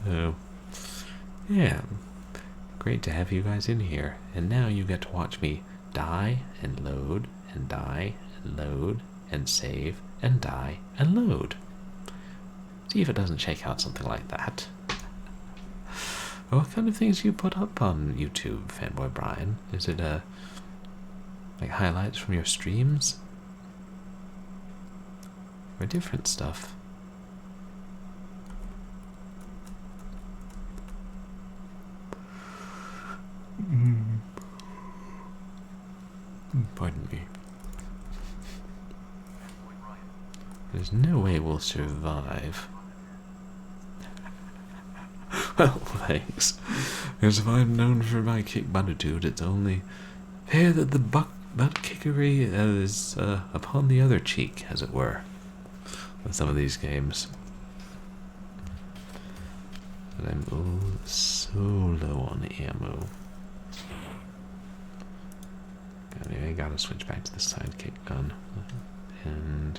So, yeah, great to have you guys in here. And now you get to watch me die and load and die and load and save and die and load. See if it doesn't shake out something like that. What kind of things do you put up on YouTube, Fanboy Brian? Is it like highlights from your streams? Or different stuff? Pardon me. There's no way we'll survive. Well, thanks. Because if I'm known for my kick buttitude, it's only fair that the butt kickery is upon the other cheek, as it were, with some of these games. And I'm so low on ammo. I gotta switch back to the sidekick gun. And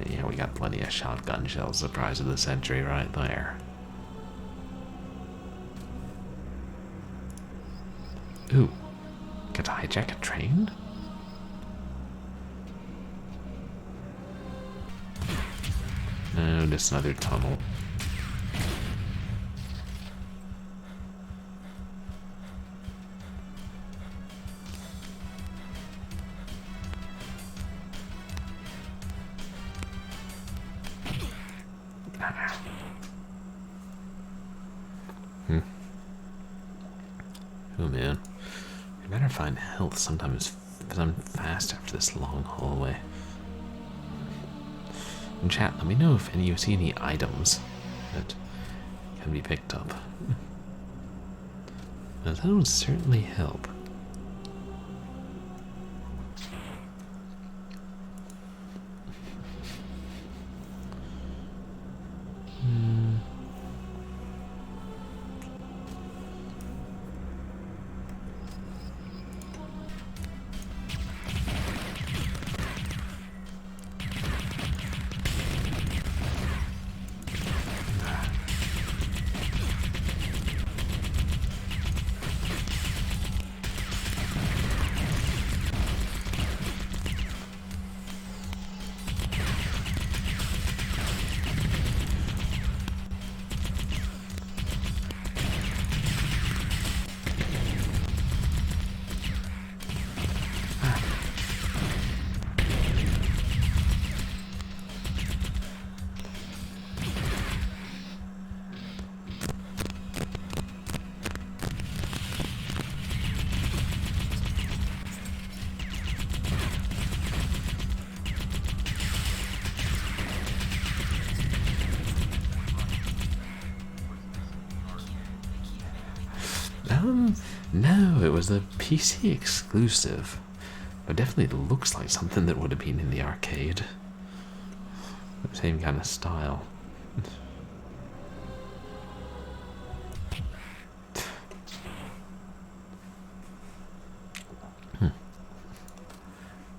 yeah, we got plenty of shotgun shells, the prize of the century right there. Ooh. Get to hijack a train? No, just another tunnel. Oh man. I better find health sometimes because I'm fast after this long hallway. In chat, let me know if you see any items that can be picked up. Now, that would certainly help. No, it was a PC exclusive. But definitely looks like something that would have been in the arcade. Same kind of style.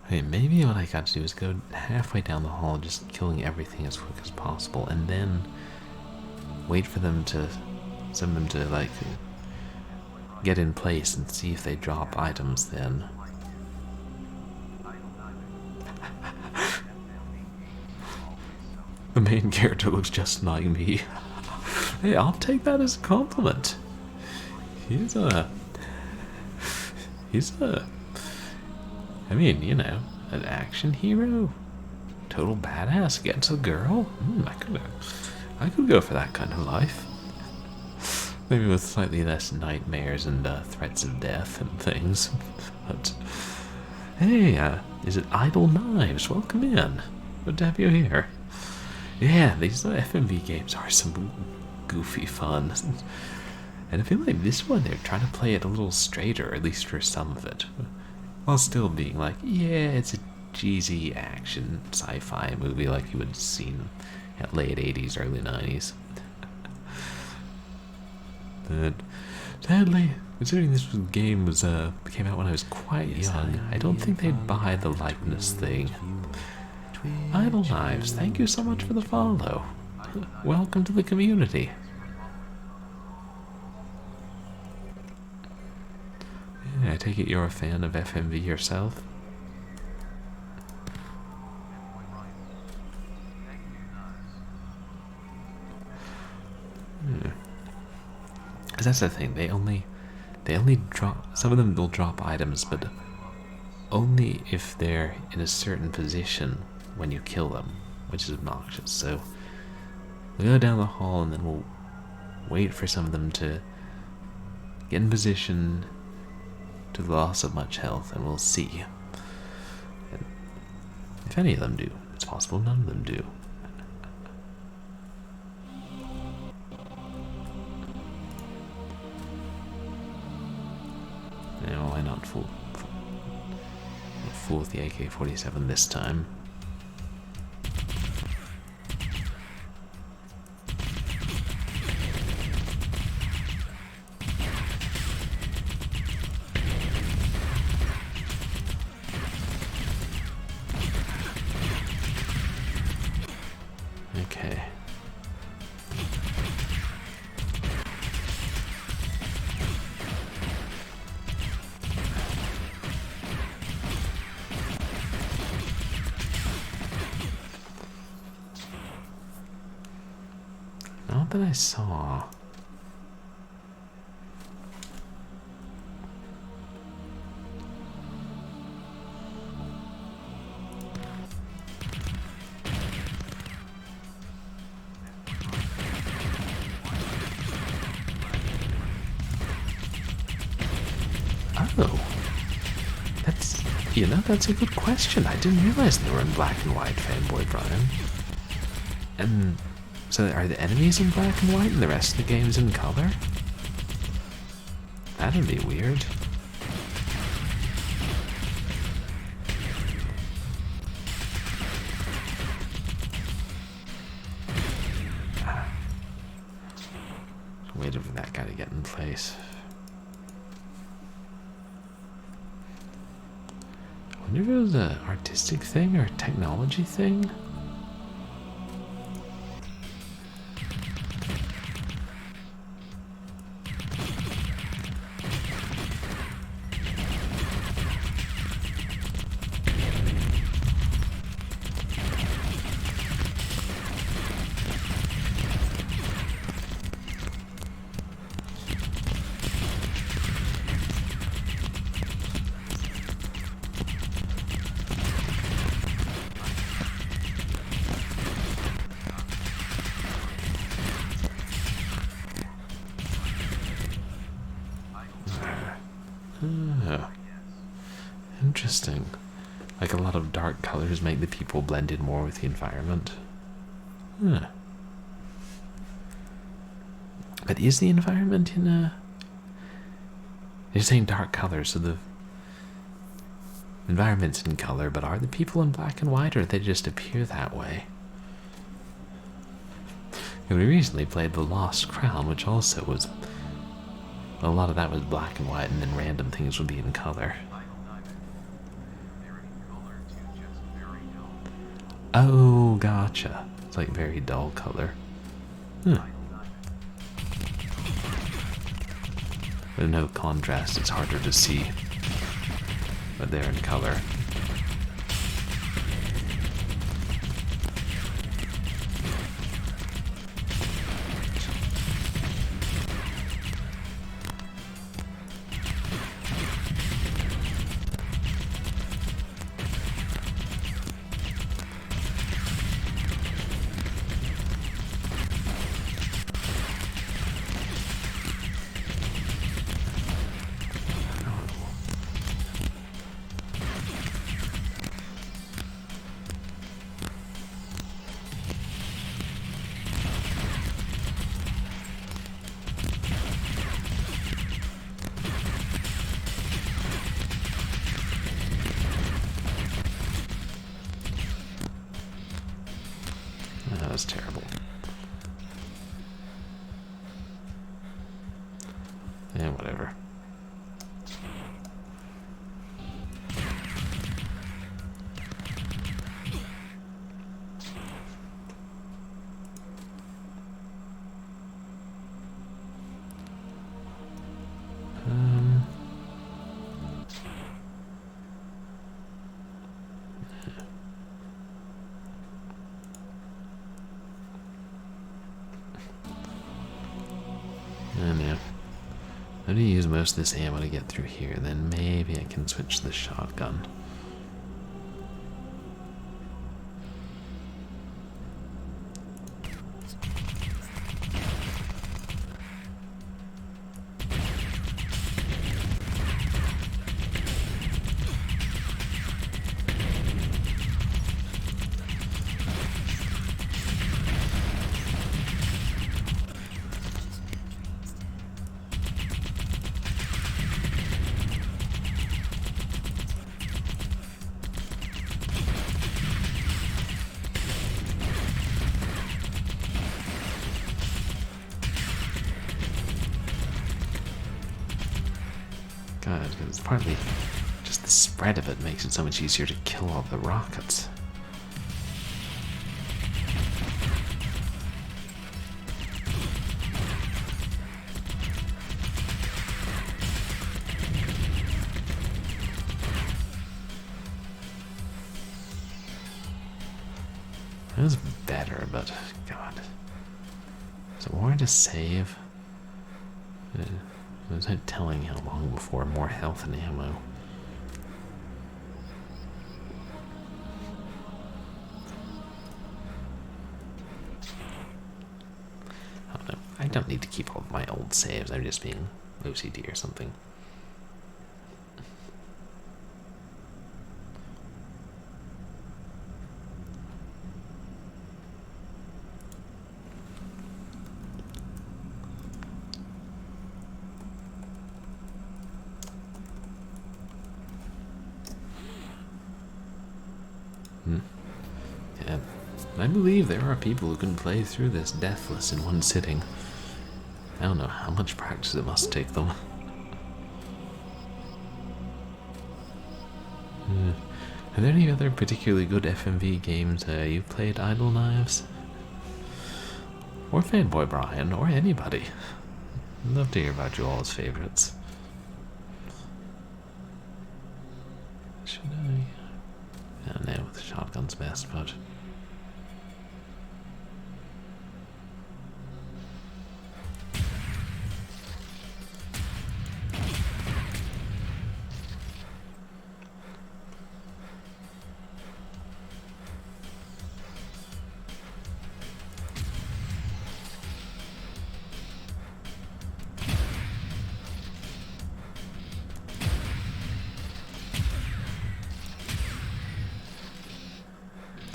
Okay, maybe what I got to do is go halfway down the hall, just killing everything as quick as possible, and then wait for them to, some of them to like get in place and see if they drop items then. The main character looks just like me. Hey, I'll take that as a compliment. He's a, I mean, you know, an action hero, total badass, gets a girl. I could go for that kind of life. Maybe with slightly less nightmares and threats of death and things. But hey, is it Idle Knives? Welcome in. Good to have you here. Yeah, these FMV games are some goofy fun. And I feel like this one, they're trying to play it a little straighter, at least for some of it. While still being like, yeah, it's a cheesy action sci-fi movie like you would have seen at late 80s, early 90s. But sadly, considering this game was came out when I was quite young, I don't think they'd buy the likeness thing. Idle Knives, thank you so much for the follow. Welcome to the community. Yeah, I take it you're a fan of FMV yourself? Because that's the thing, they only drop, some of them will drop items, but only if they're in a certain position when you kill them, which is obnoxious. So we'll go down the hall and then we'll wait for some of them to get in position to the loss of much health, and we'll see. And if any of them do, it's possible none of them do. Now, why not fool with the AK-47 this time? Okay. Not that I saw. Oh, that's a good question. I didn't realize they were in black and white, Fanboy Brian. And so are the enemies in black and white and the rest of the game's in color? That'd be weird. Waiting for that guy to get in place. I wonder if it was an artistic thing or a technology thing? Interesting. Like a lot of dark colors make the people blend in more with the environment. Huh. But is the environment in They're saying dark color, so the environment's in color, but are the people in black and white, or they just appear that way? And we recently played The Lost Crown, which also was... a lot of that was black and white, and then random things would be in color. Oh, gotcha. It's like very dull color. Huh. With no contrast, it's harder to see. But they're in color. That was terrible. Yeah, whatever. I know. I'm gonna use most of this ammo to get through here, then maybe I can switch to the shotgun. God, it's partly just the spread of it makes it so much easier to kill all the rockets. It was better, but God. Is it more to save? There's no telling how long before more health and ammo. I don't know. I don't need to keep all of my old saves. I'm just being OCD or something. Yeah, I believe there are people who can play through this deathless in one sitting. I don't know how much practice it must take them. Are there any other particularly good FMV games you've played, Idle Knives? Or Fanboy Brian, or anybody. I'd love to hear about you all's favorites. Should I? I don't know, the shotgun's best, but...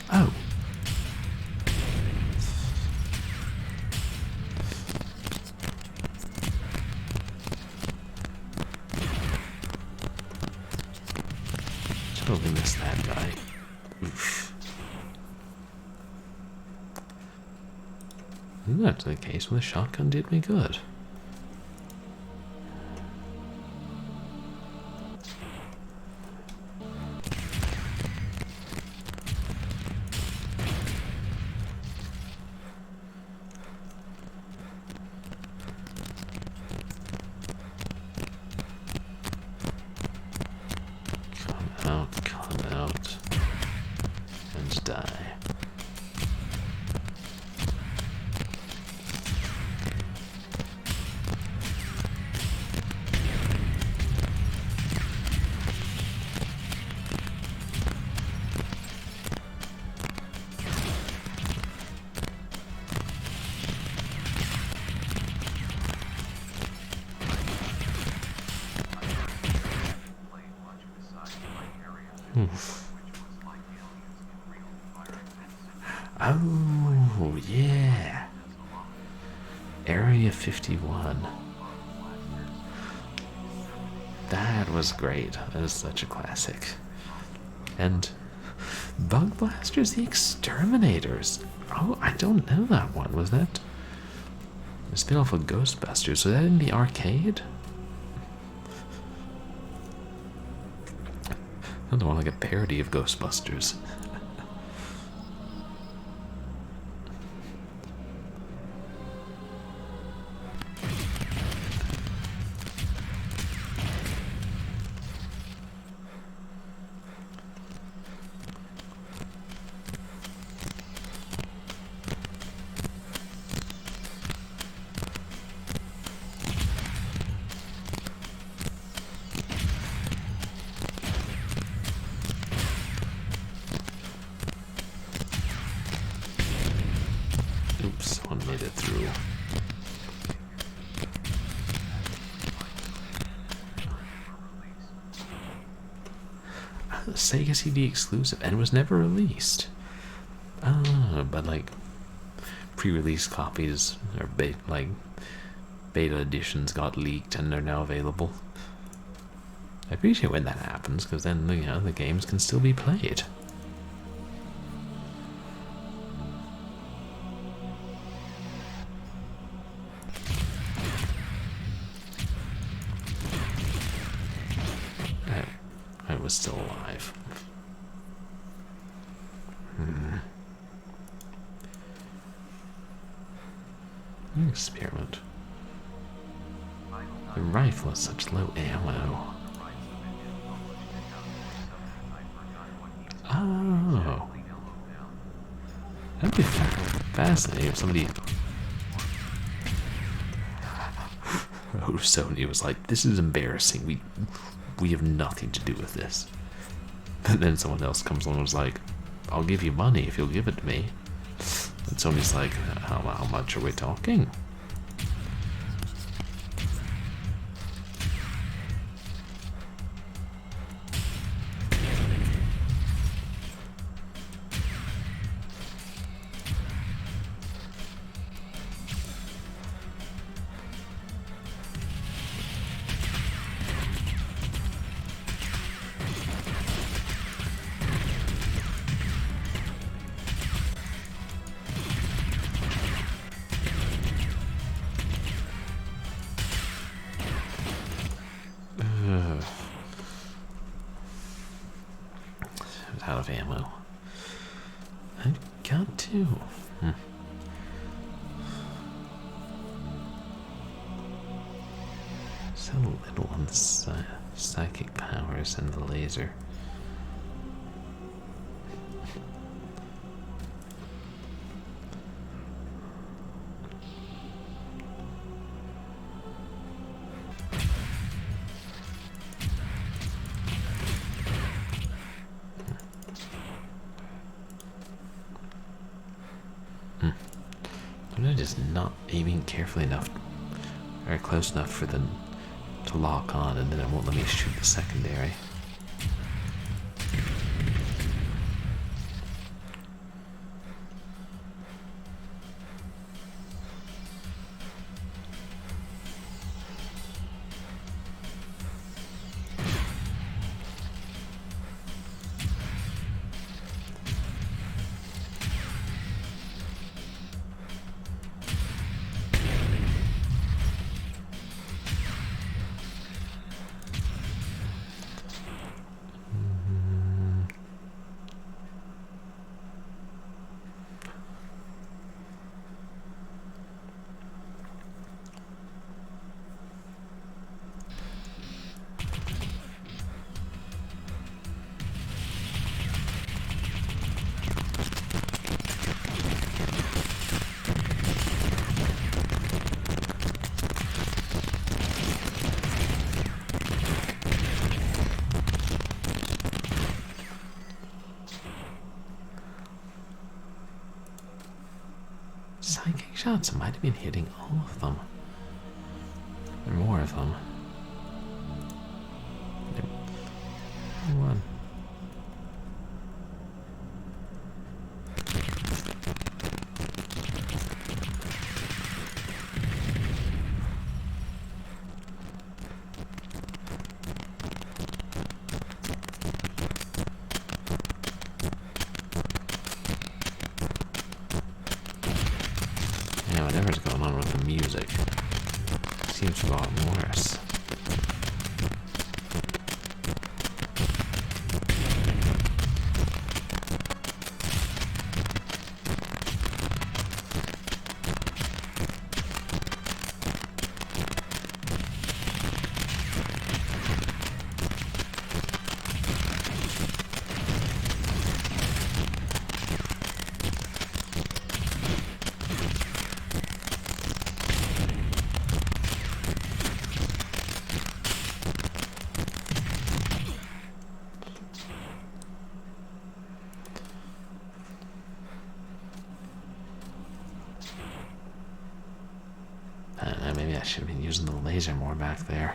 Oh, missed that guy. Oof. Isn't that the case when the shotgun did me good? Come out, and die. Oof. Oh, yeah. Area 51. That was great. That is such a classic. And Bug Blasters, the Exterminators. Oh, I don't know that one. Was that a spin-off of Ghostbusters? Was that in the arcade? Sounds more like a parody of Ghostbusters. Oops, one made it through. Sega CD exclusive and was never released. But like pre-release copies or beta editions got leaked and they're now available. I appreciate when that happens because then the games can still be played. I was still alive. Experiment. The rifle has such low ammo. Oh. That'd be fascinating if somebody... Oh, Sony was like, this is embarrassing. We have nothing to do with this. And then someone else comes along and was like, I'll give you money if you'll give it to me. And Sony's like, how much are we talking? Out of ammo. I've got to. So little on the psychic powers and the laser. I'm just not aiming carefully enough or close enough for them to lock on, and then it won't let me shoot the secondary. Psychic shots might have been hitting all of them. Or more of them. One. Yeah, whatever's going on with the music seems to have gotten worse. I don't know, maybe I should have been using the laser more back there.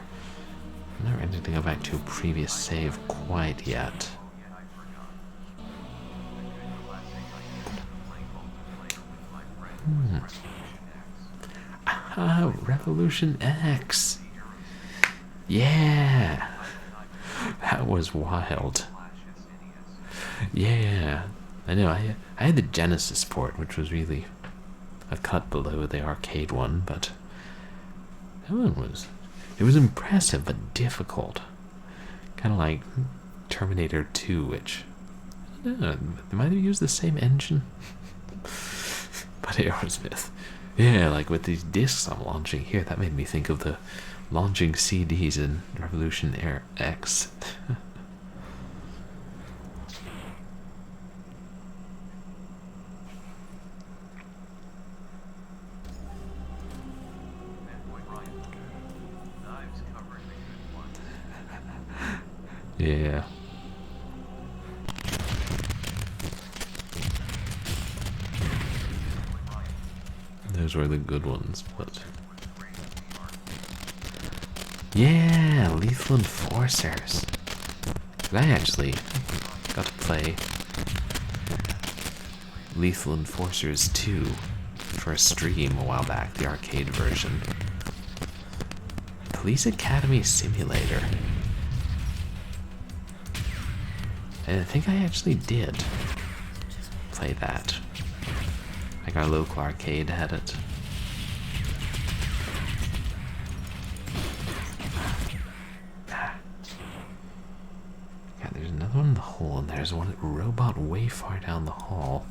I'm not ready to go back to a previous save quite yet. Ah, Revolution X! Yeah! That was wild. Yeah, I know, I had the Genesis port, which was really a cut below the arcade one, but that one was, it was impressive but difficult. Kind of like Terminator 2, which, I don't know, they might have used the same engine. But Aerosmith, yeah, like with these discs I'm launching here, that made me think of the launching CDs in Revolution X. Yeah. Those were the good ones, but... Yeah, Lethal Enforcers. I actually got to play Lethal Enforcers 2 for a stream a while back, the arcade version. Police Academy Simulator. And I think I actually did play that. Like our local arcade had it. Yeah, there's another one in the hole, and there's one robot way far down the hall.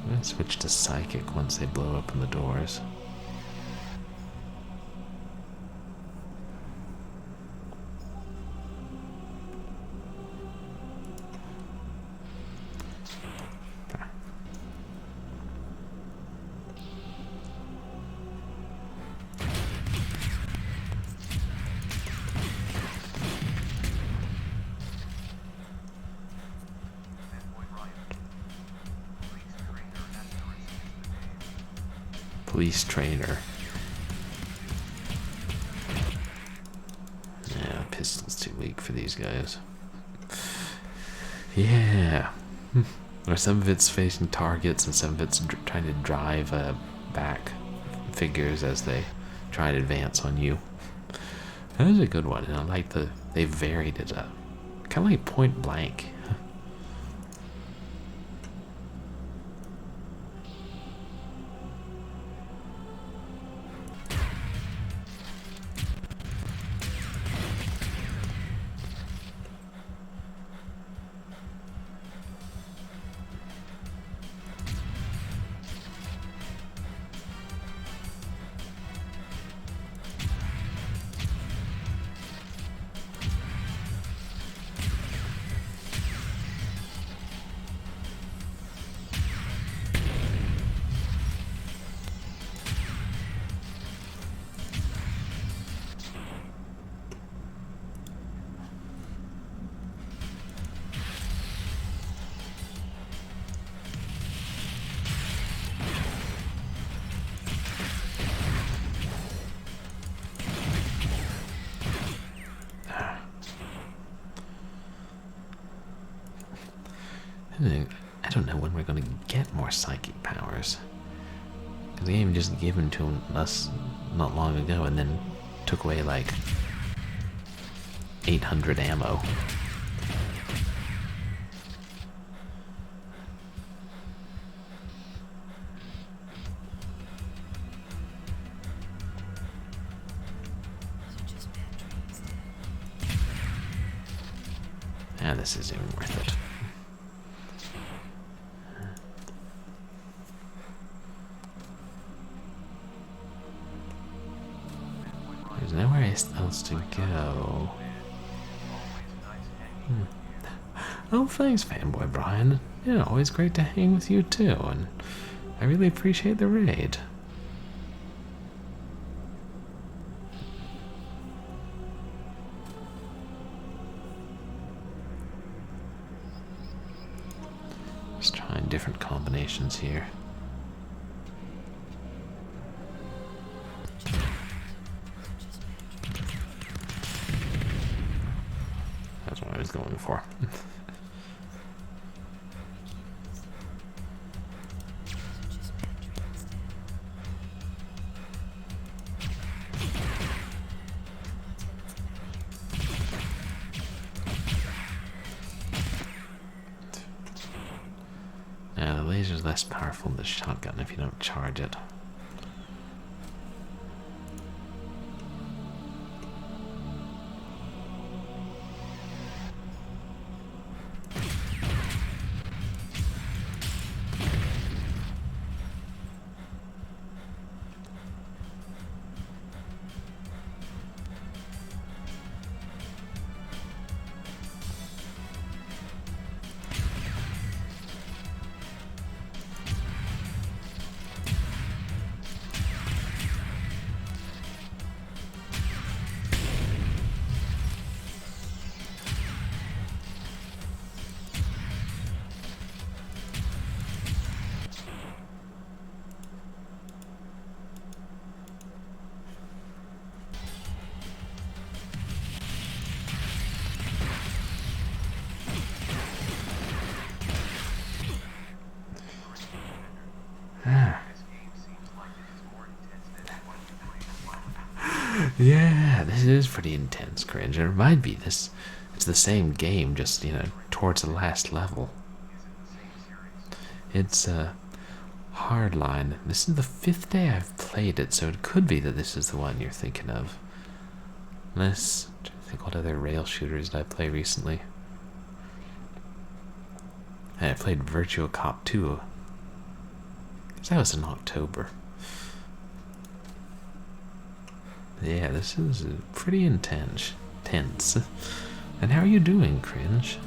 I'm gonna switch to psychic once they blow open the doors. Police trainer. Yeah, pistol's too weak for these guys. Yeah. Or some of it's facing targets and some of it's trying to drive back figures as they try to advance on you. That was a good one, and I like they varied it up. Kind of like Point Blank. I don't know when we're going to get more psychic powers. Because the game just gave them to us not long ago and then took away like 800 ammo. Ah, this isn't even worth it. There's nowhere else to go. Oh, thanks, fanboy Brian. Yeah, always great to hang with you too, and I really appreciate the raid. Just trying different combinations here. That's what I was going for. Now, the laser's less powerful than the shotgun if you don't charge it. Yeah, this is pretty intense, cringe. It reminds me, it's the same game, just, towards the last level. It's, Hardline. This is the 5th day I've played it, so it could be that this is the one you're thinking of. Unless, I'm trying to think what other rail shooters did I play recently. And I played Virtual Cop 2. Because that was in October. Yeah, this is pretty intense. And how are you doing, cringe?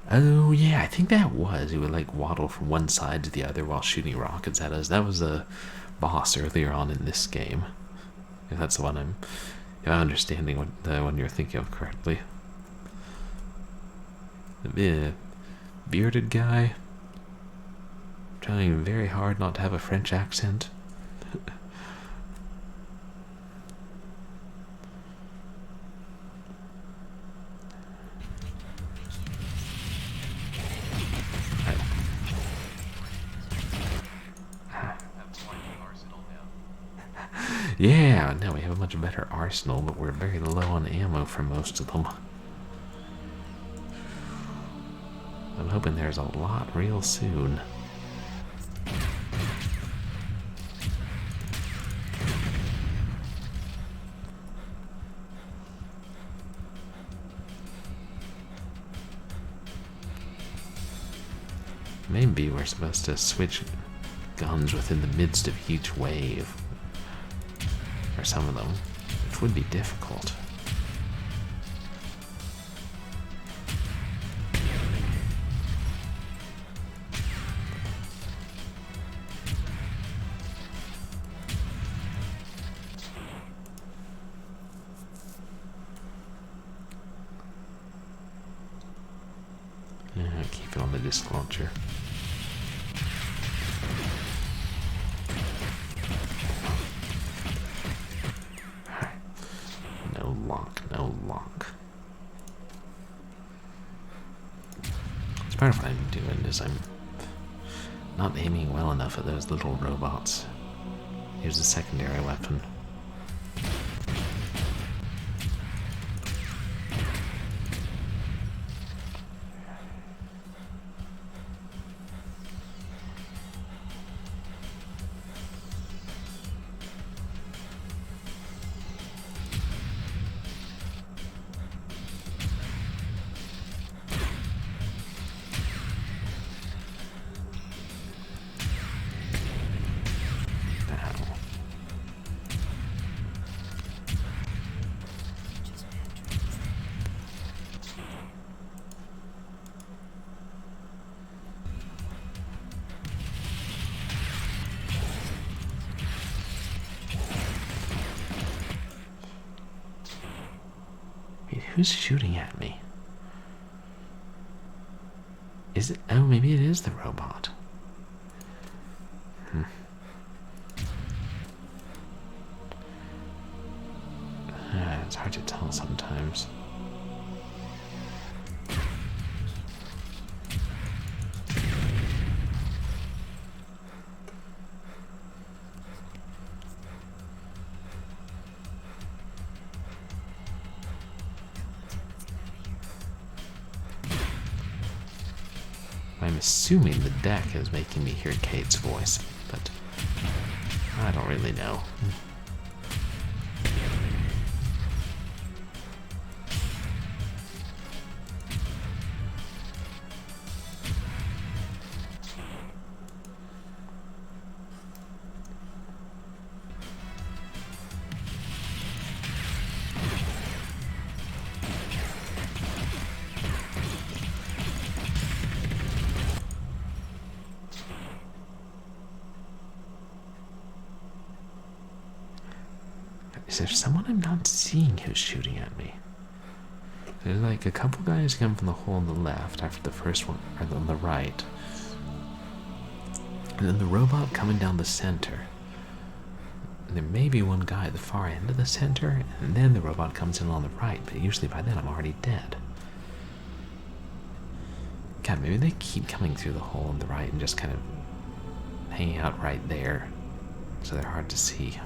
Oh, yeah, I think that was. He would, like, waddle from one side to the other while shooting rockets at us. That was a boss earlier on in this game. If that's the one I'm understanding what the one you're thinking of correctly. The bearded guy. Trying very hard not to have a French accent. Yeah, now we have a much better arsenal, but we're very low on ammo for most of them. I'm hoping there's a lot real soon. Maybe we're supposed to switch guns within the midst of each wave. Or some of them, which would be difficult. Keep it on the disc launcher. No lock, no lock. It's part of what I'm doing is I'm not aiming well enough at those little robots. Here's a secondary weapon. Who's shooting at me? Is it? Oh, maybe it is the robot. It's hard to tell sometimes. I'm assuming the deck is making me hear Kate's voice, but I don't really know. Is there someone I'm not seeing who's shooting at me? There's like a couple guys come from the hole on the left after the first one, or on the right. And then the robot coming down the center. And there may be one guy at the far end of the center, and then the robot comes in on the right, but usually by then I'm already dead. God, maybe they keep coming through the hole on the right and just kind of hanging out right there, so they're hard to see.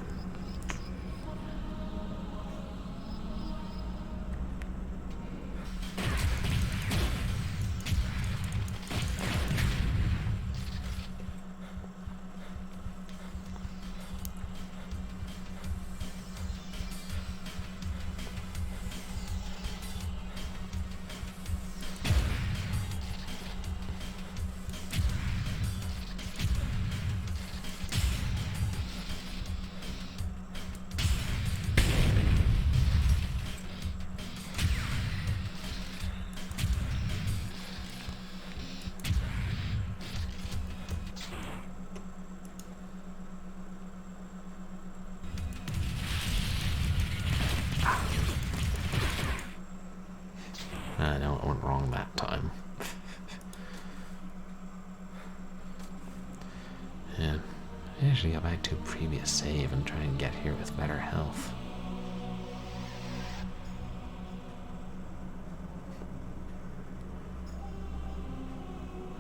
I know it went wrong that time. Yeah, I usually go back to a previous save and try and get here with better health.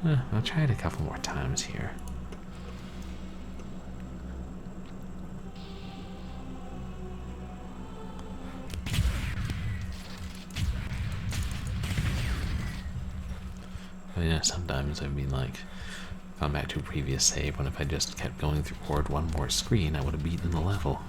I'll try it a couple more times here. But yeah, sometimes I've been like, gone back to a previous save when if I just kept going toward one more screen, I would have beaten the level.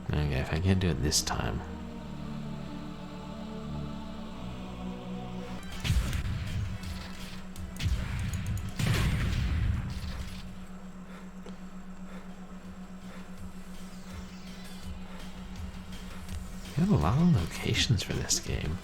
Okay, if I can't do it this time. You have a lot of locations for this game.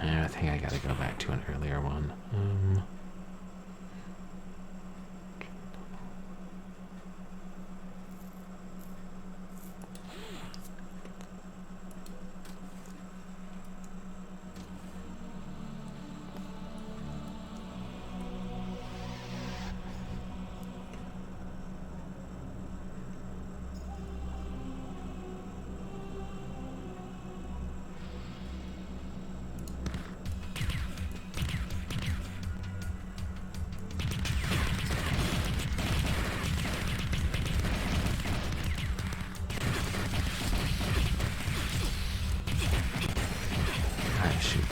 I think I gotta go back to an earlier one. Shoot.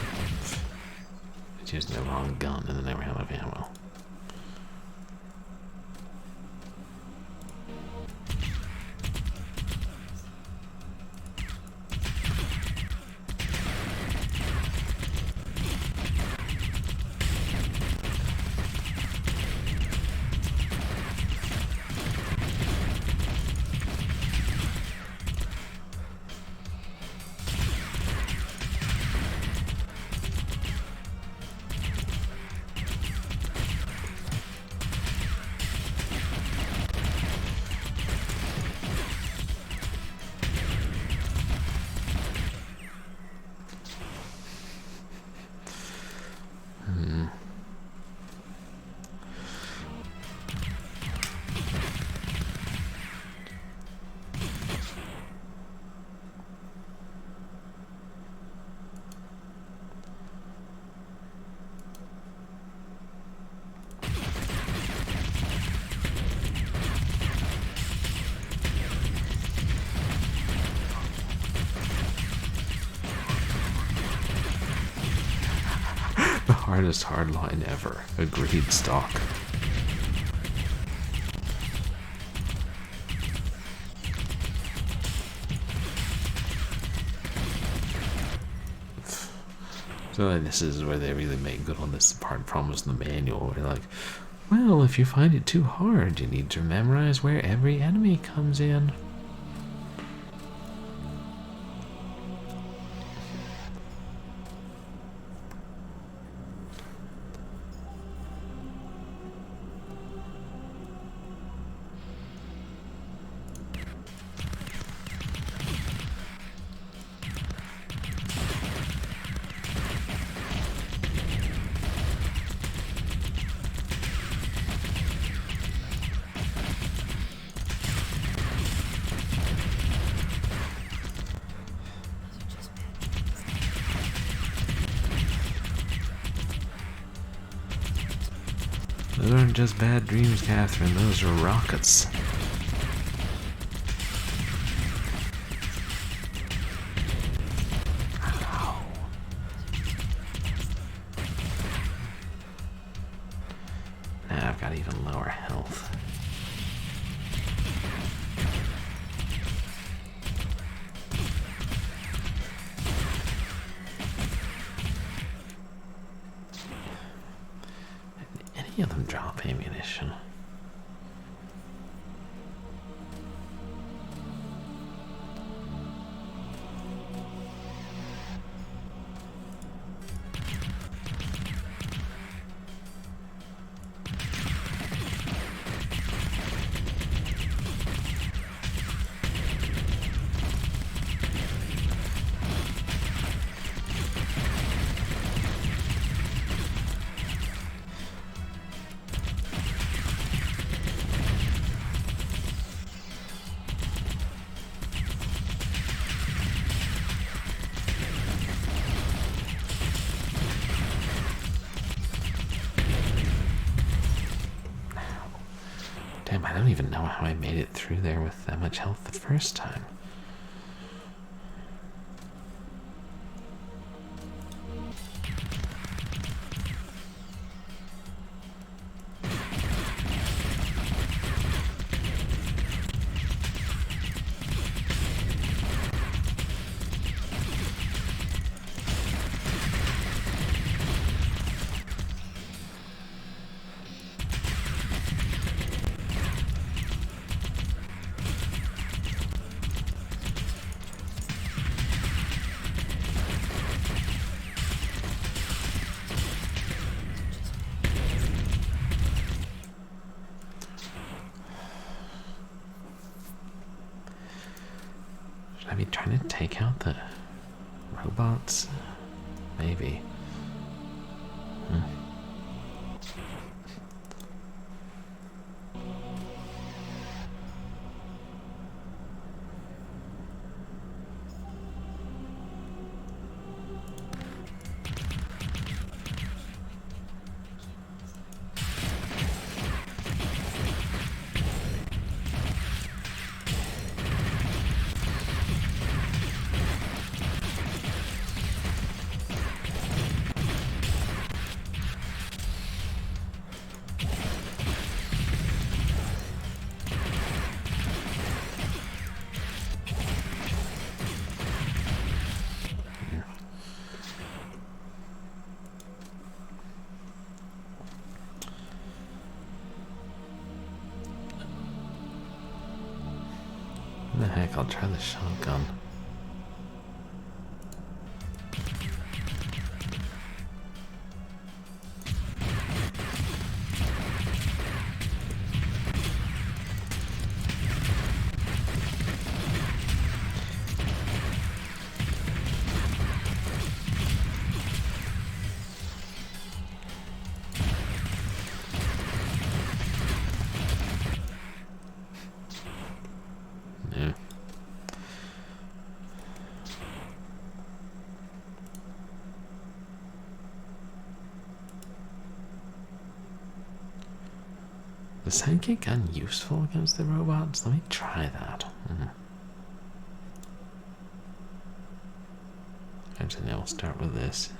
I used the wrong gun and then I ran out of ammo. The hardest hardline ever. Agreed, stock. So this is where they really make good on this part promise in the manual. Where they're like, well, if you find it too hard, you need to memorize where every enemy comes in. Those aren't just bad dreams, Catherine. Those are rockets. Ow. Now I've got even lower health. Any of them drop ammunition? Damn, I don't even know how I made it through there with that much health the first time. Should I be trying to take out the robots? Maybe. What the heck, I'll try the shotgun. Yeah. Is the sidekick gun useful against the robots? Let me try that. Actually, I'll start with this.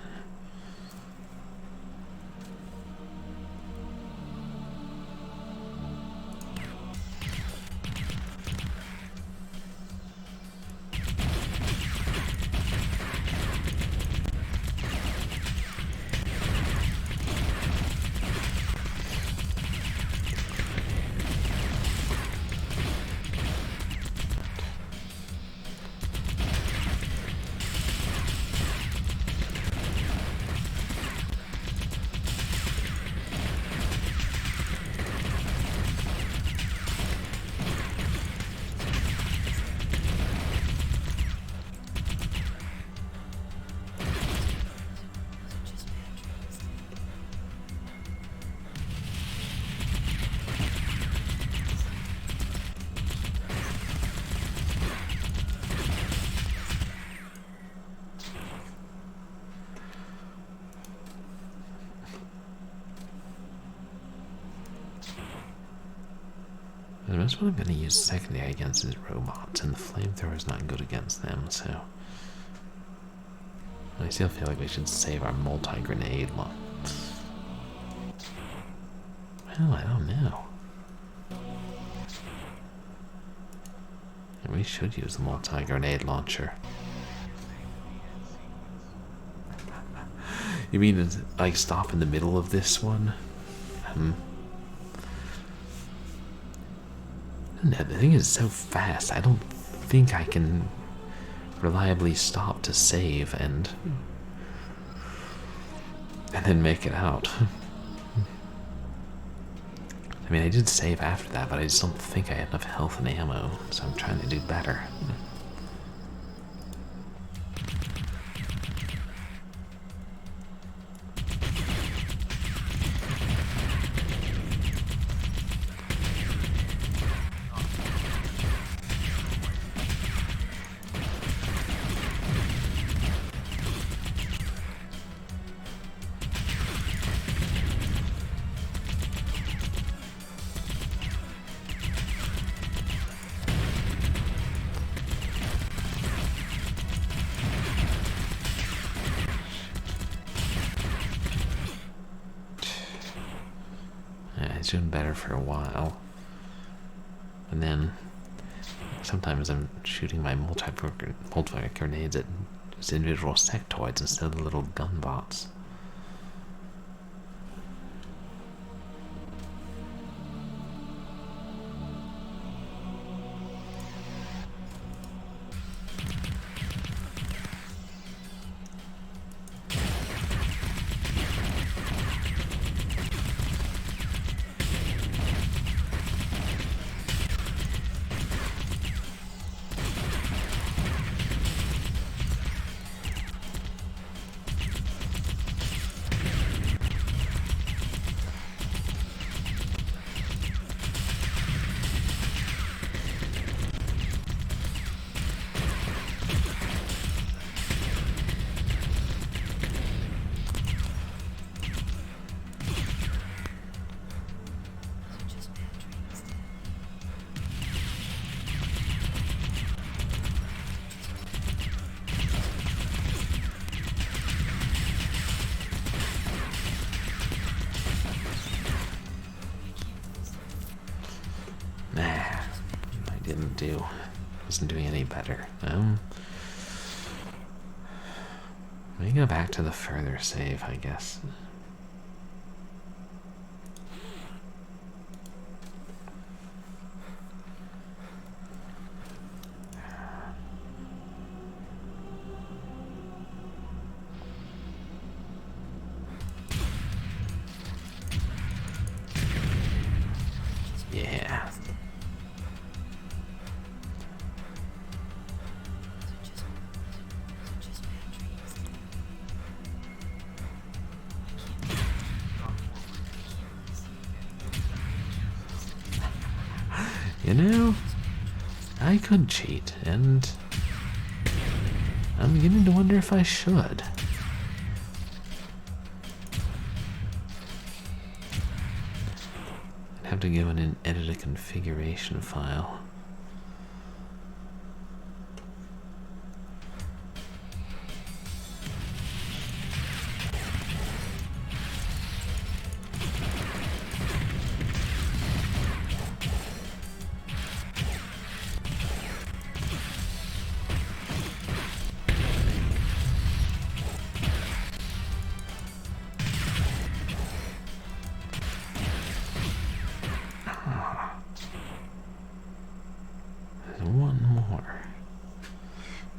That's what I'm going to use secondary against is robots, and the flamethrower is not good against them, so... I still feel like we should save our multi-grenade one. Well, I don't know. We should use the multi-grenade launcher. You mean like stop in the middle of this one? No, the thing is so fast, I don't think I can reliably stop to save and then make it out. I mean, I did save after that, but I just don't think I had enough health and ammo, so I'm trying to do better. It's doing better for a while. And then sometimes I'm shooting my multi grenades at just individual sectoids instead of the little gun bots. Isn't doing any better. Let me go back to the further save, I guess. Yeah. You know, I could cheat, and I'm beginning to wonder if I should. I'd have to go in and edit a configuration file.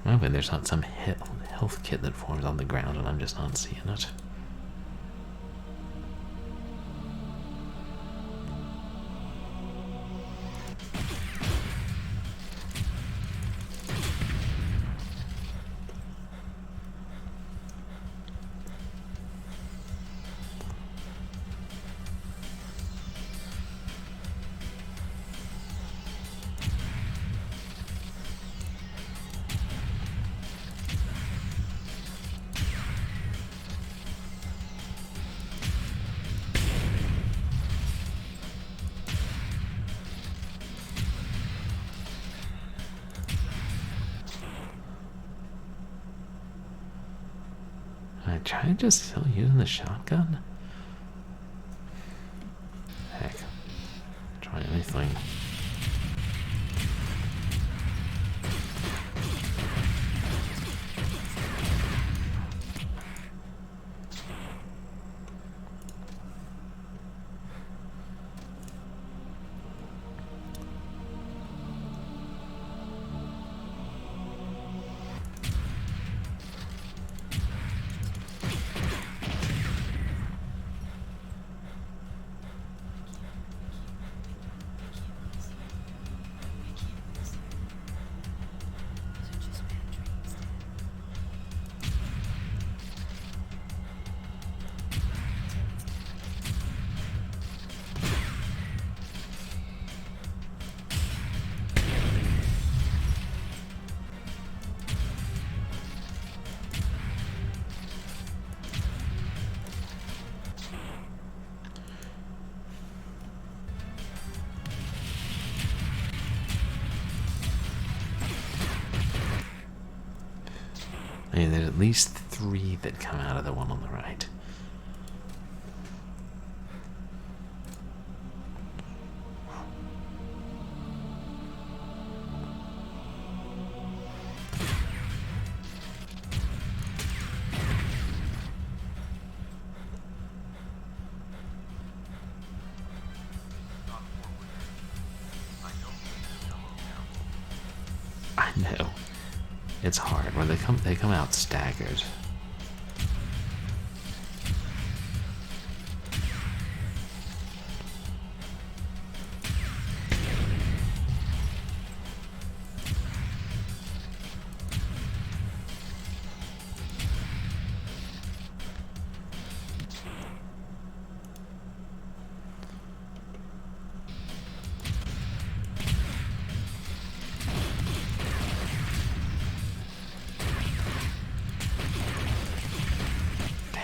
Hoping there's not some health kit that forms on the ground and I'm just not seeing it. I try just still using the shotgun? Heck. Try anything. I mean, there's at least 3 that come out of the one on the right. I know. It's hard when they come out staggered.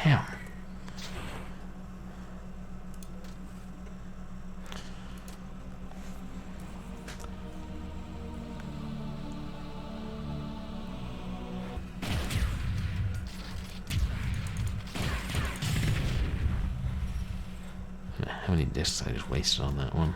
Damn. How many discs I just wasted on that one?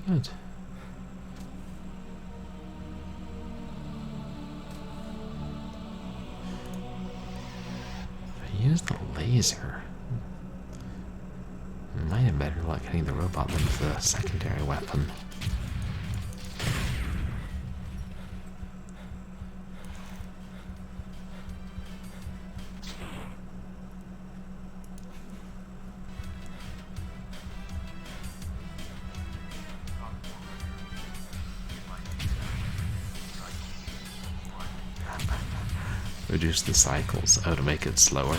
Very good. If I use the laser, I might have better luck hitting the robot than the secondary weapon. Reduce the cycles. Oh, to make it slower.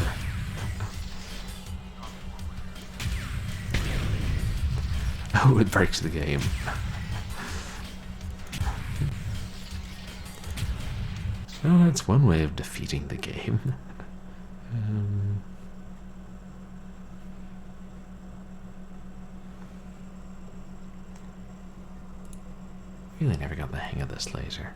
Oh, it breaks the game. Oh, that's one way of defeating the game. Really never got the hang of this laser.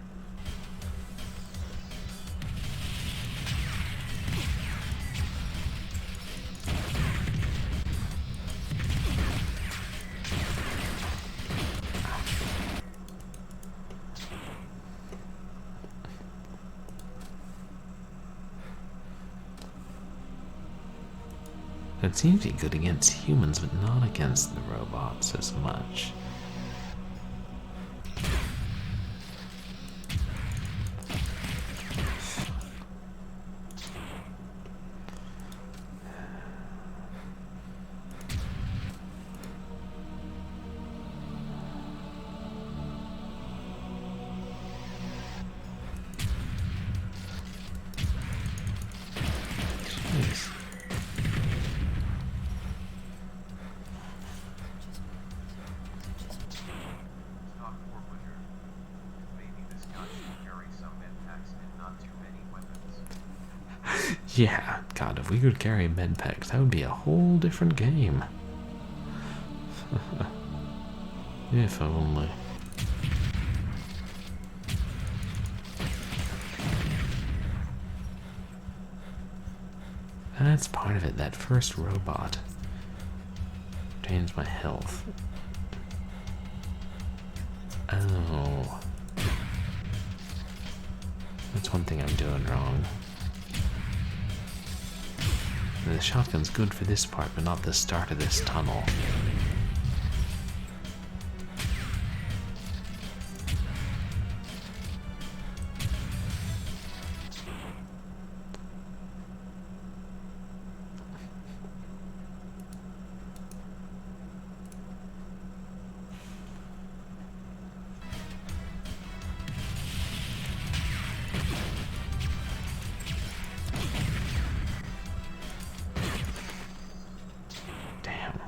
It seems to be good against humans, but not against the robots as much. Yeah, God, if we could carry med packs, that would be a whole different game. If only. That's part of it, that first robot. Changed my health. Oh. That's one thing I'm doing wrong. The shotgun's good for this part, but not the start of this tunnel. Damn.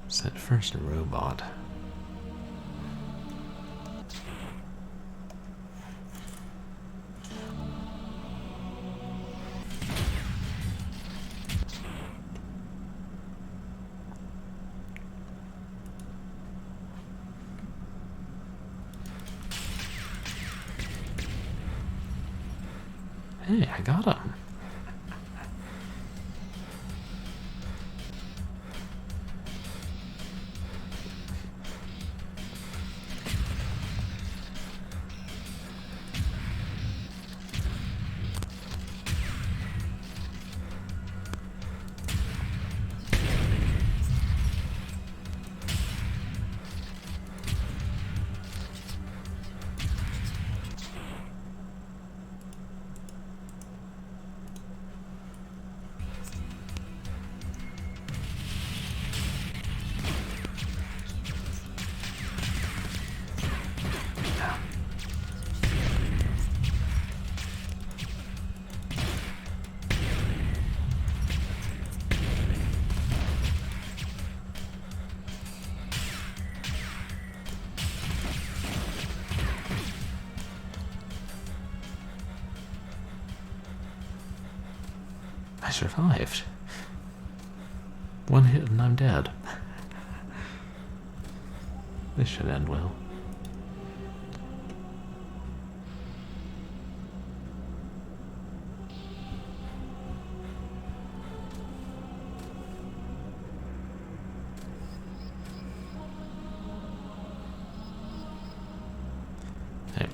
Set first robot. Hey, I got him. I survived. One hit and I'm dead. This should end well. Hey.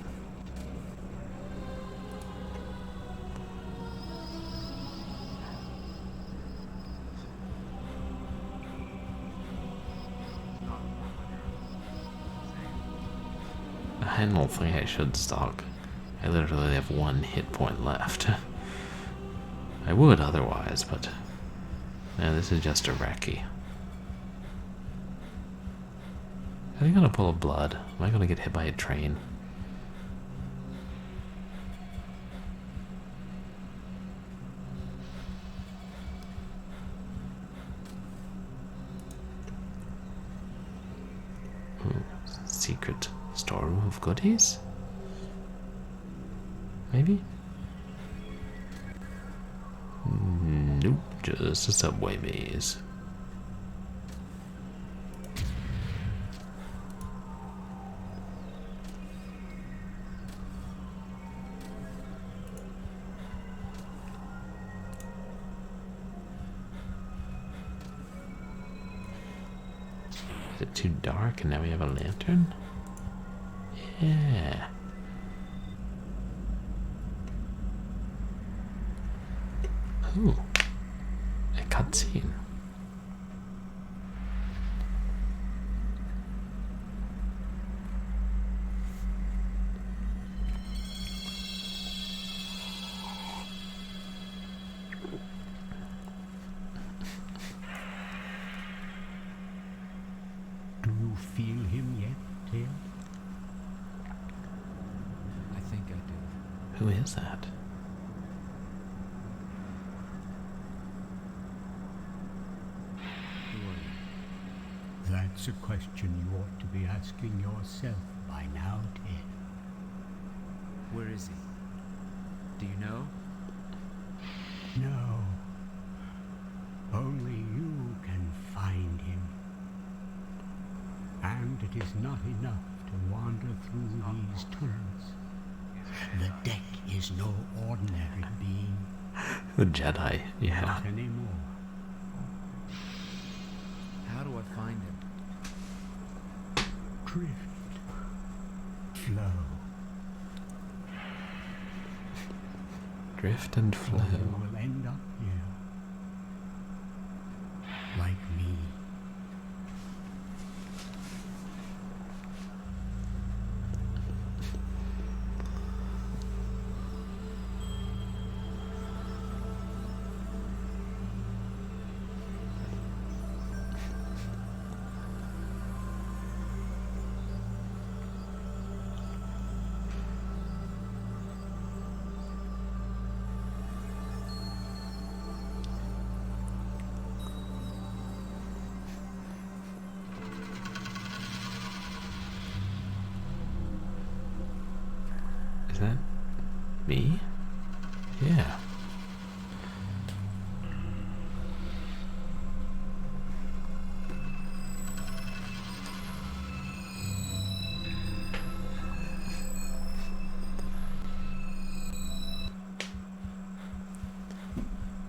I don't think I should stock. I literally have one hit point left. I would otherwise, but yeah, this is just a recce. Are they gonna pull a blood? Am I gonna get hit by a train? Secret storeroom of goodies? Maybe? Nope, just a subway maze. Is it too dark and now we have a lantern? Yeah. Ooh. A cutscene. Who is that?
Who are you?
That's a question you ought to be asking yourself by now, Ted.
Where is he? Do you know?
No. Only you can find him. And it is not enough to wander through these tunnels. The deck is no ordinary being.
The Jedi, yeah.
Not anymore.
How do I find him?
Drift. Flow.
Drift and
Or
flow.
you will end up here. Like me.
Is that me? Yeah.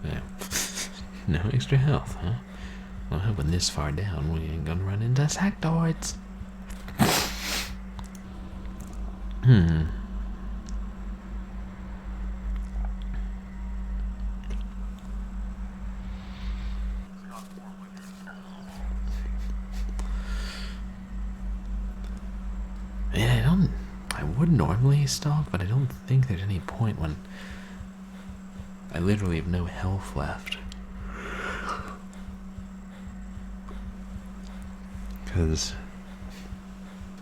Yeah. No extra health, huh? Well, hoping this far down we ain't gonna run into sectoids. Yeah, I would normally stalk, but I don't think there's any point when I literally have no health left. Because,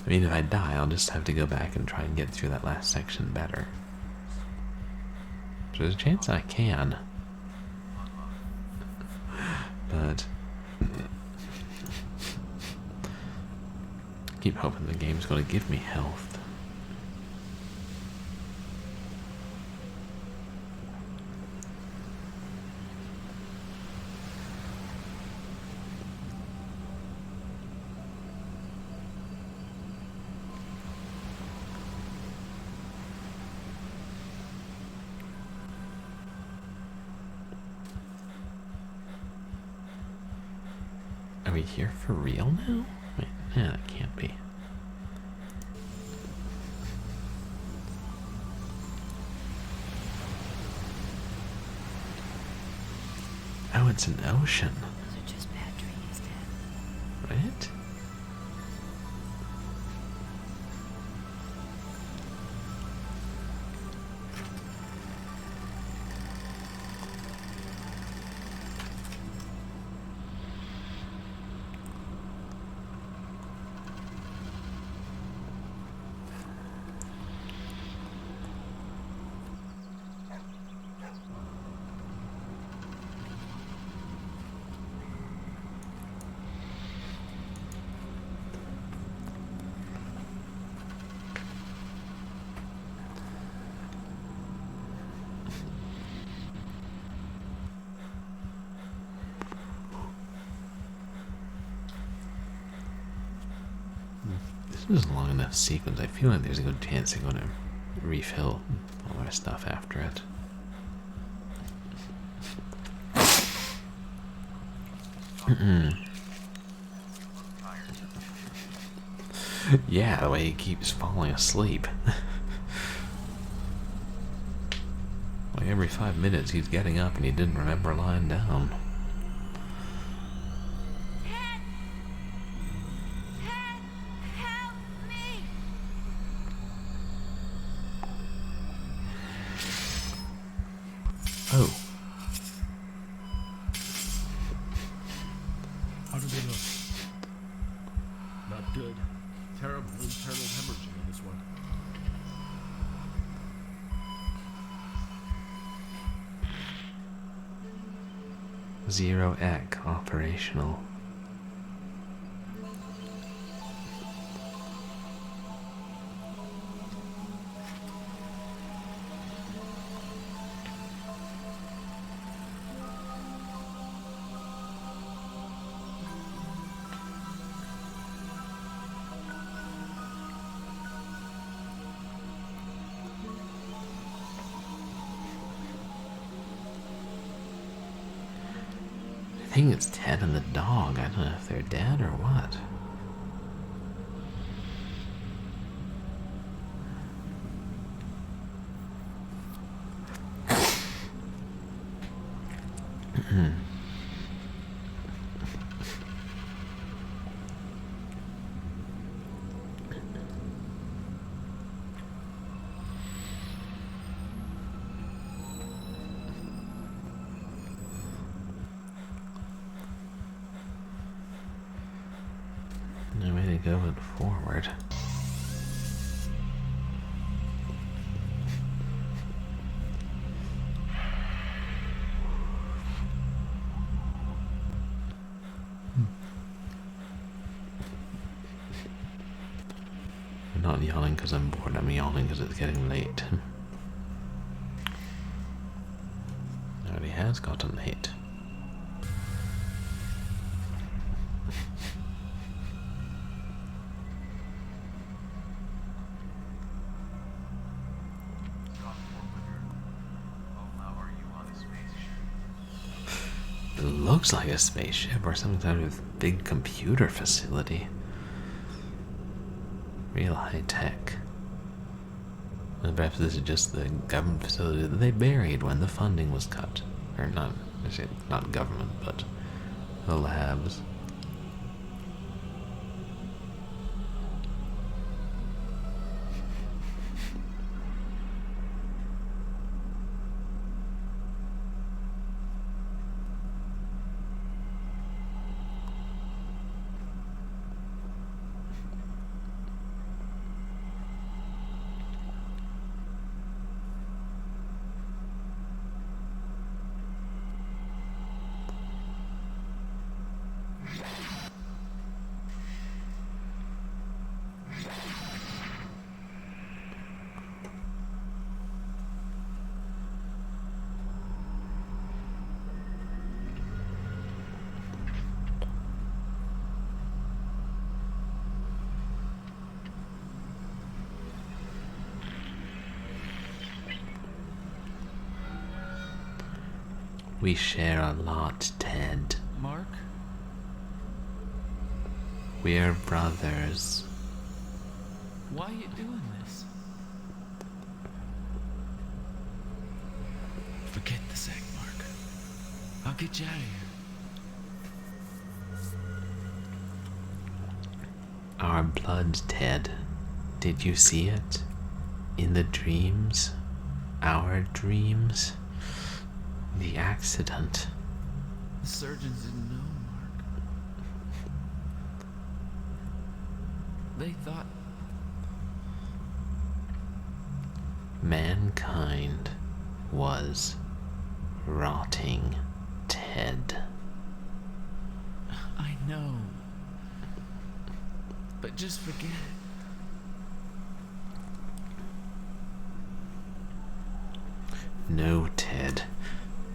I mean, if I die, I'll just have to go back and try and get through that last section better. So there's a chance I can. But I keep hoping the game's going to give me health. Are we here for real now? Wait, yeah, that can't be. Oh, it's an ocean,
Those are just bad dreams, Dad.
right? This is a long enough sequence. I feel like there's a good chance they're going to refill all our stuff after it. Yeah, the way he keeps falling asleep. Like every 5 minutes he's getting up and he didn't remember lying down.
Dad! Dad! Help me!
Oh.
How do they look? Not good. Terrible internal hemorrhaging on this one.
Zero Eck operational. I think it's Ted and the dog. I don't know if they're dead or what. No way to go but forward. I'm not yawning because I'm bored, I'm yawning because it's getting late. It already has gotten late. It looks like a spaceship or some kind of big computer facility. Real high tech. And perhaps this is just the government facility that they buried when the funding was cut. Or not, I say not government, but the labs. We share a lot, Ted.
Mark?
We're brothers.
Why are you doing this? Forget the sack, Mark. I'll get you out of here.
Our blood, Ted. Did you see it? In the dreams? Our dreams? The accident.
The surgeons didn't know, Mark. They thought...
Mankind was rotting, Ted.
I know. But just forget it.
No, Ted.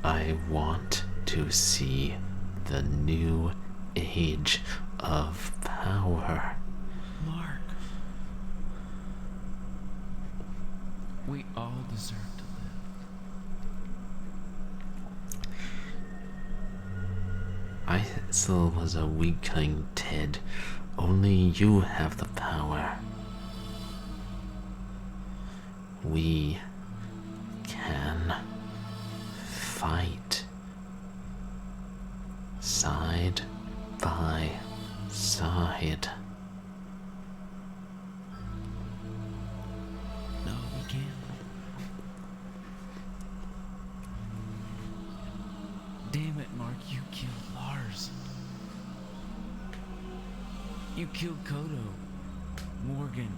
I want to see the new age of power.
Mark. We all deserve to live.
Isel was a weakling, Ted. Only you have the power. We can fight side by side.
No, we can't. Damn it, Mark, you killed Lars. You killed Kodo, Morgan,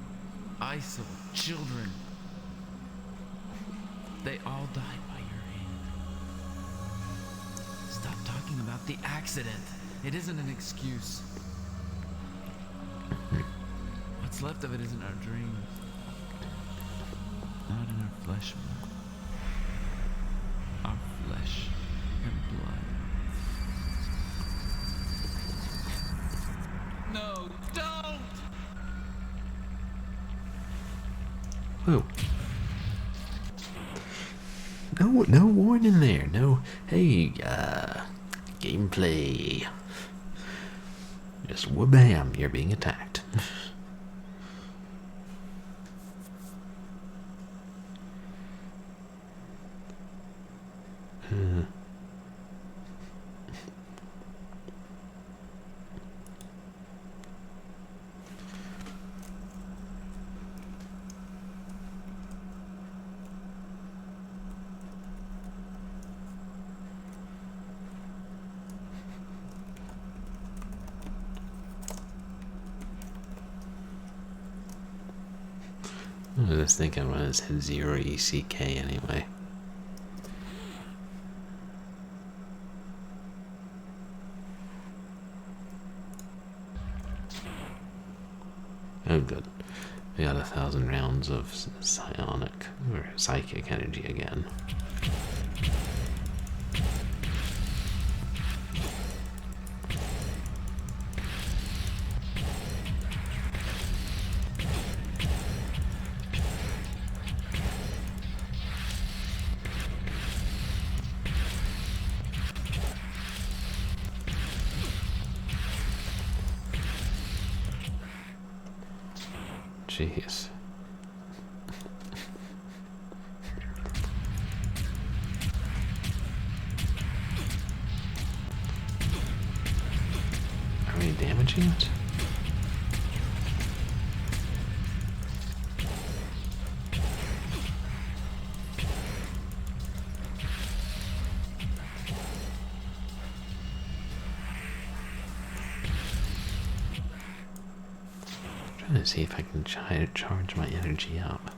Isel, children. They all died by your hand. Stop talking about about the accident. It isn't an excuse. What's left of it isn't our dreams. Not in our flesh, but our flesh and blood. No, don't!
Whoa. No warning there. No, hey, gameplay. Just wha-bam, you're being attacked. I was thinking when it said 0 ECK anyway. Oh good. We got 1,000 rounds of psionic or psychic energy again. Jeez. Are we damaging it? Trying to see if I can charge my energy up.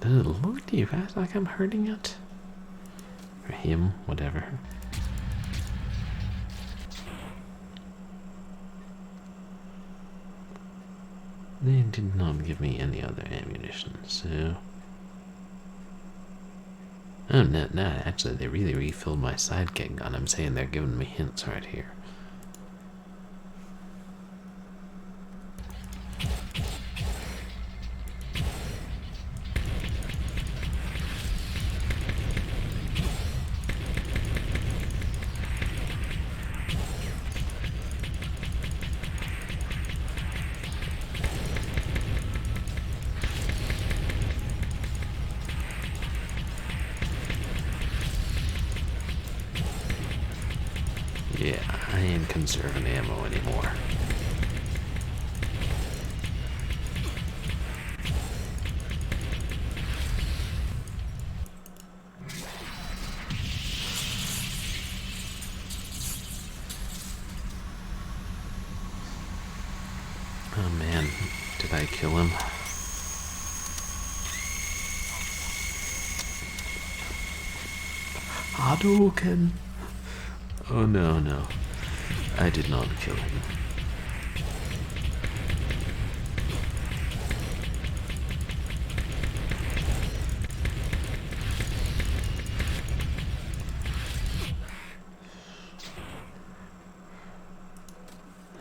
Does it look to you guys like I'm hurting it? Or him, whatever. They did not give me any other ammunition, so... Oh, no, actually, they really refilled my sidekick gun. I'm saying they're giving me hints right here. Yeah, I ain't conserving ammo anymore. Oh man, did I kill him? Hadouken! Oh no, I did not kill him.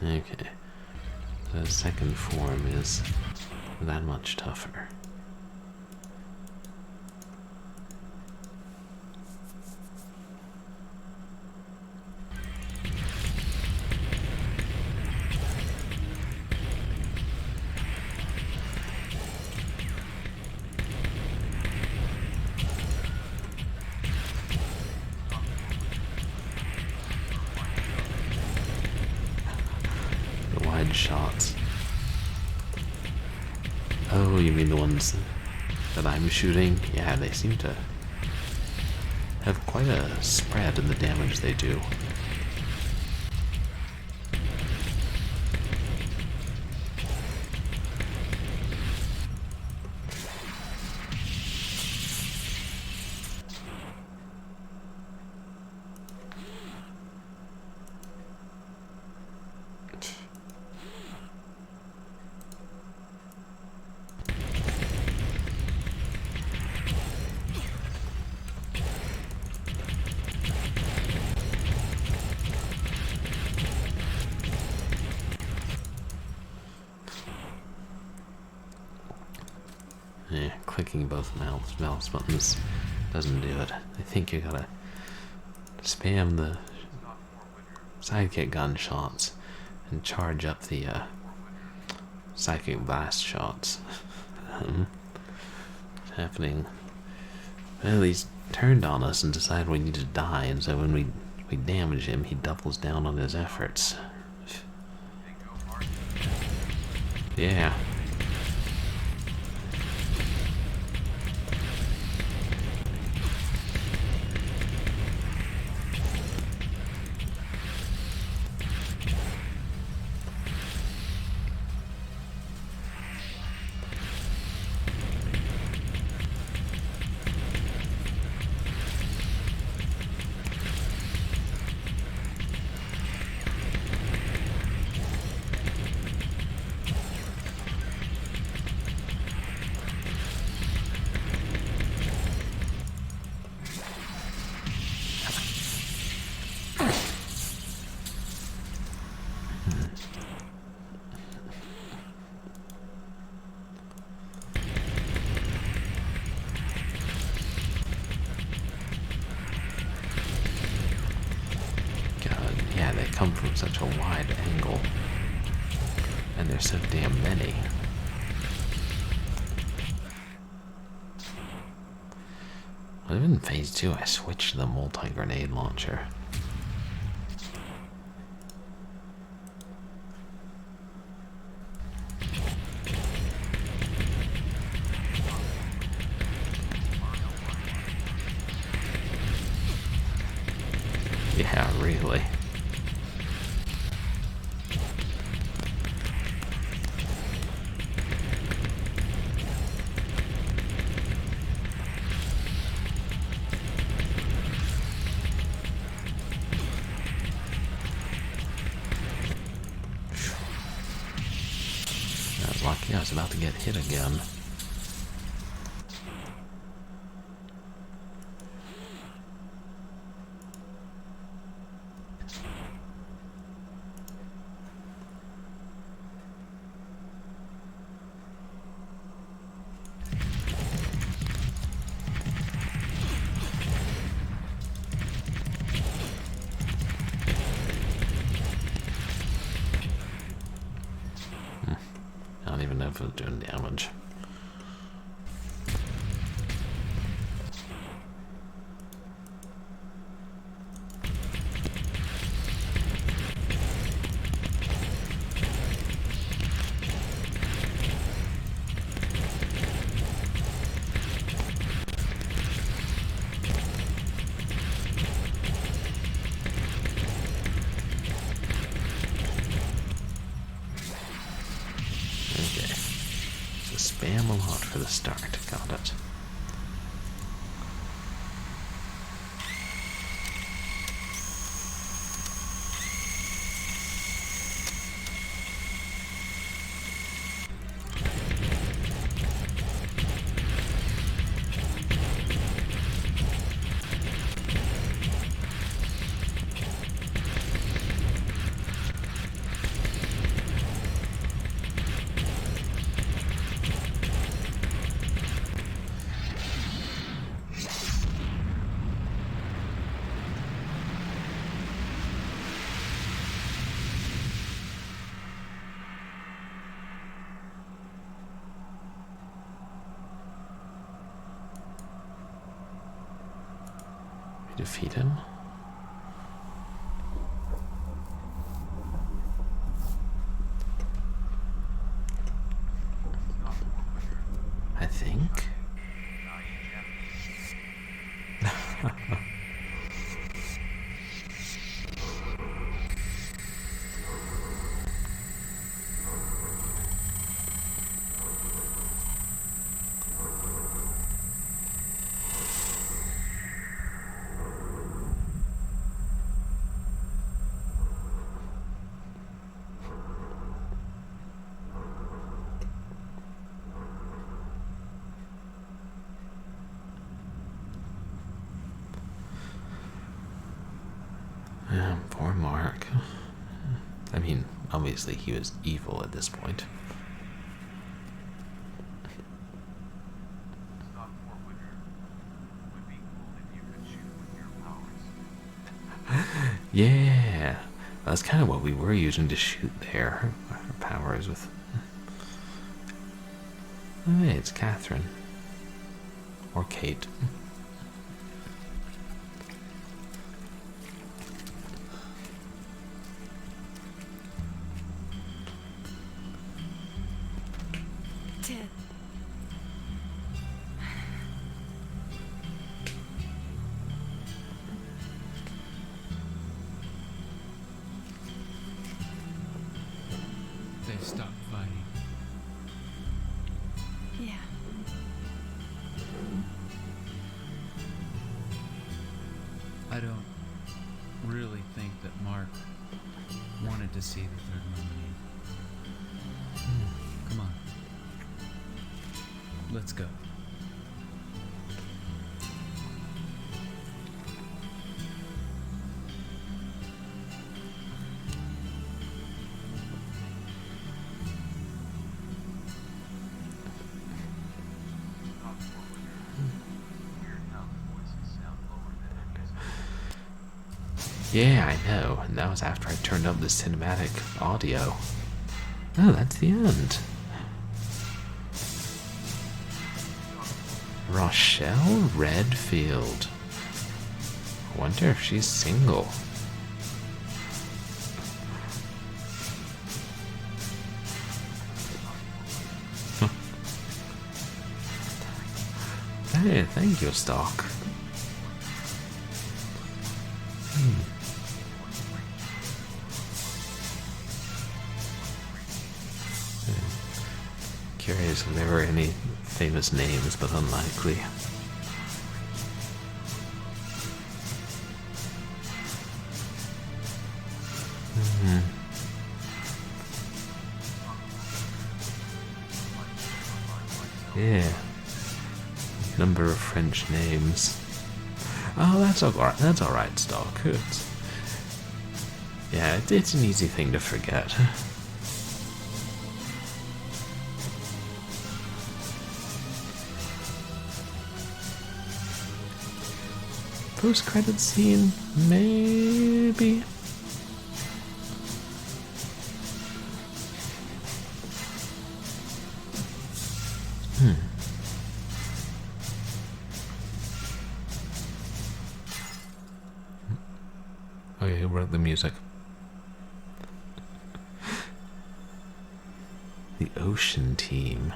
Okay, the second form is that much tougher. shots. Oh, you mean the ones that I'm shooting? Yeah, they seem to have quite a spread in the damage they do. Yeah, clicking both mouse buttons doesn't do it. I think you gotta spam the sidekick gun shots and charge up the psychic blast shots. It's happening. Well, he's turned on us and decided we need to die, and so when we damage him, he doubles down on his efforts. Yeah. Yeah, they come from such a wide angle. And there's so damn many. Well, in phase 2, I switched to the multi-grenade launcher. Yeah, really. I was lucky I was about to get hit again. I don't even know if it was doing damage. Okay. So spam a lot for the start. Got it. Defeat him. Poor Mark. I mean, obviously he was evil at this point. Yeah, that's kind of what we were using to shoot there. Our powers with. Oh, hey, it's Catherine. Or Kate.
Ted.
They stopped fighting.
Yeah.
I don't really think that Mark wanted to see the third nominee. Come on. Let's go.
Yeah, I know. And that was after I turned up the cinematic audio. Oh, that's the end. Rochelle Redfield. I wonder if she's single. Hey, thank you, Stock. Curious if there were any famous names, but unlikely. Yeah. Number of French names. Oh, that's alright. That's alright, Stock. Yeah, it's an easy thing to forget. Post-credit scene, maybe. Okay, who wrote the music? The Ocean Team.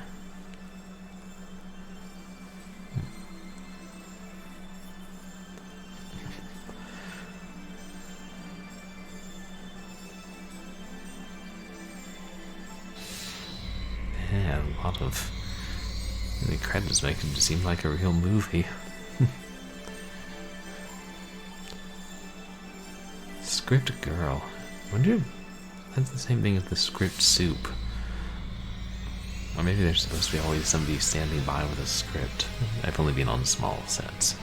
Yeah, a lot of the credits make it seem like a real movie. Script Girl. I wonder if that's the same thing as the script soup. Or maybe there's supposed to be always somebody standing by with a script. I've only been on small sets.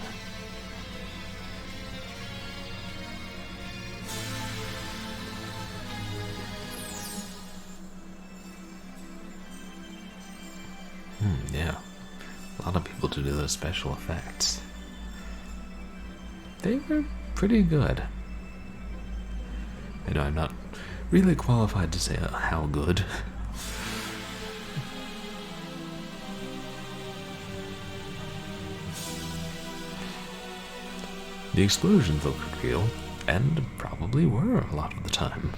Yeah. A lot of people to do those special effects. They were pretty good. I know I'm not really qualified to say how good. The explosions looked real, and probably were a lot of the time.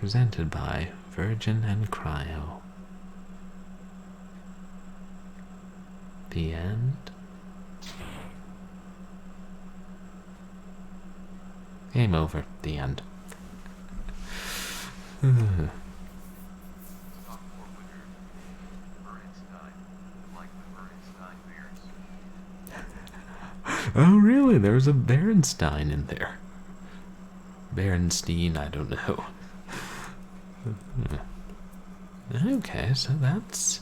presented by Virgin and Cryo. The end. Game over. The end. Oh, really? There's a Berenstein in there. Berenstein, I don't know. Okay, so that's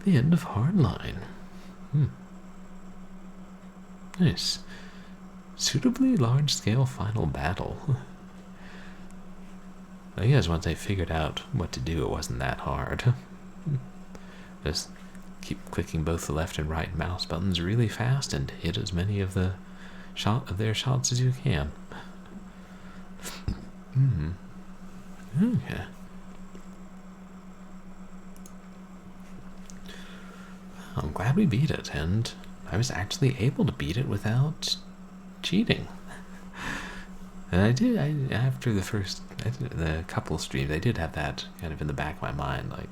the end of Hardline. Nice. Suitably large-scale final battle. I guess once I figured out what to do, it wasn't that hard. Just keep clicking both the left and right mouse buttons really fast and hit as many of their shots as you can. Okay. I'm glad we beat it, and I was actually able to beat it without cheating. And after the couple streams, I did have that kind of in the back of my mind, like,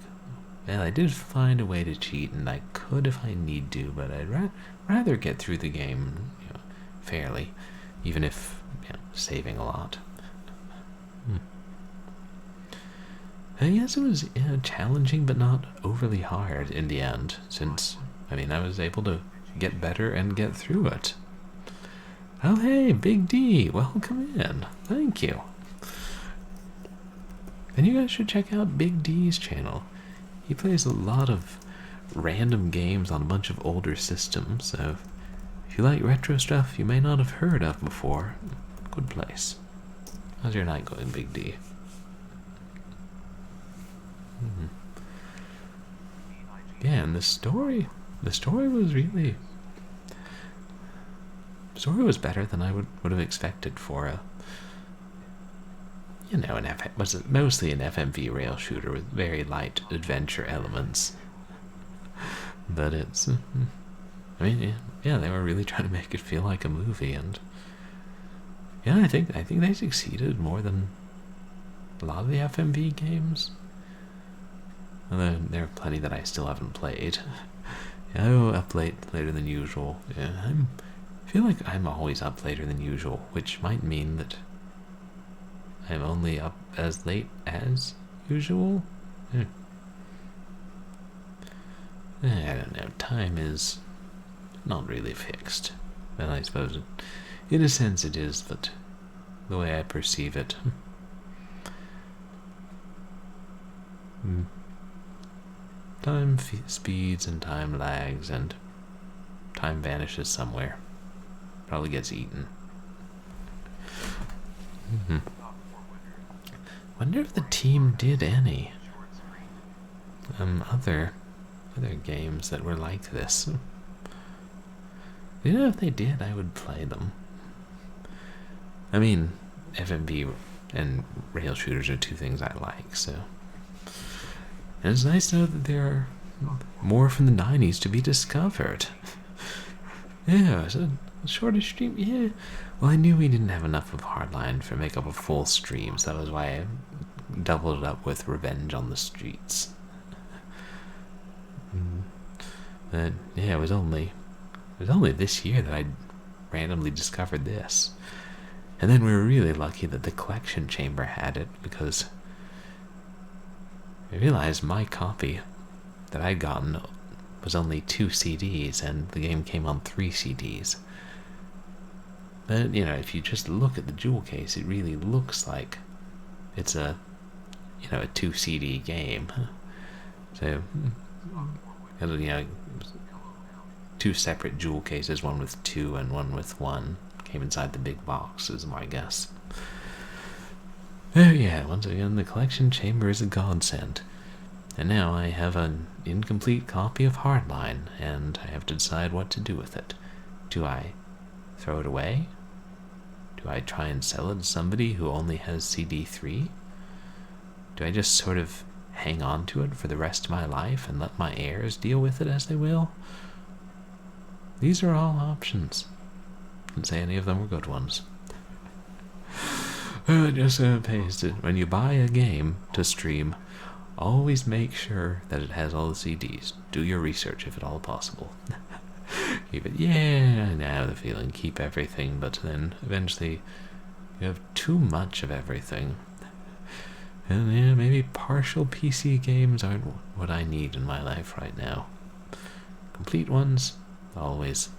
well, I did find a way to cheat, and I could if I need to, but I'd rather get through the game, fairly, even if saving a lot. I guess it was challenging, but not overly hard in the end, since, I was able to get better and get through it. Oh, hey, Big D, welcome in. Thank you. And you guys should check out Big D's channel. He plays a lot of random games on a bunch of older systems, so if you like retro stuff you may not have heard of before, good place. How's your night going, Big D? Yeah, and the story was really... The story was better than I would have expected for a... was it mostly an FMV rail shooter with very light adventure elements. But it's... yeah, they were really trying to make it feel like a movie, and... Yeah, I think they succeeded more than a lot of the FMV games. Although there are plenty that I still haven't played. Yeah, I go up later than usual. Yeah, I feel like I'm always up later than usual, which might mean that I'm only up as late as usual. I don't know. Time is not really fixed. Well, I suppose in a sense it is, but the way I perceive it. Time speeds and time lags, and time vanishes somewhere. Probably gets eaten. Wonder if the team did any other games that were like this. If they did, I would play them. FMV and rail shooters are two things I like, so. And it's nice to know that there are more from the 90s to be discovered. Yeah, so shorter stream, yeah. Well, I knew we didn't have enough of Hardline to make up a full stream, so that was why I doubled it up with Revenge on the Streets. But yeah, it was only this year that I randomly discovered this. And then we were really lucky that the collection chamber had it, because I realized my copy that I'd gotten was only 2 CDs, and the game came on 3 CDs. But, if you just look at the jewel case, it really looks like it's a 2 CD game. So, 2 separate jewel cases, one with 2 and one with 1, came inside the big box, is my guess. Oh yeah, once again, the collection chamber is a godsend. And now I have an incomplete copy of Hardline, and I have to decide what to do with it. Do I throw it away? Do I try and sell it to somebody who only has CD3? Do I just sort of hang on to it for the rest of my life and let my heirs deal with it as they will? These are all options. I wouldn't say any of them were good ones. Just paste it. When you buy a game to stream, always make sure that it has all the CDs. Do your research if at all possible. Keep it, yeah, I have the feeling, keep everything, but then eventually you have too much of everything. And yeah, maybe partial PC games aren't what I need in my life right now. Complete ones, always.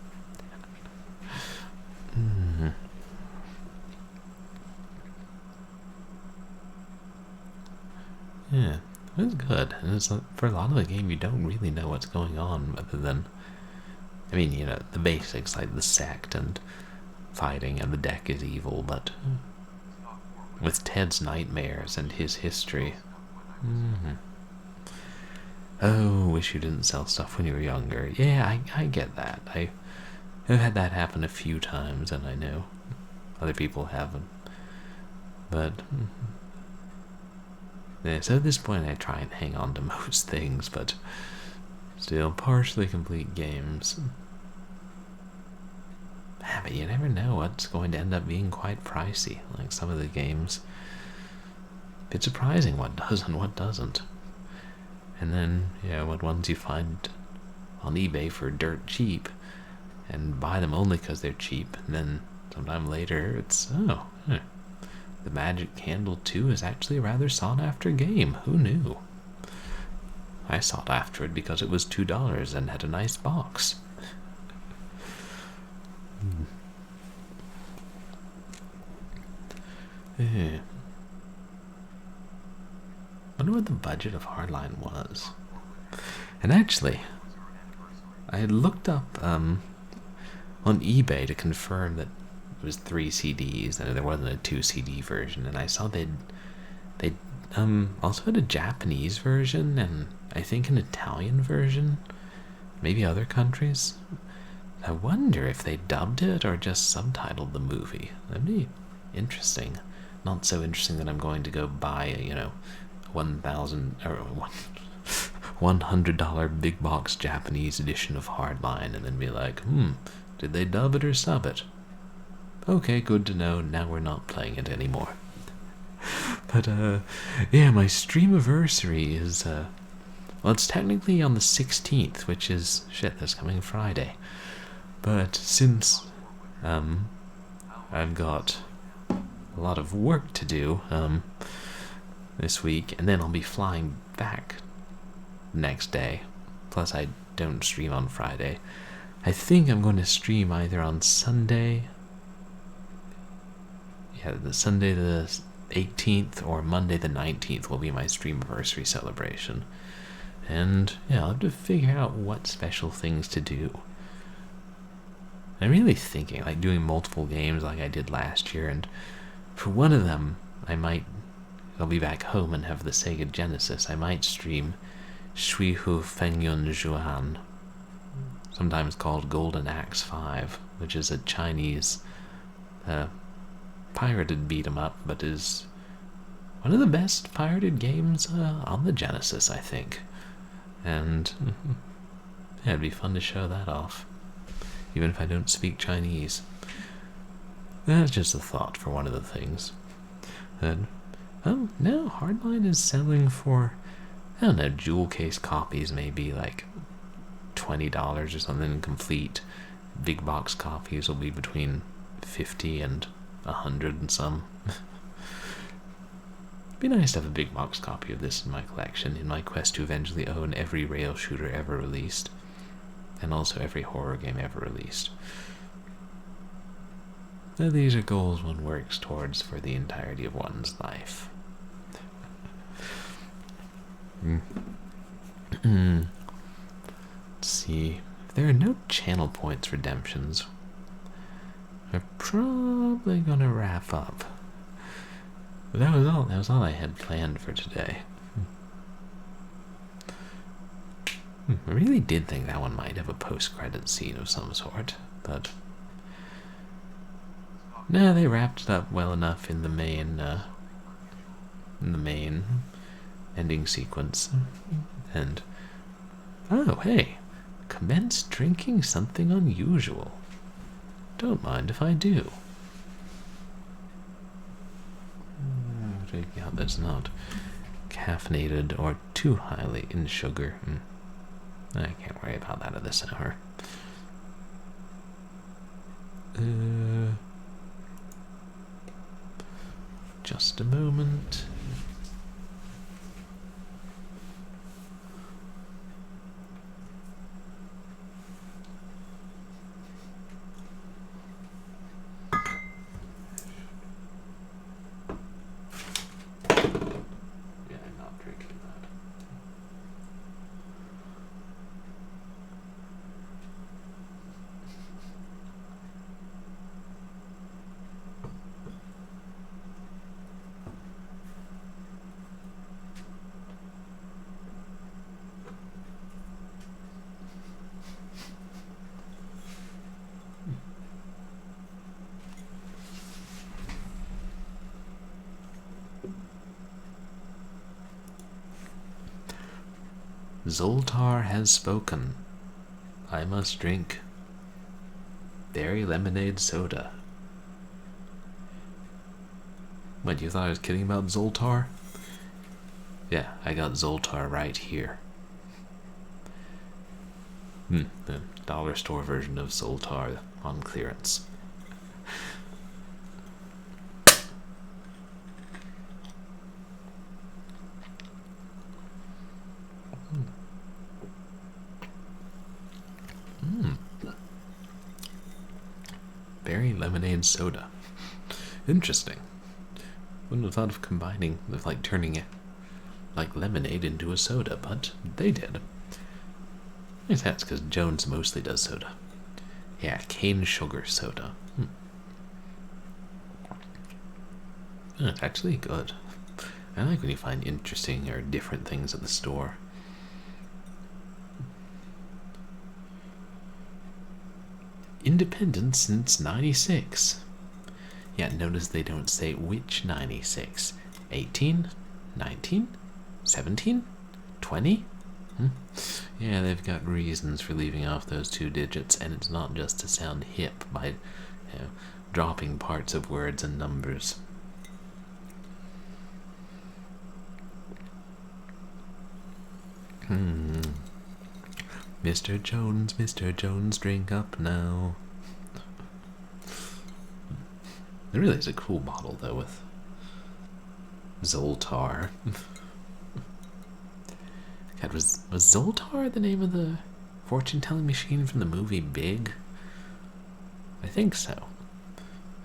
Yeah, it was good. And it's for a lot of the game, you don't really know what's going on, other than, I mean, you know, the basics like the sect and fighting and the deck is evil, but with Ted's nightmares and his history. Oh, wish you didn't sell stuff when you were younger. Yeah, I get that. I've had that happen a few times, and I know other people haven't. But yeah, so at this point I try and hang on to most things, but still partially complete games. Yeah, but you never know what's going to end up being quite pricey. Like some of the games, it's surprising what does and what doesn't. And then, yeah, what ones you find on eBay for dirt cheap and buy them only because they're cheap, and then sometime later it's, the Magic Candle 2 is actually a rather sought after game. Who knew? I sought after it because it was $2 and had a nice box. Yeah. Wonder what the budget of Hardline was. And actually, I had looked up on eBay to confirm that it was 3 CDs and there wasn't a 2 CD version, and I saw they also had a Japanese version and I think an Italian version, maybe other countries. I wonder if they dubbed it or just subtitled the movie. That'd be interesting. Not so interesting that I'm going to go buy a, $1,000 or $100 big box Japanese edition of Hardline and then be like, did they dub it or sub it? Okay, good to know. Now we're not playing it anymore. But yeah, my streamiversary is well, it's technically on the 16th, which is that's coming Friday. But since I've got a lot of work to do this week, and then I'll be flying back next day. Plus, I don't stream on Friday. I think I'm going to stream either on Sunday, the Sunday the 18th, or Monday the 19th will be my streamiversary celebration. And yeah, I'll have to figure out what special things to do. I'm really thinking, like, doing multiple games like I did last year, and for one of them, I'll be back home and have the Sega Genesis. I might stream Shui Hu Fengyun Zhuan, sometimes called Golden Axe 5, which is a Chinese pirated beat-em-up, but is one of the best pirated games on the Genesis, I think. And yeah, it'd be fun to show that off, even if I don't speak Chinese. That's just a thought for one of the things. And now Hardline is selling for, I don't know, jewel case copies maybe like $20 or something complete. Big box copies will be between 50 and 100 and some. It'd be nice to have a big box copy of this in my collection in my quest to eventually own every rail shooter ever released, and also every horror game ever released. Now, these are goals one works towards for the entirety of one's life. Let's see. If there are no channel points redemptions, we're probably gonna wrap up. But that was all I had planned for today. I really did think that one might have a post-credit scene of some sort, but no, they wrapped it up well enough in the main ending sequence. And oh, hey, commence drinking something unusual. Don't mind if I do. drink, yeah, that's not caffeinated or too highly in sugar. I can't worry about that at this hour. Just a moment. Yeah, I'm not drinking that. Zoltar has spoken. I must drink berry lemonade soda. What, you thought I was kidding about Zoltar? Yeah, I got Zoltar right here. The dollar store version of Zoltar on clearance. Berry lemonade soda. Interesting. Wouldn't have thought of combining, of like turning it like lemonade into a soda, but they did. I guess that's because Jones mostly does soda. Yeah, cane sugar soda. It's actually good. I like when you find interesting or different things at the store. Independent since 96. Yeah, notice they don't say which 96. 18? 19? 17? 20? Yeah, they've got reasons for leaving off those 2 digits, and it's not just to sound hip by dropping parts of words and numbers. Mr. Jones, drink up now. It really is a cool bottle, though, with Zoltar. God, was Zoltar the name of the fortune-telling machine from the movie Big? I think so.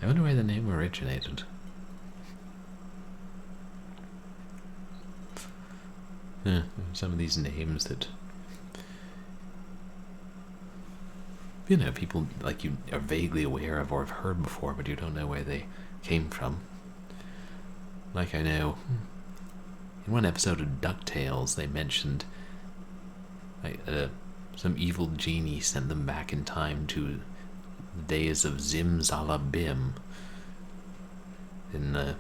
I wonder where the name originated. Some of these names that, people like you are vaguely aware of or have heard before, but you don't know where they came from. Like I know, in one episode of DuckTales, they mentioned some evil genie sent them back in time to the days of Zimzalabim in a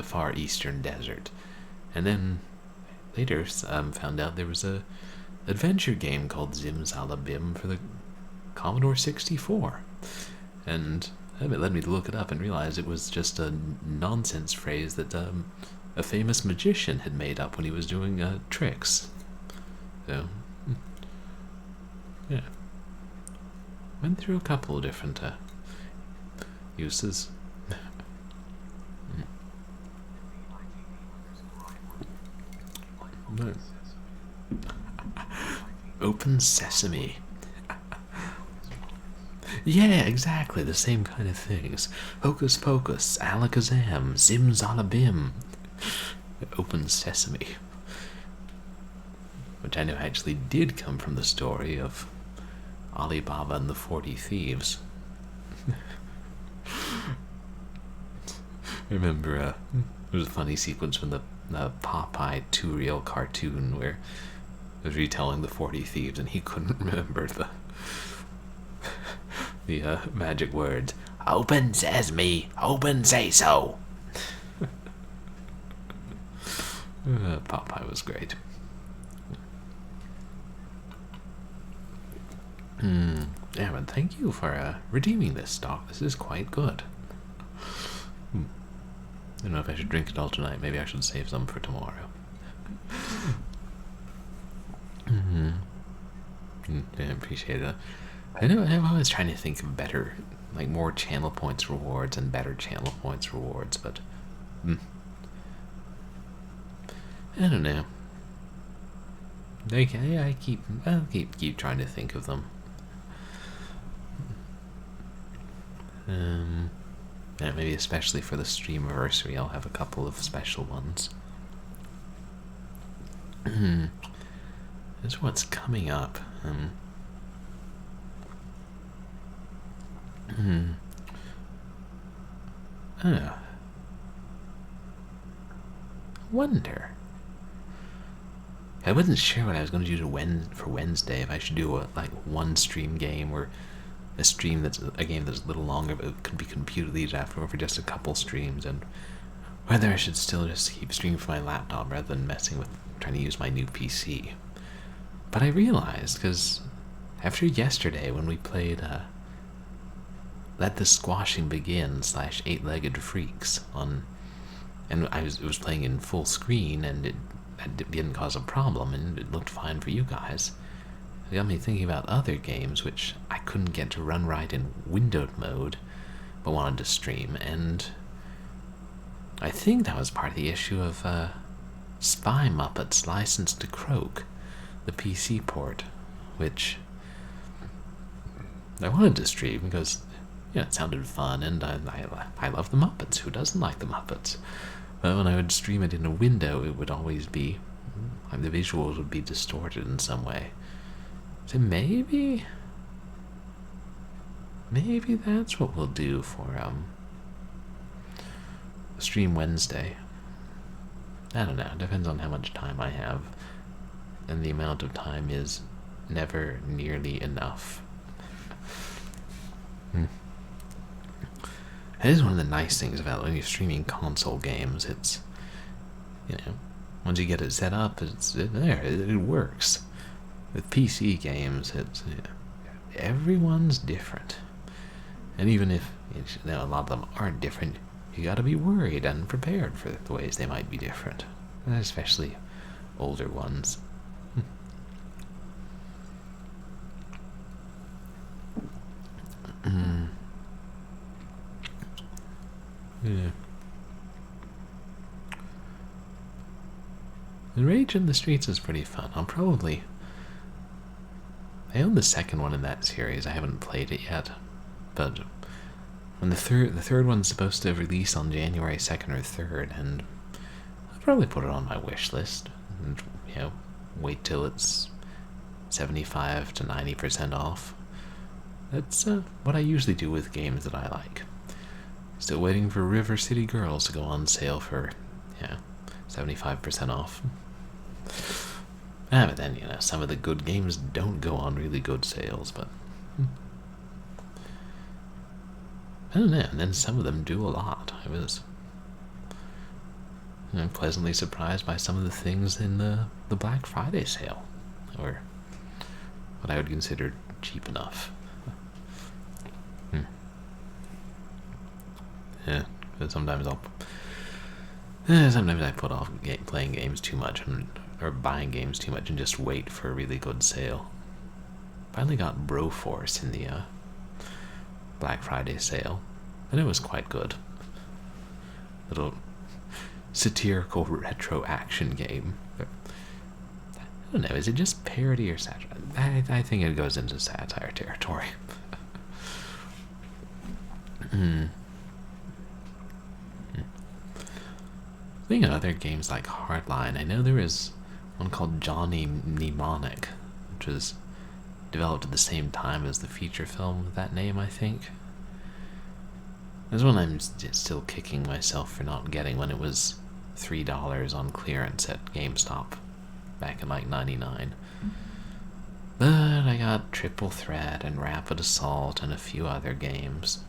far eastern desert, and then later found out there was a adventure game called Zimzalabim for the Commodore 64, and it led me to look it up and realize it was just a nonsense phrase that a famous magician had made up when he was doing tricks. So, yeah. Went through a couple of different uses. No. Open Sesame. Yeah, exactly, the same kind of things. Hocus Pocus, Alakazam, Zimzalabim. Open Sesame. Which I know actually did come from the story of Alibaba and the 40 Thieves. I remember there was a funny sequence from the Popeye 2-reel cartoon where it was retelling the 40 Thieves and he couldn't remember the magic words. Open Sesame, open say so. Popeye was great. Yeah, but thank you for redeeming this stock. This is quite good. I don't know if I should drink it all tonight. Maybe I should save some for tomorrow. I appreciate it. I know I'm always trying to think of better, like more channel points rewards and better channel points rewards, but I don't know. I keep trying to think of them. Yeah, maybe especially for the streamiversary, I'll have a couple of special ones. That's what's coming up. Wonder. I wasn't sure what I was going to do for Wednesday. If I should do like one stream game or a stream that's a game that's a little longer, but it could be computer after for just a couple streams, and whether I should still just keep streaming from my laptop rather than messing with trying to use my new PC. But I realized, because after yesterday when we played Let the Squashing Begin / Eight-Legged Freaks on, and it was playing in full screen, and it didn't cause a problem, and it looked fine for you guys. It got me thinking about other games which I couldn't get to run right in windowed mode, but wanted to stream, and I think that was part of the issue of Spy Muppets Licensed to Croak, the PC port, which I wanted to stream because it sounded fun, and I love the Muppets. Who doesn't like the Muppets? But when I would stream it in a window, it would always be, the visuals would be distorted in some way. So maybe that's what we'll do for stream Wednesday. I don't know. It depends on how much time I have, and the amount of time is never nearly enough. That is one of the nice things about when you're streaming console games. It's, once you get it set up, it works. With PC games, everyone's different. And even if a lot of them aren't different, you gotta be worried and prepared for the ways they might be different. Especially older ones. Yeah. The Rage in the Streets is pretty fun. I own the second one in that series. I haven't played it yet, but when the third one's supposed to release on January 2nd or 3rd, and I'll probably put it on my wish list and wait till it's 75 to 90% off. That's what I usually do with games that I like. Still waiting for River City Girls to go on sale for 75% off. But then, some of the good games don't go on really good sales, but I don't know, and then some of them do a lot. I was pleasantly surprised by some of the things in the Black Friday sale, or what I would consider cheap enough. Yeah, because sometimes I put off playing games too much or buying games too much and just wait for a really good sale. Finally got Broforce in the Black Friday sale, and it was quite good. Little satirical retro action game. I don't know, is it just parody or satire? I think it goes into satire territory. Thinking of other games like Hardline, I know there is one called Johnny Mnemonic, which was developed at the same time as the feature film with that name, I think. There's one I'm still kicking myself for not getting when it was $3 on clearance at GameStop back in like '99. But I got Triple Threat and Rapid Assault and a few other games.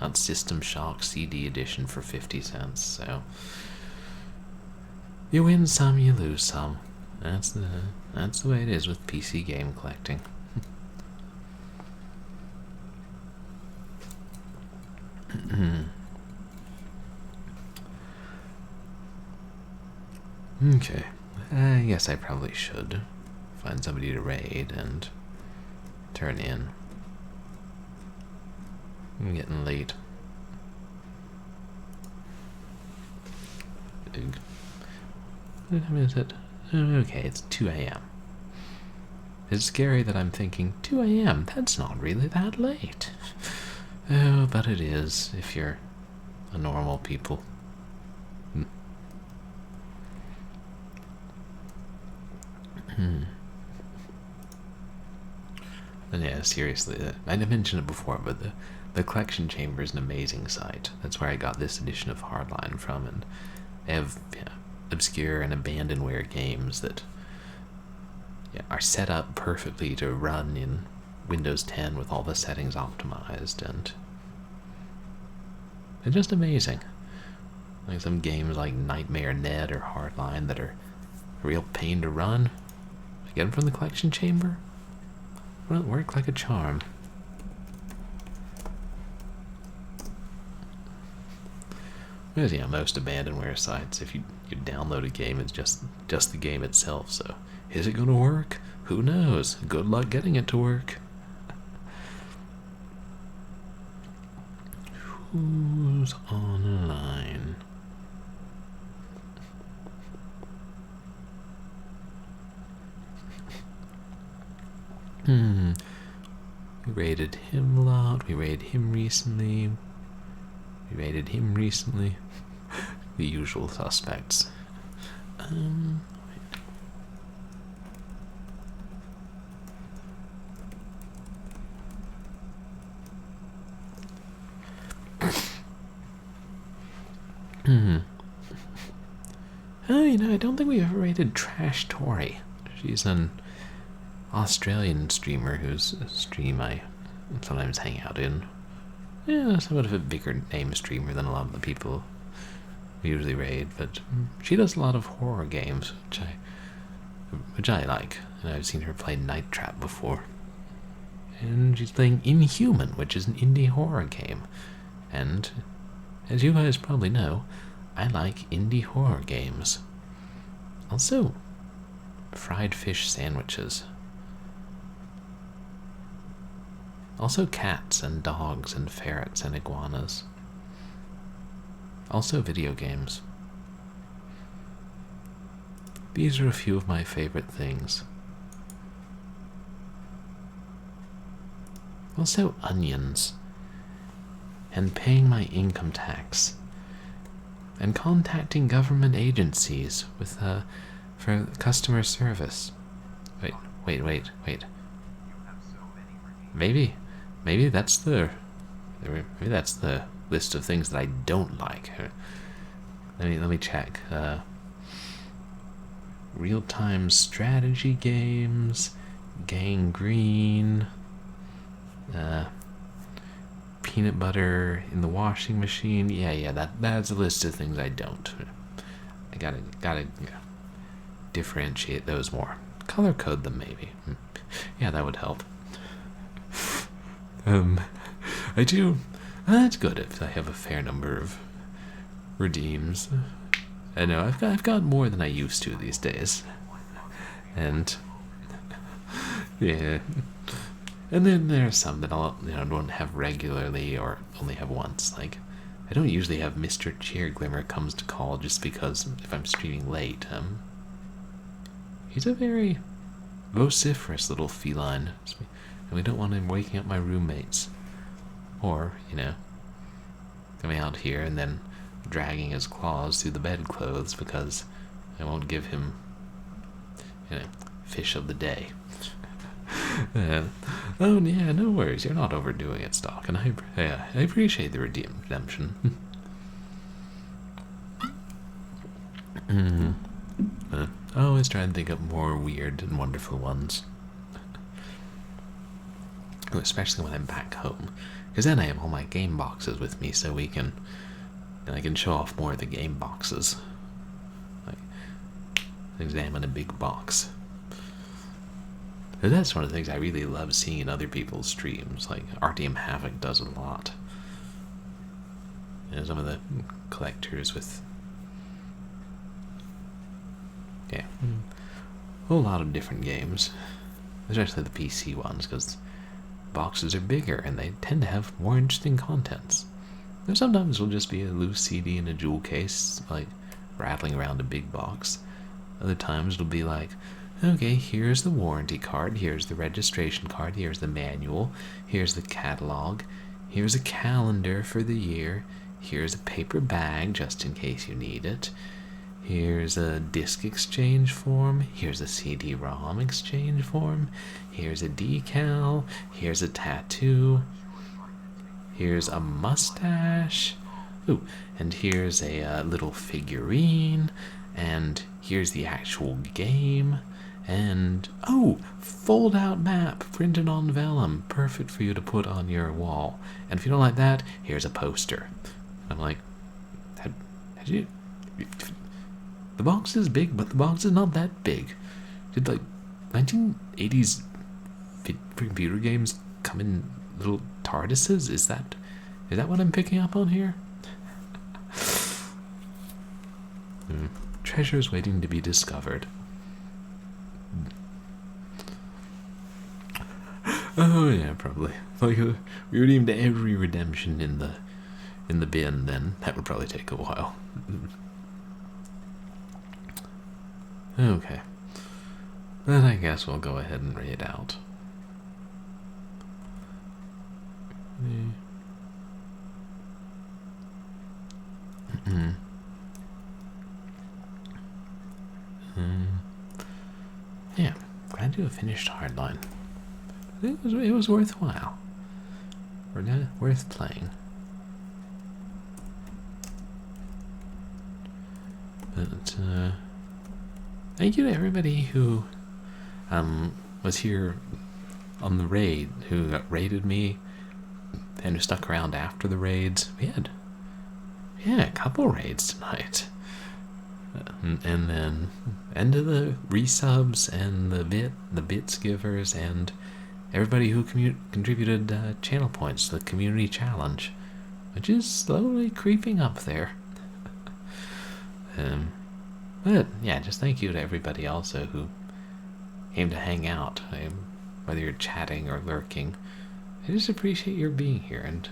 Got System Shock CD edition for 50 cents, so you win some, you lose some. That's the way it is with PC game collecting. Okay. I guess I probably should find somebody to raid and turn in. I'm getting late. What time is it? Okay, it's 2 a.m. It's scary that I'm thinking, 2 a.m., that's not really that late. Oh, but it is if you're a normal people. And yeah, seriously, I mentioned it before, but the collection chamber is an amazing site. That's where I got this edition of Hardline from, and they have obscure and abandonware games that are set up perfectly to run in Windows 10 with all the settings optimized, and they're just amazing. Like some games like Nightmare Net or Hardline that are a real pain to run. I get them from the collection chamber. Well, it worked like a charm. Because most abandonware sites, if you download a game, it's just the game itself. So, is it gonna work? Who knows? Good luck getting it to work. Who's online? We raided him a lot. We raided him recently. We raided him recently. The usual suspects. Oh, I don't think we've ever raided Trash Tori. She's an Australian streamer whose stream I sometimes hang out in. Yeah, somewhat of a bigger name streamer than a lot of the people we usually raid, but she does a lot of horror games, which I like. And I've seen her play Night Trap before. And she's playing Inhuman, which is an indie horror game. And, as you guys probably know, I like indie horror games. Also, fried fish sandwiches. Also cats and dogs and ferrets and iguanas. Also video games. These are a few of my favorite things. Also onions. And paying my income tax. And contacting government agencies with for customer service. Wait. Maybe that's the list of things that I don't like. Let me check. Real-time strategy games, gangrene, peanut butter in the washing machine. Yeah, that's a list of things I don't. I gotta differentiate those more. Color code them maybe. Yeah, that would help. I do. That's good if I have a fair number of redeems. I know I've got more than I used to these days, and yeah. And then there are some that I'll don't have regularly or only have once. Like I don't usually have Mr. Cheerglimmer comes to call just because if I'm streaming late. He's a very vociferous little feline, and we don't want him waking up my roommates, or coming out here and then dragging his claws through the bedclothes because I won't give him fish of the day. Oh yeah, no worries. You're not overdoing it, Stock, and I appreciate the redemption. I always try and think of more weird and wonderful ones, especially when I'm back home, because then I have all my game boxes with me, so I can show off more of the game boxes. Like examine a big box. But that's one of the things I really love seeing in other people's streams. Like RTM Havoc does a lot. Some of the collectors with Yeah, a whole lot of different games, especially the PC ones, because boxes are bigger and they tend to have more interesting contents. There sometimes will just be a loose CD in a jewel case, like rattling around a big box. Other times it'll be like, okay, here's the warranty card, here's the registration card, here's the manual, here's the catalog, here's a calendar for the year, here's a paper bag just in case you need it, here's a disc exchange form, here's a CD-ROM exchange form, here's a decal, here's a tattoo, here's a mustache, ooh, and here's a little figurine, and here's the actual game, and oh, fold out map printed on vellum, perfect for you to put on your wall. And if you don't like that, here's a poster. I'm like, had you, the box is big, but the box is not that big. Did like 1980s computer games come in little TARDISes? Is that what I'm picking up on here? Treasures waiting to be discovered. Oh yeah, probably. Like we redeemed every redemption in the bin. Then that would probably take a while. Okay, then I guess we'll go ahead and read out. Yeah, glad to have finished Hardline. It was worthwhile. Worth playing. But thank you to everybody who was here on the raid, who raided me, and who stuck around after the raids. We had a couple raids tonight. And then to the resubs and the bits givers and everybody who contributed channel points to the community challenge, which is slowly creeping up there. But yeah, just thank you to everybody also who came to hang out, whether you're chatting or lurking. I just appreciate your being here and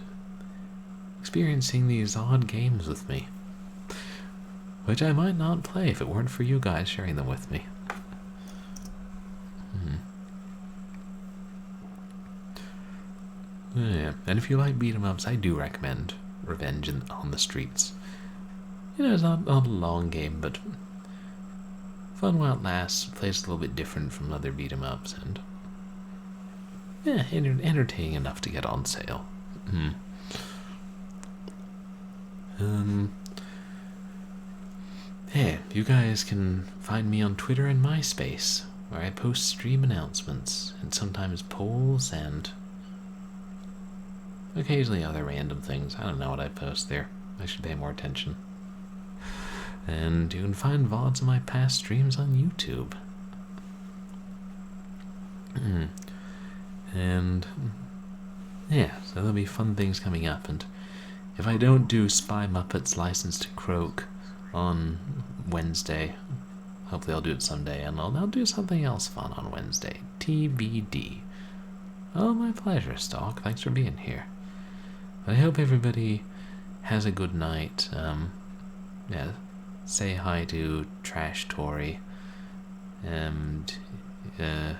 experiencing these odd games with me, which I might not play if it weren't for you guys sharing them with me. Yeah, and if you like beat 'em ups, I do recommend Revenge on the Streets. It's not a long game, but fun while it lasts. Plays a little bit different from other beat 'em ups, and yeah, entertaining enough to get on sale. Yeah, you guys can find me on Twitter and MySpace, where I post stream announcements and sometimes polls and occasionally other random things. I don't know what I post there. I should pay more attention. And you can find VODs of my past streams on YouTube. And yeah, so there'll be fun things coming up. And if I don't do Spy Muppets License to Croak on Wednesday, hopefully I'll do it someday, and I'll do something else fun on Wednesday. TBD. Oh, my pleasure, Stalk. Thanks for being here. But I hope everybody has a good night. Yeah, say hi to Trash Tory. And yeah,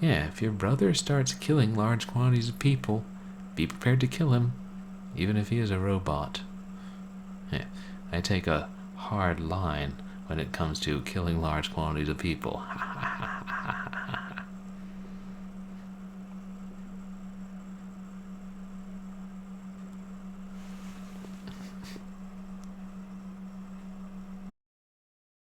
if your brother starts killing large quantities of people, be prepared to kill him, even if he is a robot. Yeah, I take a hard line when it comes to killing large quantities of people. Ha ha ha.